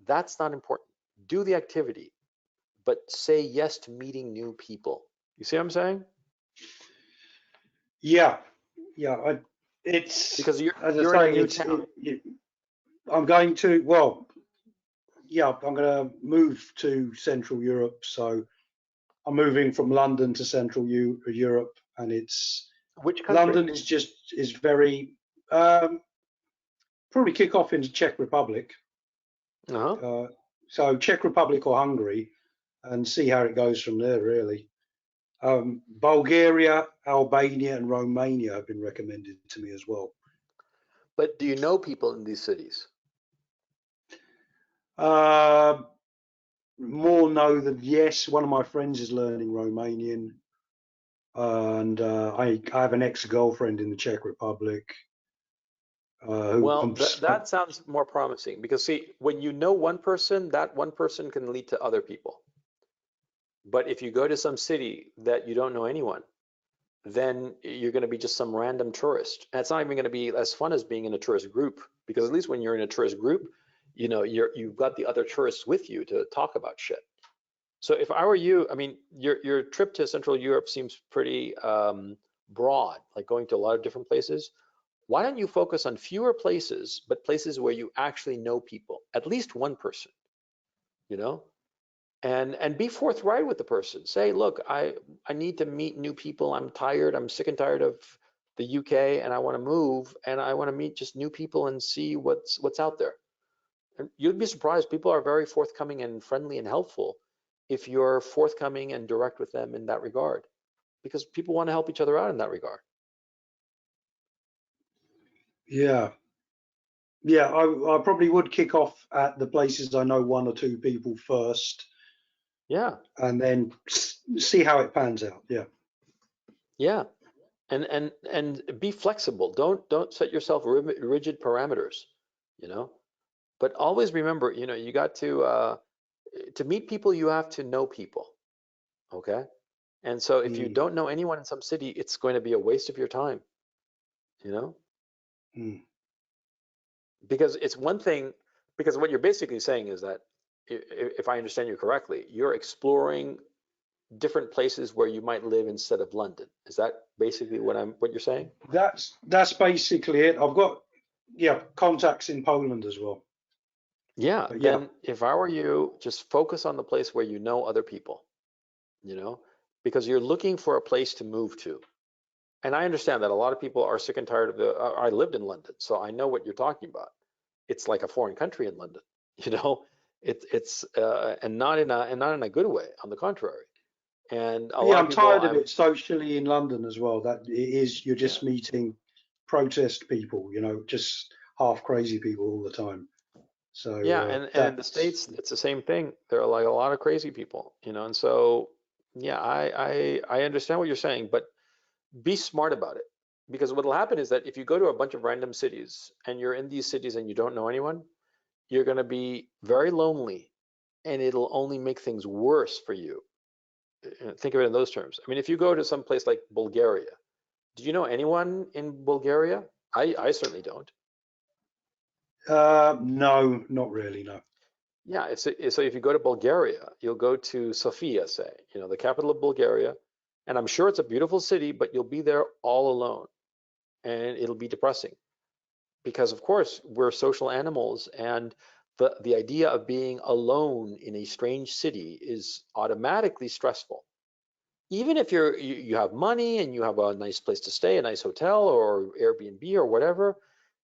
That's not important. Do the activity, but say yes to meeting new people. You see what I'm saying? Yeah, it's Because as I you're in a say, new town. I'm going to, well, yeah, I'm going to move to Central Europe. So I'm moving from London to Central Europe, and it's Which country? London is very probably kick off into Czech Republic. Uh-huh. So Czech Republic or Hungary, and see how it goes from there. Really, Bulgaria, Albania, and Romania have been recommended to me as well. But do you know people in these cities? More no than yes. One of my friends is learning Romanian, and I have an ex-girlfriend in the Czech Republic. Well, that sounds more promising, because see, when you know one person, that one person can lead to other people. But if you go to some city that you don't know anyone, then you're going to be just some random tourist. And it's not even going to be as fun as being in a tourist group, because at least when you're in a tourist group, you know, you've got the other tourists with you to talk about shit. So if I were you, I mean, your trip to Central Europe seems pretty broad, like going to a lot of different places. Why don't you focus on fewer places, but places where you actually know people, at least one person, you know? And be forthright with the person. Say, look, I need to meet new people. I'm tired. I'm sick and tired of the UK, and I want to move, and I want to meet just new people and see what's out there. And you'd be surprised. People are very forthcoming and friendly and helpful if you're forthcoming and direct with them in that regard, because people want to help each other out in that regard. Yeah. Yeah, I probably would kick off at the places I know one or two people first, Yeah, and then see how it pans out. Yeah. yeah. And be flexible. Don't set yourself rigid parameters, you know. But always remember, you know, you got to meet people, you have to know people. Okay. And so if you Mm, don't know anyone in some city, it's going to be a waste of your time, you know, mm. because it's one thing, because what you're basically saying is that if I understand you correctly, you're exploring different places where you might live instead of London. Is that basically what you're saying? That's basically it. I've got contacts in Poland as well. Yeah. But yeah, Then if I were you, just focus on the place where you know other people, you know, because you're looking for a place to move to. And I understand that a lot of people are sick and tired of I lived in London, so I know what you're talking about. It's like a foreign country in London, you know. It's and not in a good way. On the contrary, and a yeah, lot of I'm people tired of I've it socially in London as well. That it is, you're yeah just meeting protest people, just half crazy people all the time. So yeah, and in the that's States it's the same thing. There are like a lot of crazy people, you know, and so yeah, I understand what you're saying, but be smart about it, because what will happen is that if you go to a bunch of random cities and you're in these cities and you don't know anyone, you're going to be very lonely, and it'll only make things worse for you. Think of it in those terms. I mean, if you go to some place like Bulgaria, do you know anyone in Bulgaria? I certainly don't. no, not really, no. Yeah, so if you go to Bulgaria, you'll go to Sofia, say, you know, the capital of Bulgaria, and I'm sure it's a beautiful city, but you'll be there all alone, and it'll be depressing, because of course we're social animals, and the idea of being alone in a strange city is automatically stressful. Even if you have money and you have a nice place to stay, a nice hotel or Airbnb or whatever,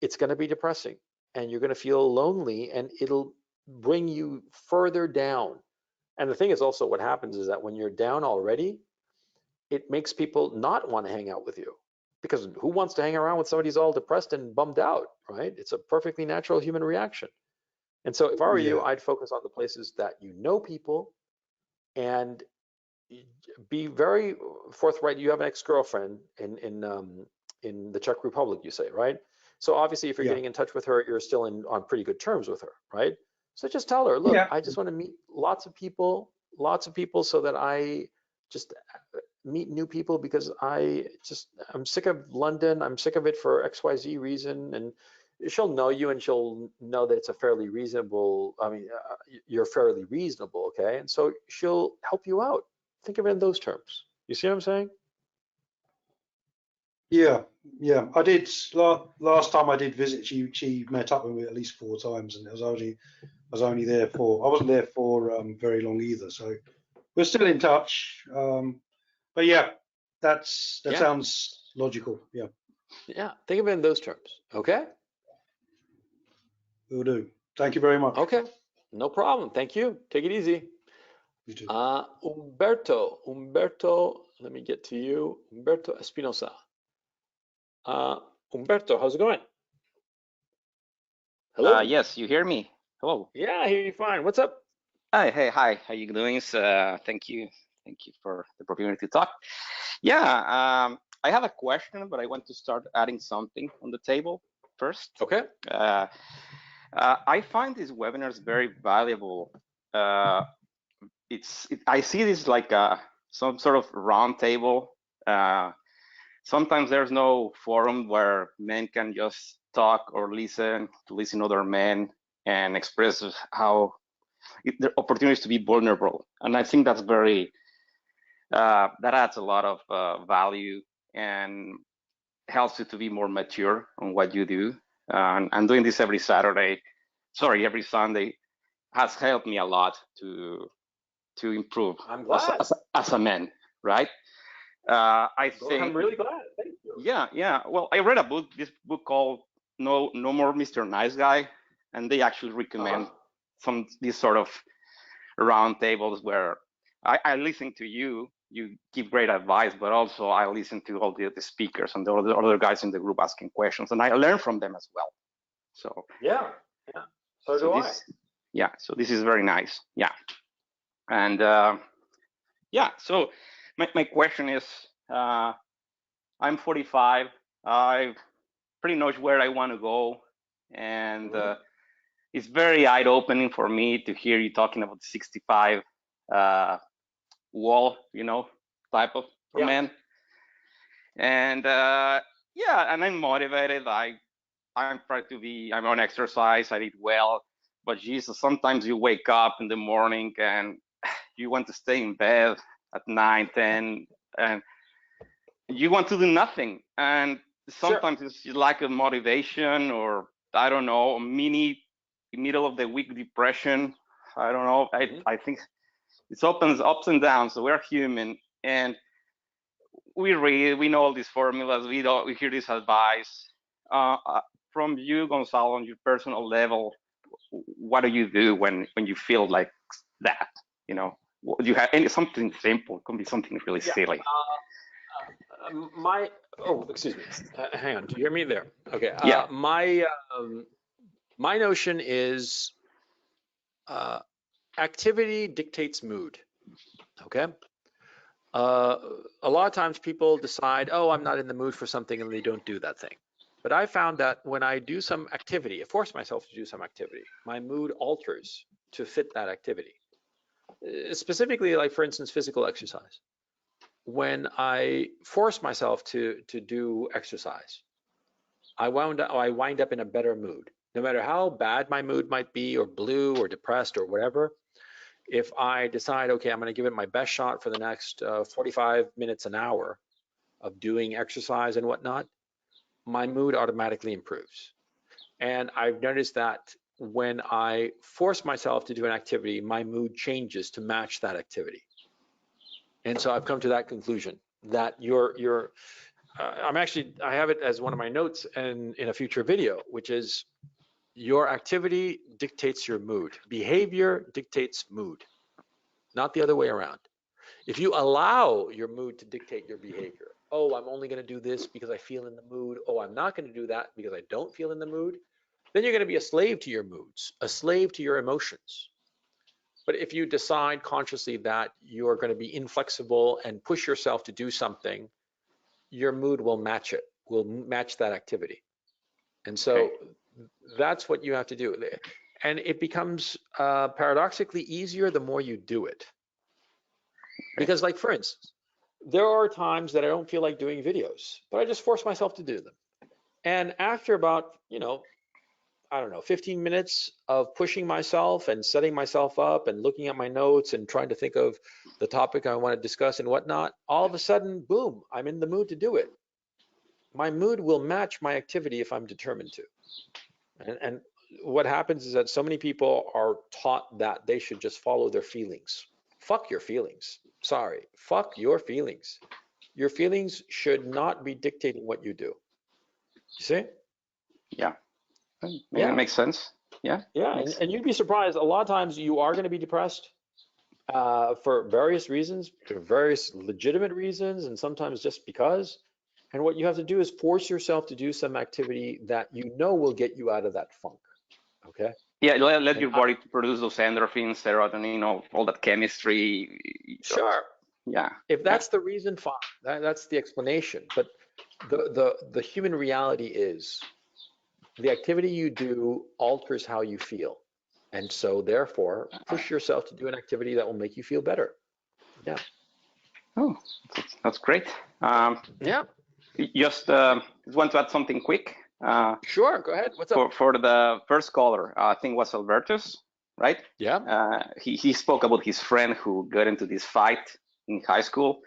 it's going to be depressing, and you're going to feel lonely, and it'll bring you further down. And the thing is also, what happens is that when you're down already, it makes people not want to hang out with you, because who wants to hang around with somebody who's all depressed and bummed out, right? It's a perfectly natural human reaction. And so if I were you, Yeah, I'd focus on the places that you know people, and be very forthright. You have an ex-girlfriend in the Czech Republic, you say, right? So obviously, if you're yeah, getting in touch with her, you're still on pretty good terms with her, right? So just tell her, look, yeah, I just want to meet lots of people, so that I just meet new people, because I'm sick of London. I'm sick of it for XYZ reason, and she'll know you, and she'll know that it's a fairly reasonable. I mean, you're fairly reasonable, okay? And so she'll help you out. Think of it in those terms. You see what I'm saying? yeah, yeah. I did last time I did visit. She met up with me at least 4 times, and I was only there for, I wasn't there for very long either. So we're still in touch. But yeah, that Yeah, sounds logical. Yeah, yeah. Think of it in those terms. Okay? will do. Thank you very much. Okay. No problem. Thank you. Take it easy. You too. Umberto, let me get to you. Umberto Espinosa. Umberto, how's it going? Hello? Yes, you hear me? Hello. Yeah, I hear you fine. What's up? Hi, hey, hi. How you doing? Thank you for the opportunity to talk. Yeah, I have a question, but I want to start adding something on the table first. Okay. I find these webinars very valuable I see this like some sort of round table. Sometimes there's no forum where men can just talk or listen to other men and express how the opportunities to be vulnerable. And I think that's very, that adds a lot of value and helps you to be more mature on what you do. And doing this every Sunday has helped me a lot to improve I'm glad. as a man, right? I think I'm really glad. Thank you. yeah. Well, I read this book called No More Mr. Nice Guy, and they actually recommend these sort of round tables where I listen to you give great advice, but also I listen to all the speakers and the other guys in the group asking questions, and I learn from them as well. So yeah. So do I. Yeah, so this is very nice. Yeah, and yeah. So my question is, I'm 45. I pretty much where I want to go, and it's very eye-opening for me to hear you talking about the 65 wall, type of man. And yeah, and I'm motivated. I'm on exercise. I eat well, but Jesus, sometimes you wake up in the morning and you want to stay in bed at 9, 10, and you want to do nothing. And sometimes it's lack of motivation, or I don't know, a middle of the week depression. I don't know. I think it's ups and downs. So we're human, and we read, we know all these formulas, we hear this advice. From you, Gonzalo, on your personal level, what do you do when you feel like that? Do you have something simple? It can be something really silly. Excuse me. Hang on. Do you hear me there? Okay. Yeah. My notion is activity dictates mood. Okay. A lot of times people decide, oh, I'm not in the mood for something, and they don't do that thing. But I found that when I do some activity, I force myself to do some activity, my mood alters to fit that activity. Specifically, like for instance, physical exercise. When I force myself to do exercise, I wind up in a better mood. No matter how bad my mood might be, or blue, or depressed, or whatever, if I decide, okay, I'm going to give it my best shot for the next 45 minutes, an hour of doing exercise and whatnot, my mood automatically improves. And I've noticed that when I force myself to do an activity, my mood changes to match that activity. And so I've come to that conclusion that I have it as one of my notes in a future video, which is your activity dictates your mood. Behavior dictates mood, not the other way around. If you allow your mood to dictate your behavior, oh, I'm only going to do this because I feel in the mood. Oh, I'm not going to do that because I don't feel in the mood. Then you're going to be a slave to your moods, a slave to your emotions. But if you decide consciously that you're going to be inflexible and push yourself to do something, your mood will match it, will match that activity. And so that's what you have to do. And it becomes paradoxically easier the more you do it. Because like, for instance, there are times that I don't feel like doing videos, but I just force myself to do them. And after about, 15 minutes of pushing myself and setting myself up and looking at my notes and trying to think of the topic I want to discuss and whatnot, all of a sudden, boom, I'm in the mood to do it. My mood will match my activity if I'm determined to. And what happens is that so many people are taught that they should just follow their feelings. Fuck your feelings. Sorry, fuck your feelings. Your feelings should not be dictating what you do. You see? Yeah. It makes sense. Yeah. Yeah, and you'd be surprised. A lot of times you are going to be depressed for various reasons, for various legitimate reasons, and sometimes just because. And what you have to do is force yourself to do some activity that you know will get you out of that funk. Okay? Yeah, let your body produce those endorphins, serotonin, all that chemistry. Sure. Yeah. If that's the reason, fine. That's the explanation. But the human reality is the activity you do alters how you feel. And so therefore, push yourself to do an activity that will make you feel better. Yeah. Oh, that's great. Yeah. Just want to add something quick. Sure, go ahead. What's up? For the first caller, I think it was Albertus, right? Yeah. He spoke about his friend who got into this fight in high school.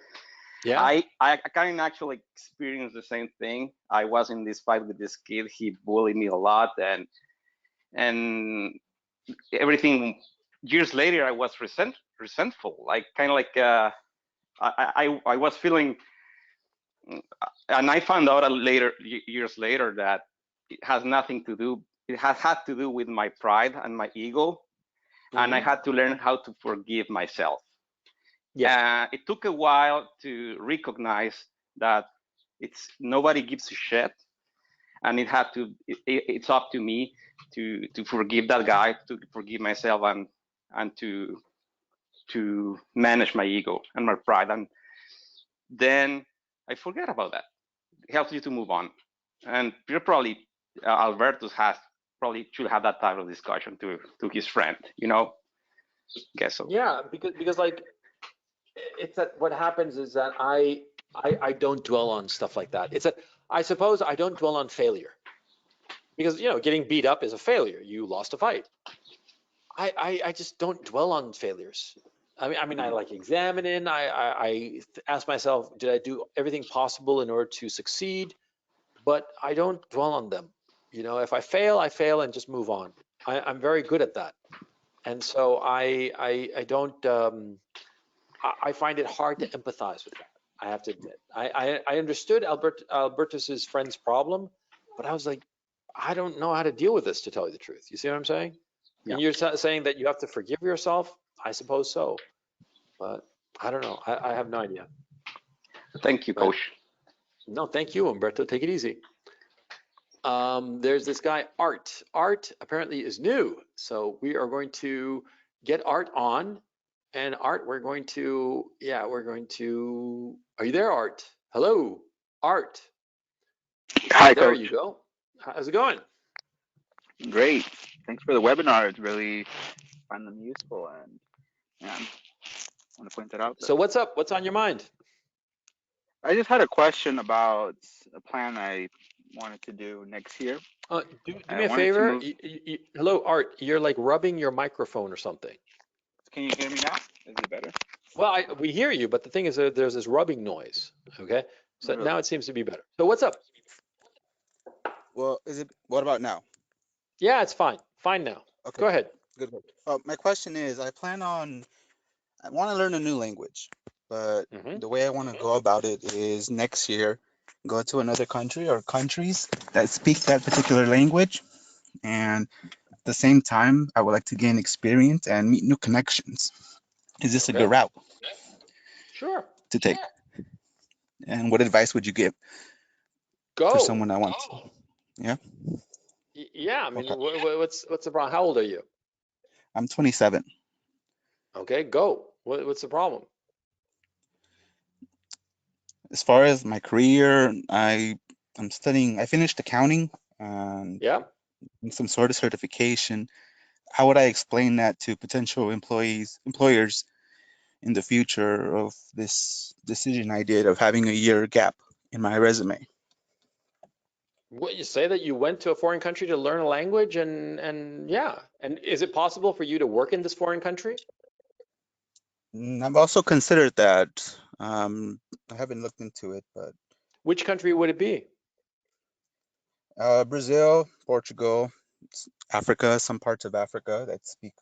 Yeah. I kind of actually experienced the same thing. I was in this fight with this kid. He bullied me a lot, and everything. Years later, I was resentful, like kind of like I was feeling, and I found out years later that it has nothing to do. It has had to do with my pride and my ego, and I had to learn how to forgive myself. Yeah. It took a while to recognize that nobody gives a shit, and it's up to me to forgive that guy, to forgive myself, and to manage my ego and my pride, and then I forget about that. It helps you to move on, and you're probably Albertus probably should have that type of discussion to his friend, guess so. Yeah, because like it's that what happens is that I don't dwell on stuff like that. It's that I suppose I don't dwell on failure, because getting beat up is a failure. You lost a fight. I just don't dwell on failures. I mean I like examining. I ask myself, did I do everything possible in order to succeed? But I don't dwell on them. If I fail, I fail and just move on. I'm very good at that, and so I don't. I find it hard to empathize with that. I have to admit. I understood Albertus's friend's problem, but I was like, I don't know how to deal with this, to tell you the truth. You see what I'm saying? Yeah. And you're saying that you have to forgive yourself. I suppose so, but I don't know. I have no idea. Thank you, Coach. No, thank you, Umberto. Take it easy. There's this guy, Art. Art apparently is new. So we are going to get Art on. And Art, we're going to, are you there, Art? Hello, Art. Hi, There Coach. you go. How's it going? Great. Thanks for the webinar. It's really find them useful, and yeah, I want to point that out. So what's up? What's on your mind? I just had a question about a plan I wanted to do next year. Do me a favor. Hello, Art. You're like rubbing your microphone or something. Can you hear me now? Is it better? Well, we hear you, but the thing is that there's this rubbing noise. Okay. So Really? now it seems to be better. So what's up? Well, what about now? Yeah, it's fine. Fine now. Okay. Go ahead. Good. My question is, I want to learn a new language, but the way I want to go about it is next year, go to another country or countries that speak that particular language. And at the same time, I would like to gain experience and meet new connections. Is this a good route? Sure. To take? And what advice would you give for someone that wants? Yeah. Yeah. I mean, what's the problem? How old are you? I'm 27. Okay, go. What's the problem? As far as my career, I'm studying. I finished accounting. And some sort of certification. How would I explain that to potential employers in the future of this decision I did of having a year gap in my resume? What, you say that you went to a foreign country to learn a language, and yeah, and is it possible for you to work in this foreign country? I've also considered that. I haven't looked into it, but which country would it be? Brazil, Portugal, Africa, some parts of Africa that speak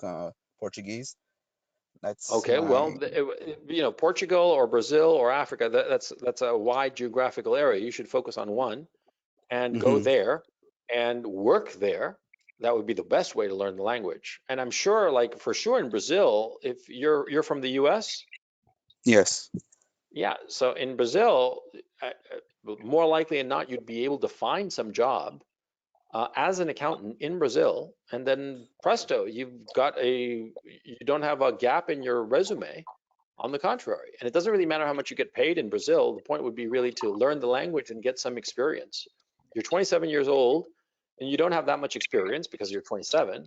Portuguese. That's okay. Well, Portugal or Brazil or Africa. That's a wide geographical area. You should focus on one, and go there and work there. That would be the best way to learn the language. And I'm sure, like for sure in Brazil, if you're from the U.S. Yes. Yeah. So in Brazil, more likely than not, you'd be able to find some job as an accountant in Brazil, and then presto, you don't have a gap in your resume. On the contrary, and it doesn't really matter how much you get paid in Brazil. The point would be really to learn the language and get some experience. You're 27 years old, and you don't have that much experience because you're 27.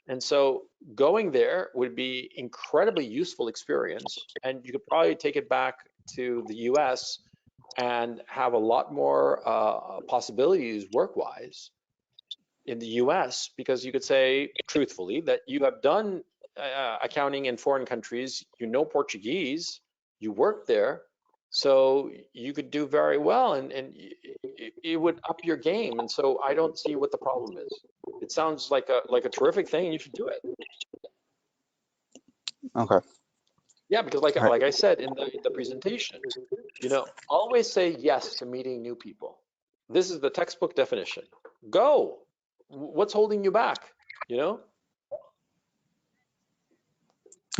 And so going there would be incredibly useful experience, and you could probably take it back to the US and have a lot more possibilities work-wise in the US, because you could say truthfully that you have done accounting in foreign countries, you know Portuguese, you work there, so you could do very well, and it would up your game. And so I don't see what the problem is. It sounds like a terrific thing, and you should do it. Okay. Yeah, because All right. like I said in the presentation, you know, always say yes to meeting new people. This is the textbook definition. Go. What's holding you back? You know?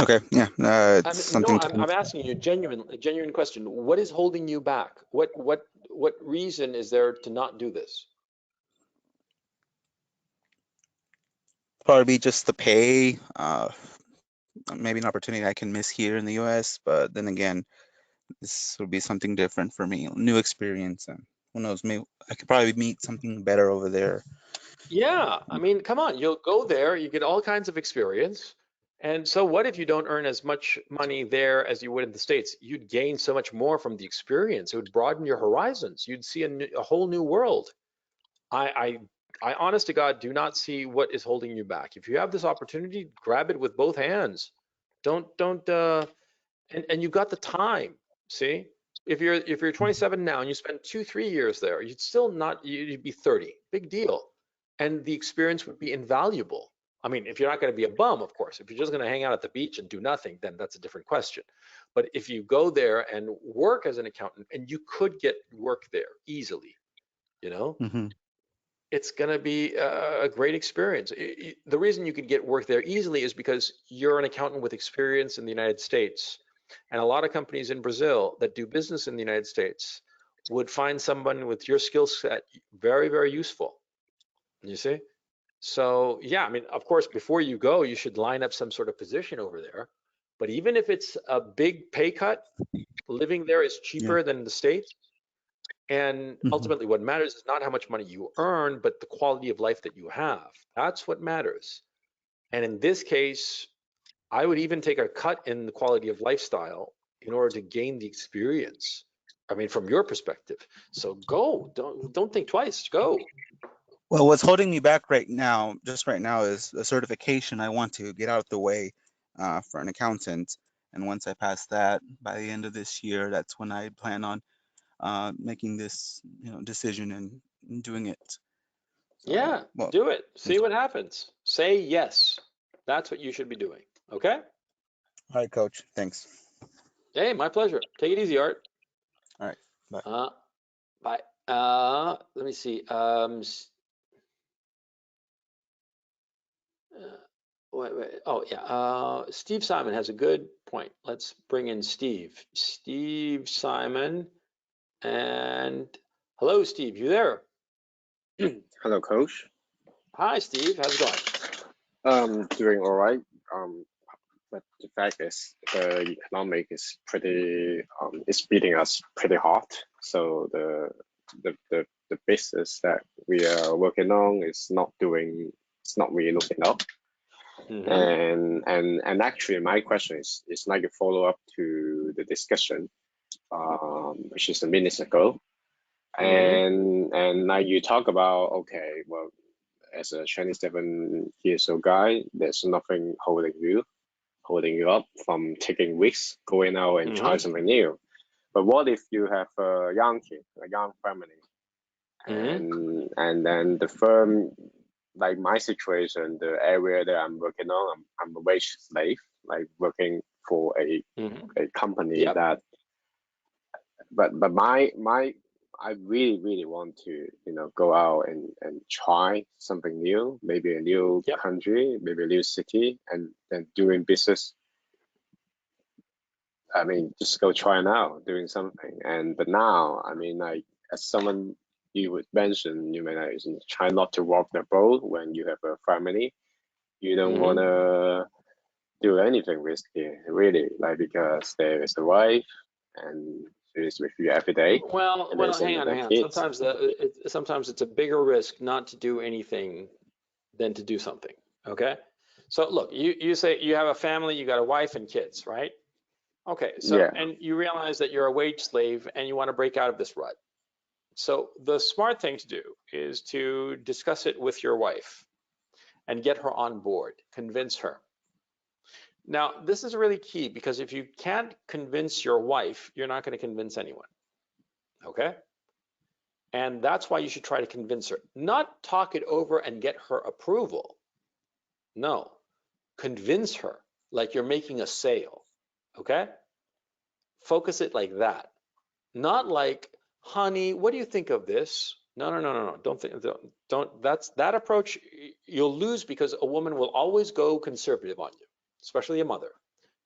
Okay. Yeah. It's something to. I'm asking you a genuine question. What is holding you back? What reason is there to not do this? Probably just the pay. Maybe an opportunity I can miss here in the U.S. But then again, this would be something different for me, new experience, and who knows, maybe I could probably meet something better over there. Yeah, I mean, come on, you'll go there, you get all kinds of experience. And so what if you don't earn as much money there as you would in the States? You'd gain so much more from the experience. It would broaden your horizons. You'd see a whole new world. I honest to God, do not see what is holding you back. If you have this opportunity, grab it with both hands. Don't, and you've got the time. See, if you're 27 now and you spend 2-3 years there, you'd still not, you'd be 30. Big deal. And the experience would be invaluable. I mean, if you're not going to be a bum, of course. If you're just going to hang out at the beach and do nothing, then that's a different question. But if you go there and work as an accountant, and you could get work there easily, you know, it's going to be a great experience. The reason you could get work there easily is because you're an accountant with experience in the United States. And a lot of companies in Brazil that do business in the United States would find someone with your skill set very, very useful. You see? So yeah, I mean, of course, before you go, you should line up some sort of position over there. But even if it's a big pay cut, living there is cheaper than the States. And ultimately, what matters is not how much money you earn, but the quality of life that you have. That's what matters. And in this case, I would even take a cut in the quality of lifestyle in order to gain the experience. I mean, from your perspective. So go. Don't think twice. Go. Well, what's holding me back right now, just right now, is a certification I want to get out of the way for an accountant. And once I pass that by the end of this year, that's when I plan on making this, decision and doing it. So, Yeah, well, do it. See what happens. Say yes. That's what you should be doing. Okay? All right, Coach. Thanks. Hey, my pleasure. Take it easy, Art. All right. Bye. Bye. Let me see. Wait. Oh, yeah. Steve Simon has a good point. Let's bring in Steve. Steve Simon. And hello, Steve. You there? Hello, Coach. Hi, Steve. How's it going? Doing all right. But the fact is, the economic is pretty. It's beating us pretty hard. So the business that we are working on is not doing. It's not really looking up. And actually, my question is like a follow up to the discussion, which is a minute ago. And like you talk about, okay, well, as a 27 years old guy, there's nothing holding you up from taking risks, going out and try something new. But what if you have a young kid, a young family, and then the firm, like my situation, the area that I'm working on, I'm a wage slave, like working for a company that. But I really want to go out and try something new, maybe a new country, maybe a new city, and then doing business. I mean, just go try now, doing something. But now, I mean, like as someone you would mention, you may try not to rock the boat when you have a family. You don't want to do anything risky, really, like because there is a wife and is with you every day. Well, hang on. Sometimes it's a bigger risk not to do anything than to do something. Okay, So look, you say you have a family, you got a wife and kids, right? Okay, so Yeah. and you realize that you're a wage slave and you want to break out of this rut. So the smart thing to do is to discuss it with your wife and get her on board, convince her. Now, this is really key because if you can't convince your wife, you're not going to convince anyone. Okay? And that's why you should try to convince her. Not talk it over and get her approval. No, convince her like you're making a sale. Okay? Focus it like that. Not like, honey, what do you think of this? No. Don't. That approach you'll lose because a woman will always go conservative on you, especially a mother.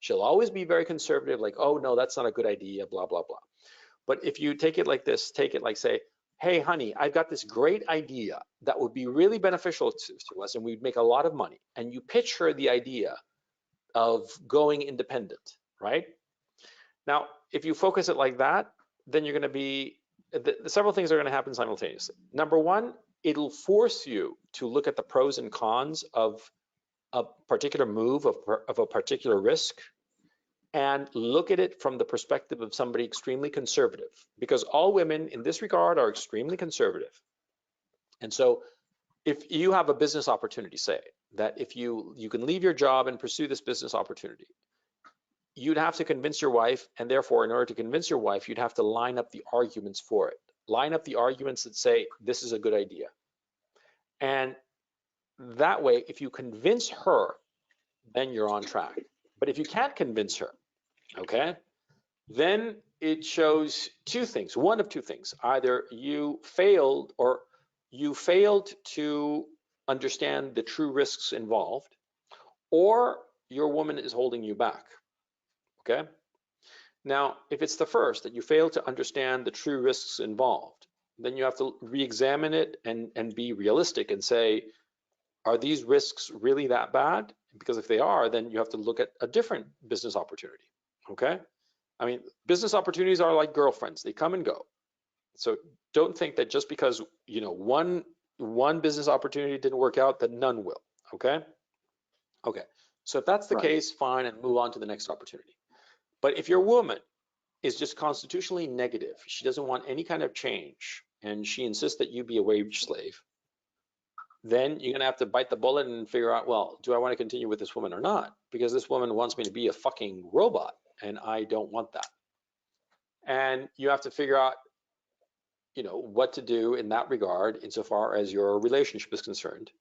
She'll always be very conservative, like, oh no, that's not a good idea, blah, blah, blah. But if you take it like this, take it like say, hey, honey, I've got this great idea that would be really beneficial to us and we'd make a lot of money. And you pitch her the idea of going independent, right? Now, if you focus it like that, then you're going to be, several things are going to happen simultaneously. Number one, it'll force you to look at the pros and cons of a particular move, of a particular risk, and look at it from the perspective of somebody extremely conservative, because all women in this regard are extremely conservative. And so if you have a business opportunity, say that if you can leave your job and pursue this business opportunity, you'd have to convince your wife, and therefore in order to convince your wife, you'd have to line up the arguments for it. Line up the arguments that say this is a good idea. And that way, if you convince her, then you're on track. But if you can't convince her, okay, then it shows two things, one of two things. Either you failed to understand the true risks involved, or your woman is holding you back, okay? Now, if it's the first, that you fail to understand the true risks involved, then you have to re-examine it and be realistic and say, are these risks really that bad? Because if they are, then you have to look at a different business opportunity, okay? I mean, business opportunities are like girlfriends, they come and go. So don't think that just because, you know, one business opportunity didn't work out, that none will, okay? Okay, so if that's the case, fine, and move on to the next opportunity. But if your woman is just constitutionally negative, she doesn't want any kind of change, and she insists that you be a wage slave, then you're gonna have to bite the bullet and figure out, well, do I want to continue with this woman or not? Because this woman wants me to be a fucking robot, and I don't want that. And you have to figure out, you know, what to do in that regard insofar as your relationship is concerned.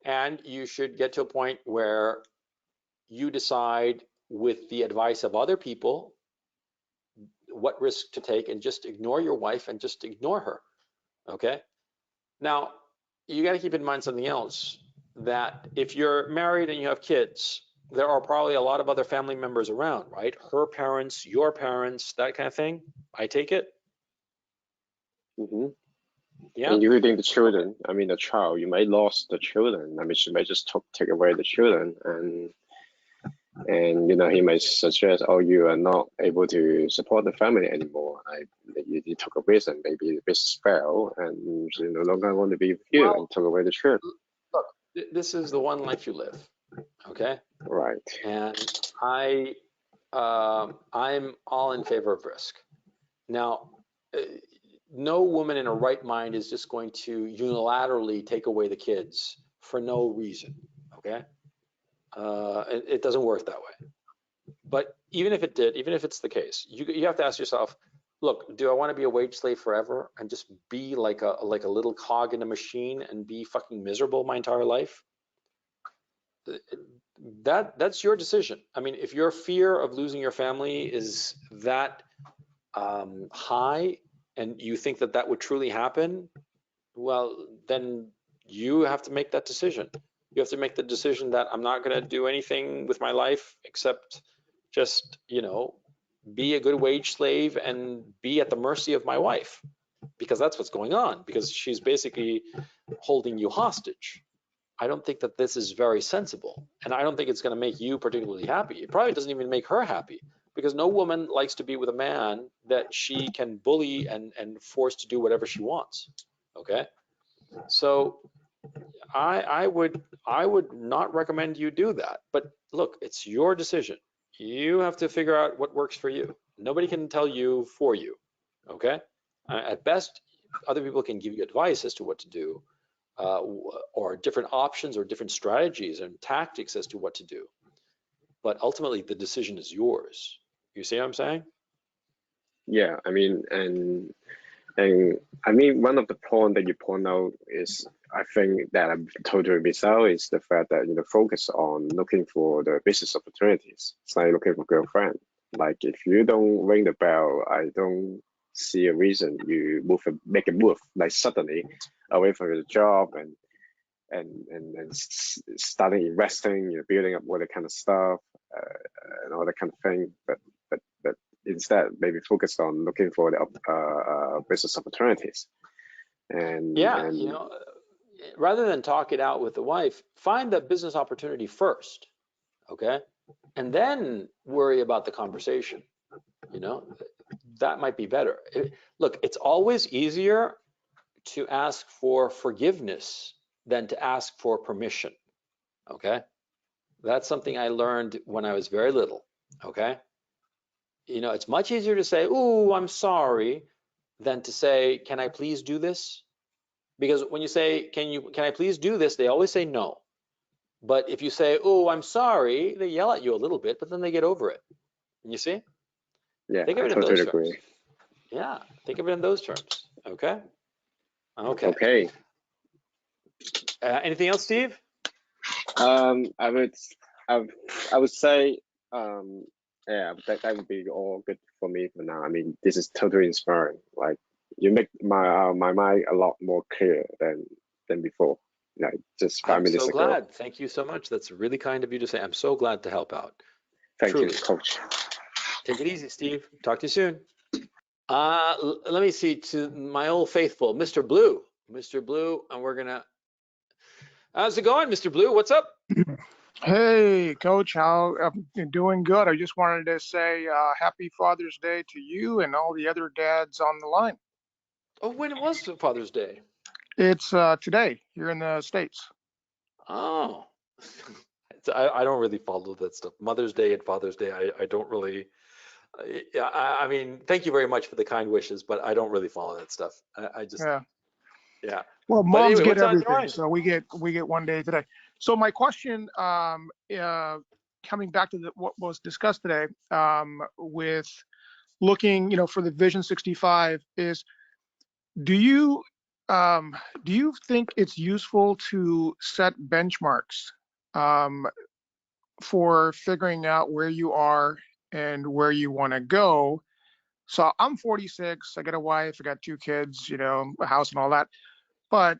And you should get to a point where you decide with the advice of other people what risk to take, and just ignore your wife and just ignore her, okay? Now, you got to keep in mind something else, that if you're married and you have kids, there are probably a lot of other family members around, right? Her parents, your parents, that kind of thing, I take it? Mm-hmm. Yeah. Including the children. I mean, the child, you might lose the children. I mean, she might just take away the children, and you know, he might suggest, oh, you are not able to support the family anymore. You took a risk, and maybe the business failed, and you no longer want to be with you, and took away the children. Look, this is the one life you live, okay? Right. And I'm all in favor of risk. Now, no woman in her right mind is just going to unilaterally take away the kids for no reason, okay? It doesn't work that way. But even if it did, even if it's the case, you have to ask yourself, look, do I want to be a wage slave forever and just be like a little cog in a machine and be fucking miserable my entire life? That's your decision. I mean, if your fear of losing your family is that high, and you think that would truly happen, well, then you have to make that decision. You have to make the decision that I'm not going to do anything with my life except just, you know, be a good wage slave and be at the mercy of my wife, because that's what's going on, because she's basically holding you hostage. I don't think that this is very sensible, and I don't think it's going to make you particularly happy. It probably doesn't even make her happy, because no woman likes to be with a man that she can bully and force to do whatever she wants, okay? So I would not recommend you do that. But look, it's your decision. You have to figure out what works for you. Nobody can tell you for you. Okay? At best, other people can give you advice as to what to do, or different options or different strategies and tactics as to what to do. But ultimately, the decision is yours. You see what I'm saying? Yeah, I mean, and I mean, one of the points that you point out is, I think that I'm totally miss out is the fact that, you know, focus on looking for the business opportunities. It's like looking for girlfriend. Like if you don't ring the bell, I don't see a reason you make a move like suddenly away from your job and starting investing, you know, building up all that kind of stuff and all that kind of thing. But instead, maybe focus on looking for the business opportunities. Yeah, you know, rather than talk it out with the wife, find the business opportunity first, okay? And then worry about the conversation, you know? That might be better. Look, it's always easier to ask for forgiveness than to ask for permission, okay? That's something I learned when I was very little, okay? You know, it's much easier to say, "Ooh, I'm sorry," than to say, "Can I please do this?" Because when you say, can I please do this?" They always say no. But if you say, "Oh, I'm sorry," they yell at you a little bit, but then they get over it. You see? Yeah, Think of I it in those totally terms. agree. Yeah, think of it in those terms. Okay. Okay. Okay. Anything else, Steve? I would say, yeah, that would be all good for me for now. I mean, this is totally inspiring. Like you make my mind a lot more clear than before. Like just 5 I'm minutes so ago. glad. Thank you so much. That's really kind of you to say. I'm so glad to help out. Thank Truly. you, Coach. Take it easy, Steve. Talk to you soon. Let me see, to my old faithful, Mr. Blue. Mr. Blue, and we're gonna. How's it going, Mr. Blue? What's up? Hey, Coach, how I'm doing good. I just wanted to say happy Father's Day to you and all the other dads on the line. Oh, when was Father's Day? It's today here in the States. Oh, I don't really follow that stuff. Mother's Day and Father's Day, I don't really. I mean, thank you very much for the kind wishes, but I don't really follow that stuff. I just, Yeah. yeah. Well, But moms anyway, get what's on your everything, mind? so we get one day today. So my question, coming back to what was discussed today, with looking, for the Vision 65 is, do you think it's useful to set benchmarks for figuring out where you are and where you want to go? So I'm 46, I got a wife, I got 2 kids, a house and all that. But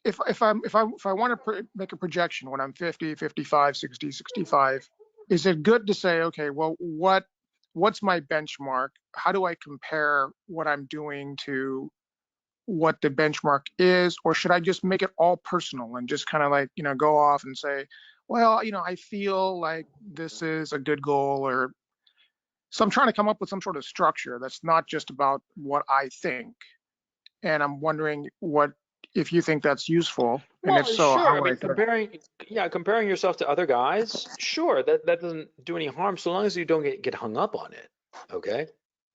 if I want to make a projection when I'm 50, 55, 60, 65, is it good to say, okay, well, what's my benchmark? How do I compare what I'm doing to what the benchmark is? Or should I just make it all personal and just kind of like, go off and say, well, I feel like this is a good goal? Or so I'm trying to come up with some sort of structure that's not just about what I think. And I'm wondering if you think that's useful, and if Well, so, sure. how I would I mean, do it? comparing yourself to other guys, sure, that doesn't do any harm so long as you don't get hung up on it. Okay.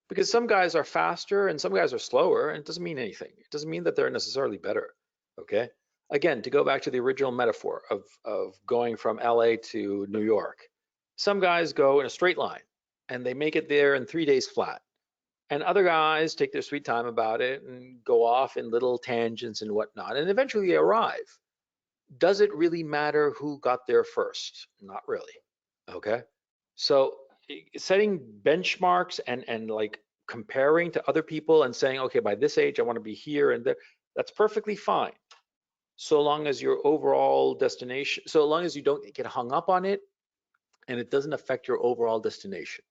Because some guys are faster and some guys are slower, and it doesn't mean anything. It doesn't mean that they're necessarily better. Okay. Again, to go back to the original metaphor of going from LA to New York, some guys go in a straight line and they make it there in 3 days flat. And other guys take their sweet time about it and go off in little tangents and whatnot, and eventually they arrive. Does it really matter who got there first? Not really. Okay. So setting benchmarks and like comparing to other people and saying, okay, by this age, I want to be here and there, that's perfectly fine. So long as your overall destination, so long as you don't get hung up on it and it doesn't affect your overall destination.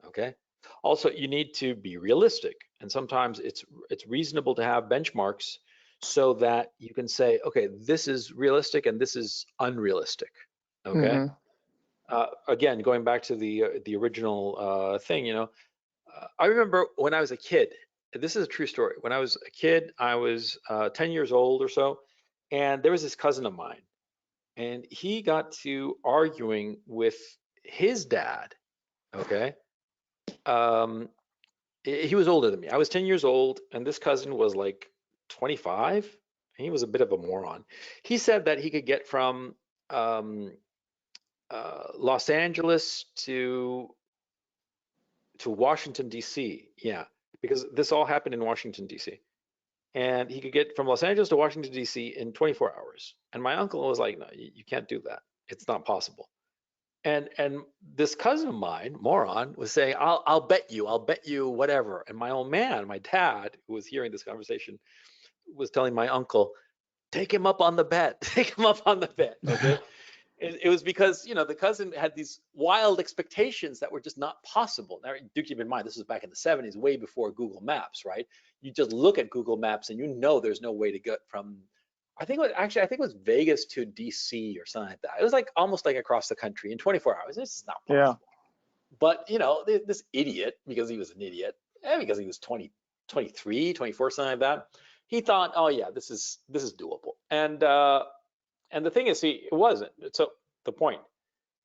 Okay. Also, you need to be realistic, and sometimes it's reasonable to have benchmarks so that you can say, okay, this is realistic and this is unrealistic. Okay. Again, going back to the original thing, I remember when I was a kid. This is a true story. When I was a kid, I was 10 years old or so, And there was this cousin of mine, and he got to arguing with his dad. Okay. He was older than me. I was 10 years old, and this cousin was like 25. He was a bit of a moron. He said that he could get from Los Angeles to Washington, D.C. Yeah, because this all happened in Washington, D.C. And he could get from Los Angeles to Washington, D.C. in 24 hours. And my uncle was like, no, you can't do that. It's not possible. And this cousin of mine, moron, was saying, I'll bet you whatever. And my old man, my dad, who was hearing this conversation, was telling my uncle, take him up on the bet. Take him up on the bet. Okay. It was because, you know, the cousin had these wild expectations that were just not possible. Now, do keep in mind, this was back in the 70s, way before Google Maps, right? You just look at Google Maps and you know there's no way to get from, I think it was Vegas to DC or something like that. It was like almost like across the country in 24 hours. This is not possible. Yeah. But, you know, this idiot, because he was an idiot, and because he was 23, 24, something like that, he thought, oh yeah, this is doable. And the thing is, see, it wasn't. So the point,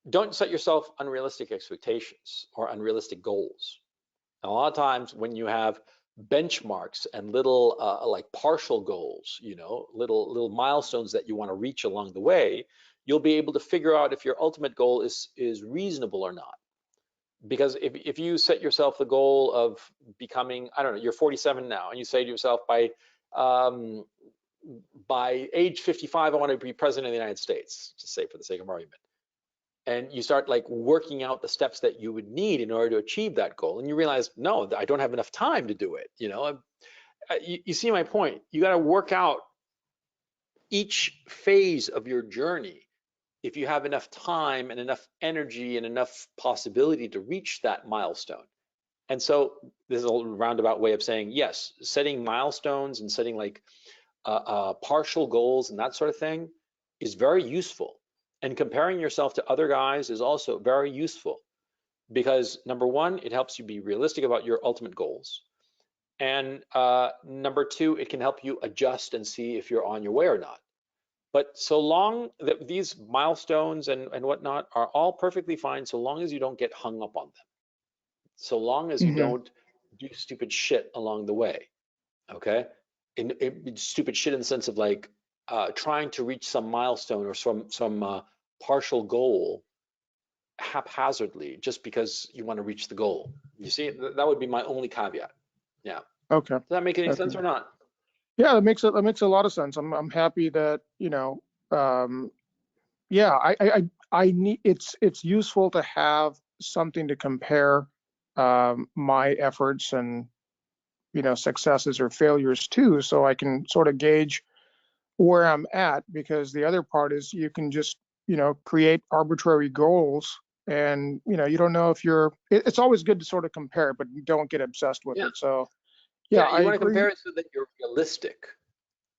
don't set yourself unrealistic expectations or unrealistic goals. And a lot of times when you have benchmarks and little like partial goals, you know, little milestones that you want to reach along the way, you'll be able to figure out if your ultimate goal is reasonable or not. Because if you set yourself the goal of becoming, I don't know, you're 47 now, and you say to yourself, by age 55, I want to be president of the United States, to say for the sake of argument. And you start like working out the steps that you would need in order to achieve that goal. And you realize, no, I don't have enough time to do it. You know, you see my point. You got to work out each phase of your journey if you have enough time and enough energy and enough possibility to reach that milestone. And so this is a roundabout way of saying, yes, setting milestones and setting like partial goals and that sort of thing is very useful. And comparing yourself to other guys is also very useful, because number one, it helps you be realistic about your ultimate goals. And number two, it can help you adjust and see if you're on your way or not. But so long that these milestones and whatnot are all perfectly fine, so long as you don't get hung up on them, so long as you don't do stupid shit along the way, okay? Stupid shit in the sense of like trying to reach some milestone or some partial goal haphazardly just because you want to reach the goal. You see, that would be my only caveat. Yeah. Okay. Does that make any sense or not? Yeah, that makes a lot of sense. I'm happy that, you know, yeah, I need, it's useful to have something to compare my efforts and, you know, successes or failures to, so I can sort of gauge where I'm at. Because the other part is you can just, you know, create arbitrary goals, and, you know, you don't know if you're, it's always good to sort of compare, but you don't get obsessed with it. So yeah, you I want to agree. compare it so that you're realistic.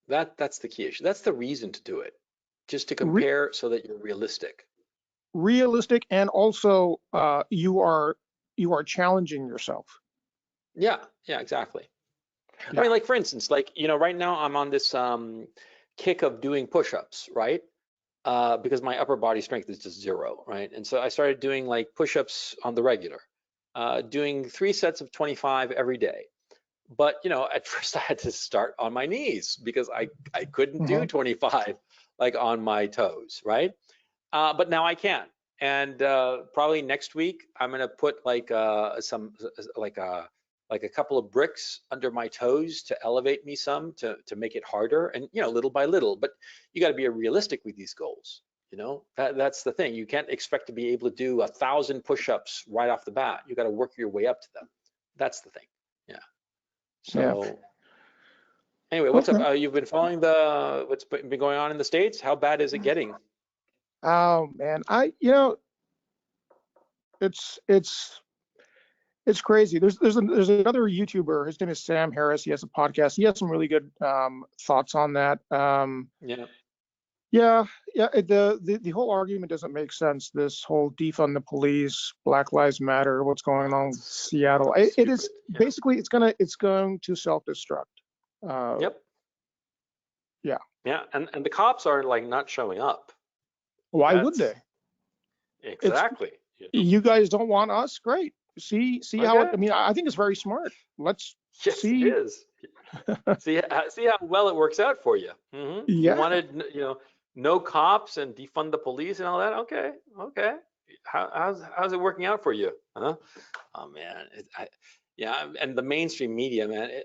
That's the key issue. That's the reason to do it, just to compare so that you're realistic. Realistic, and also you are challenging yourself. Yeah, exactly. Yeah. I mean, like for instance, like, you know, right now I'm on this kick of doing push-ups, right? Because my upper body strength is just 0, right? And so I started doing like push-ups on the regular, doing 3 sets of 25 every day. But, you know, at first I had to start on my knees because I couldn't do 25 like on my toes, right? But now I can. And probably next week I'm gonna put like a couple of bricks under my toes to elevate me some, to make it harder, and, you know, little by little. But you got to be realistic with these goals. You know, that's the thing. You can't expect to be able to do 1,000 push-ups right off the bat. You got to work your way up to them. That's the thing. Yeah. So anyway, what's up? You've been following what's been going on in the States? How bad is it getting? Oh man, you know, it's crazy. There's another YouTuber. His name is Sam Harris. He has a podcast. He has some really good thoughts on that. Yeah. The whole argument doesn't make sense. This whole defund the police, Black Lives Matter, what's going on with Seattle. It is basically it's going to self-destruct. Yep. Yeah. Yeah, and the cops are like not showing up. Why would That's they? exactly. You guys don't want us? Great. See how it, Okay. I mean, I think it's very smart. Let's Yes, it see. is. See how well it works out for you. You Yeah. wanted, no cops and defund the police and all that. Okay, okay. How's it working out for you? Huh? Oh man, yeah. And the mainstream media, man.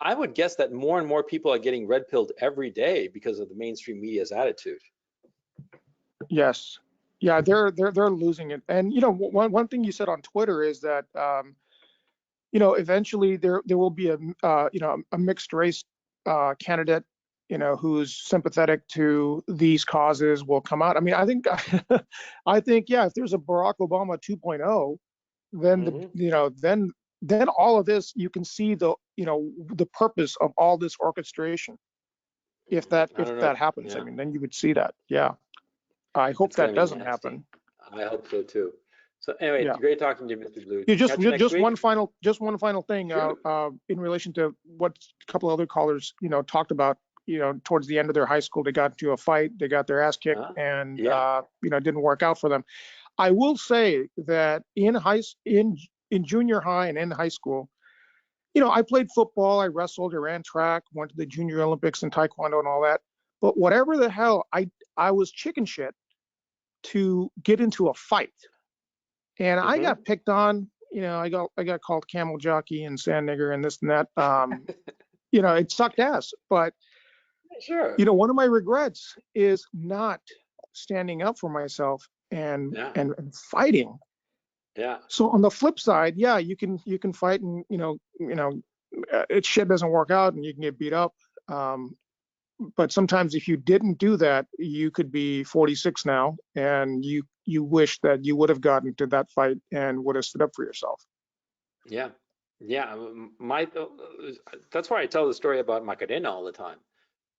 I would guess that more and more people are getting red pilled every day because of the mainstream media's attitude. Yes. Yeah, they're losing it. And one thing you said on Twitter is that eventually there will be a mixed race candidate, who's sympathetic to these causes will come out. I mean, I think I think yeah, if there's a Barack Obama 2.0, then then all of this, you can see the purpose of all this orchestration. If I don't know. that happens, I Yeah, mean, then you would see that. Yeah. I hope it's gonna that be doesn't nasty. happen. I hope so too. So anyway, Yeah. great talking to you, Mr. Blue. Yeah, Catch you next week. one final thing Sure. in relation to what a couple other callers talked about. Towards the end of their high school, they got into a fight, they got their ass kicked, and Yeah. it didn't work out for them. I will say that in junior high and in high school, I played football, I wrestled, I ran track, went to the Junior Olympics and Taekwondo and all that. But whatever the hell, I was chicken shit to get into a fight. And I got picked on. I got called camel jockey and sand nigger and this and that. It sucked ass. But Sure. one of my regrets is not standing up for myself and fighting. Yeah. So on the flip side, yeah, you can fight and shit doesn't work out and you can get beat up. But sometimes if you didn't do that, you could be 46 now, and you wish that you would have gotten to that fight and would have stood up for yourself. Yeah. Yeah. That's why I tell the story about Macarena all the time,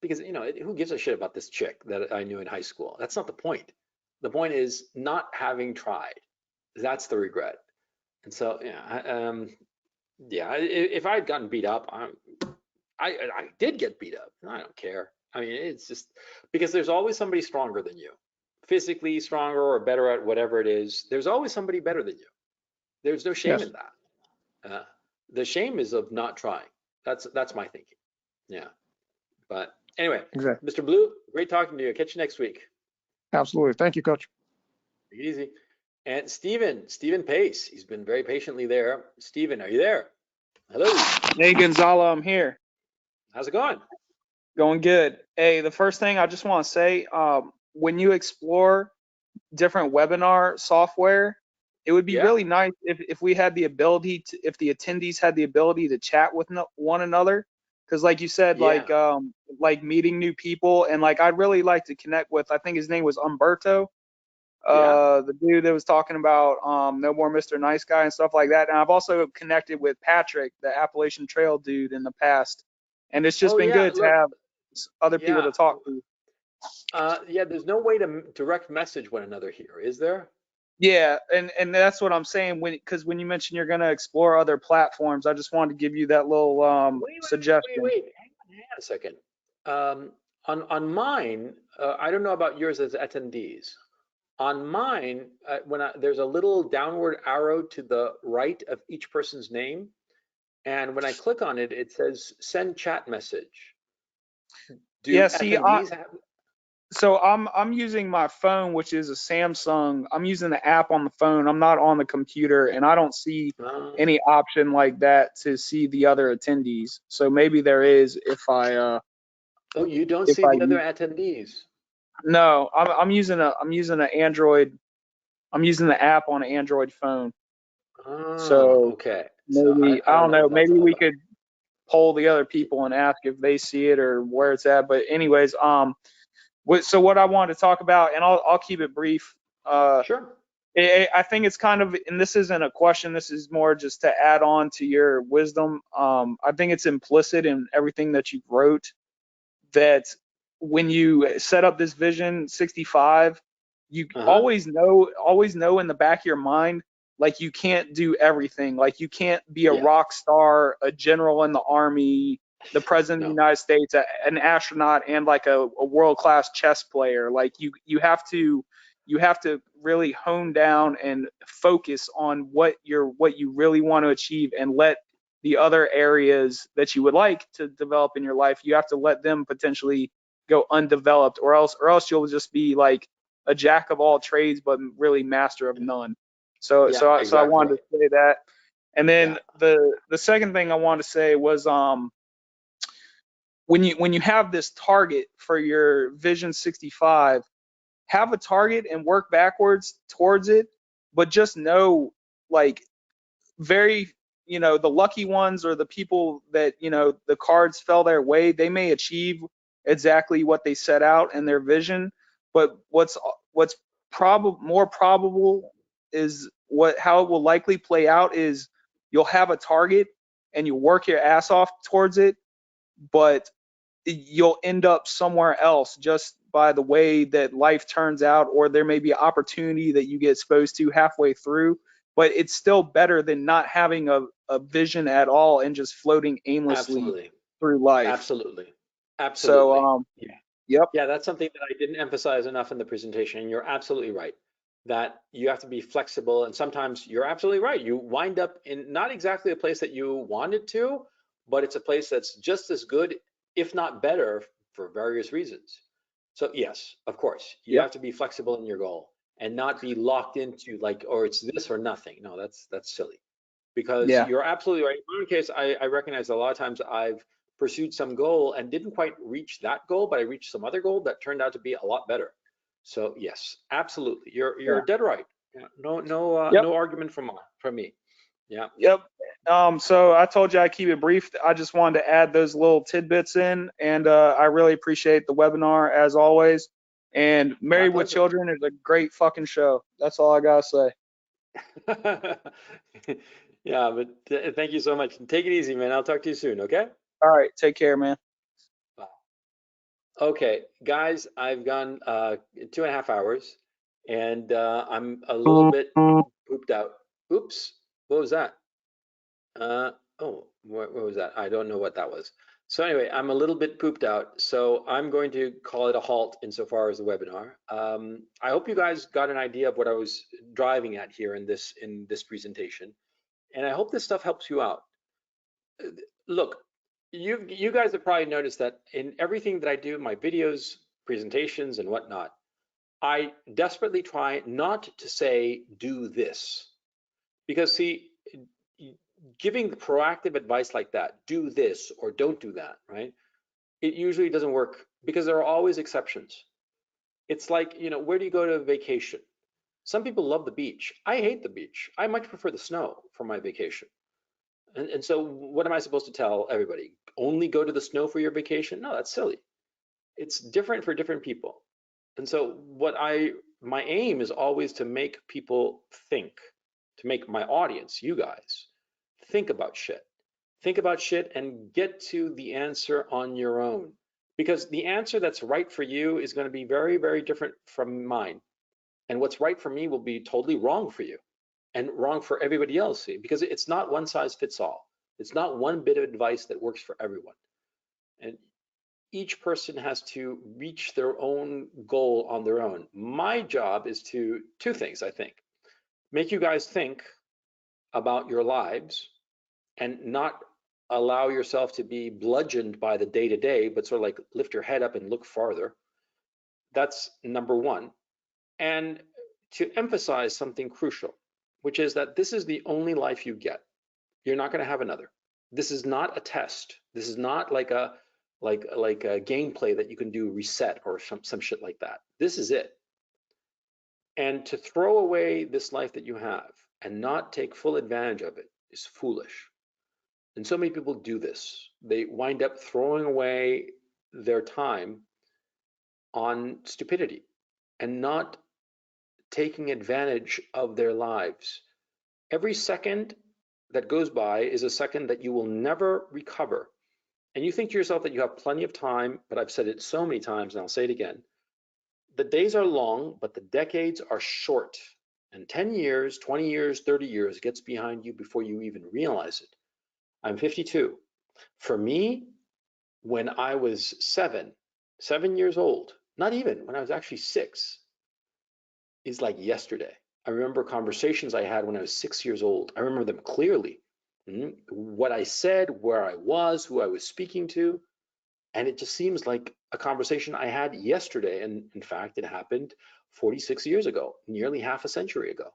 because who gives a shit about this chick that I knew in high school? That's not the point. The point is not having tried. That's the regret. And so if I had gotten beat up, I did get beat up. I don't care. I mean, it's just because there's always somebody stronger than you, physically stronger or better at whatever it is. There's always somebody better than you. There's no shame in that. The shame is of not trying. That's my thinking. Yeah. But anyway, Exactly. Mr. Blue, great talking to you. Catch you next week. Absolutely. Thank you, Coach. Take it easy. And Stephen Pace, he's been very patiently there. Stephen, are you there? Hello. Hey, Gonzalo, I'm here. How's it going? Going good. Hey, the first thing I just want to say, when you explore different webinar software, it would be really nice if we had the ability to, if the attendees had the ability to chat with one another. Because like you said, like meeting new people, and like I'd really like to connect with, I think his name was Umberto, the dude that was talking about No More Mr. Nice Guy and stuff like that. And I've also connected with Patrick, the Appalachian Trail dude, in the past. And it's just been good to have other people to talk to. There's no way to direct message one another here, is there? Yeah, and that's what I'm saying. Because when you mentioned you're going to explore other platforms, I just wanted to give you that little suggestion. Wait, hang on a second. On mine, I don't know about yours as attendees. On mine, there's a little downward arrow to the right of each person's name, and when I click on it, it says send chat message. Do attendees have? So I'm using my phone, which is a Samsung. I'm using the app on the phone. I'm not on the computer, and I don't see any option like that to see the other attendees. So maybe there is if I. Oh, you don't see the other attendees? No, I'm using an Android. I'm using the app on an Android phone. Oh, okay. Maybe I don't know. Maybe we could poll the other people and ask if they see it or where it's at. But anyways, so what I wanted to talk about, and I'll keep it brief. Sure. I think it's kind of, and this isn't a question, this is more just to add on to your wisdom. I think it's implicit in everything that you wrote that when you set up this Vision 65, you always know in the back of your mind, like you can't do everything. Like you can't be a rock star, a general in the army, the president No. of the United States, an astronaut, and like a world-class chess player. Like you have to really hone down and focus on what you really want to achieve, and let the other areas that you would like to develop in your life, you have to let them potentially go undeveloped, or else you'll just be like a jack of all trades but really master of none. So Yeah, so I exactly wanted right. to say that. And then Yeah. the second thing I wanted to say was when you have this target for your Vision 65, have a target and work backwards towards it, but just know, like, very, the lucky ones, or the people that, the cards fell their way, they may achieve exactly what they set out in their vision, but what's more probable is how it will likely play out is you'll have a target and you work your ass off towards it, but you'll end up somewhere else just by the way that life turns out, or there may be an opportunity that you get exposed to halfway through. But it's still better than not having a vision at all and just floating aimlessly Absolutely. through life. Absolutely. Absolutely. So Yeah. yep. Yeah, that's something that I didn't emphasize enough in the presentation. And you're absolutely right that you have to be flexible. And sometimes you're absolutely right. You wind up in not exactly a place that you wanted to, but it's a place that's just as good, if not better, for various reasons. So yes, of course, you Yep. have to be flexible in your goal and not be locked into like, or it's this or nothing. No, that's silly. Because Yeah. you're absolutely right. In my own case, I recognize a lot of times I've pursued some goal and didn't quite reach that goal, but I reached some other goal that turned out to be a lot better. So yes, absolutely, you're Yeah. dead right. Yeah, no Yep. no argument from me. Yeah. Yep. So I told you I keep it brief. I just wanted to add those little tidbits in, and I really appreciate the webinar as always. And My Married with pleasure. Children is a great fucking show. That's all I gotta say. Yeah, but thank you so much. Take it easy, man. I'll talk to you soon. Okay. All right. Take care, man. Bye. Okay, guys, I've gone 2.5 hours, and I'm a little bit pooped out. Oops, what was that? Oh, what was that? I don't know what that was. So anyway, I'm a little bit pooped out, so I'm going to call it a halt insofar as the webinar. I hope you guys got an idea of what I was driving at here in this presentation, and I hope this stuff helps you out. Look, you guys have probably noticed that in everything that I do, my videos, presentations, and whatnot, I desperately try not to say do this, because see, giving proactive advice like that, do this or don't do that, right? It usually doesn't work because there are always exceptions. It's like, where do you go to vacation? Some people love the beach. I hate the beach. I much prefer the snow for my vacation. And so what am I supposed to tell everybody? Only go to the snow for your vacation? No, that's silly. It's different for different people. And so my aim is always to make people think, to make my audience, you guys, think about shit. Think about shit and get to the answer on your own. Because the answer that's right for you is going to be very, very different from mine. And what's right for me will be totally wrong for you and wrong for everybody else, because it's not one size fits all. It's not one bit of advice that works for everyone. And each person has to reach their own goal on their own. My job is two things, I think. Make you guys think about your lives and not allow yourself to be bludgeoned by the day to day, but sort of like lift your head up and look farther. That's number one. And to emphasize something crucial, which is that this is the only life you get. You're not going to have another. This is not a test. This is not like a gameplay that you can do reset or some shit like that. This is it. And to throw away this life that you have and not take full advantage of it is foolish. And so many people do this. They wind up throwing away their time on stupidity and not taking advantage of their lives. Every second that goes by is a second that you will never recover. And you think to yourself that you have plenty of time, but I've said it so many times and I'll say it again. The days are long, but the decades are short. And 10 years, 20 years, 30 years gets behind you before you even realize it. I'm 52. For me, when I was 7 years old, not even, when I was actually 6, is like yesterday. I remember conversations I had when I was 6 years old. I remember them clearly. What I said, where I was, who I was speaking to, and it just seems like a conversation I had yesterday. And in fact, it happened 46 years ago, nearly half a century ago.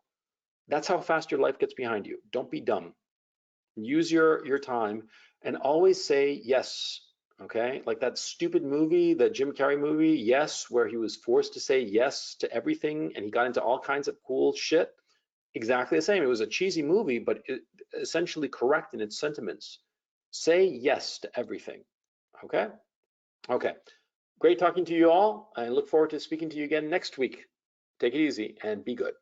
That's how fast your life gets behind you. Don't be dumb. Use your time and always say yes. Okay, like that stupid movie, the Jim Carrey movie, Yes, where he was forced to say yes to everything and he got into all kinds of cool shit. Exactly the same. It was a cheesy movie, but essentially correct in its sentiments. Say yes to everything. Okay? Okay. Great talking to you all. I look forward to speaking to you again next week. Take it easy and be good.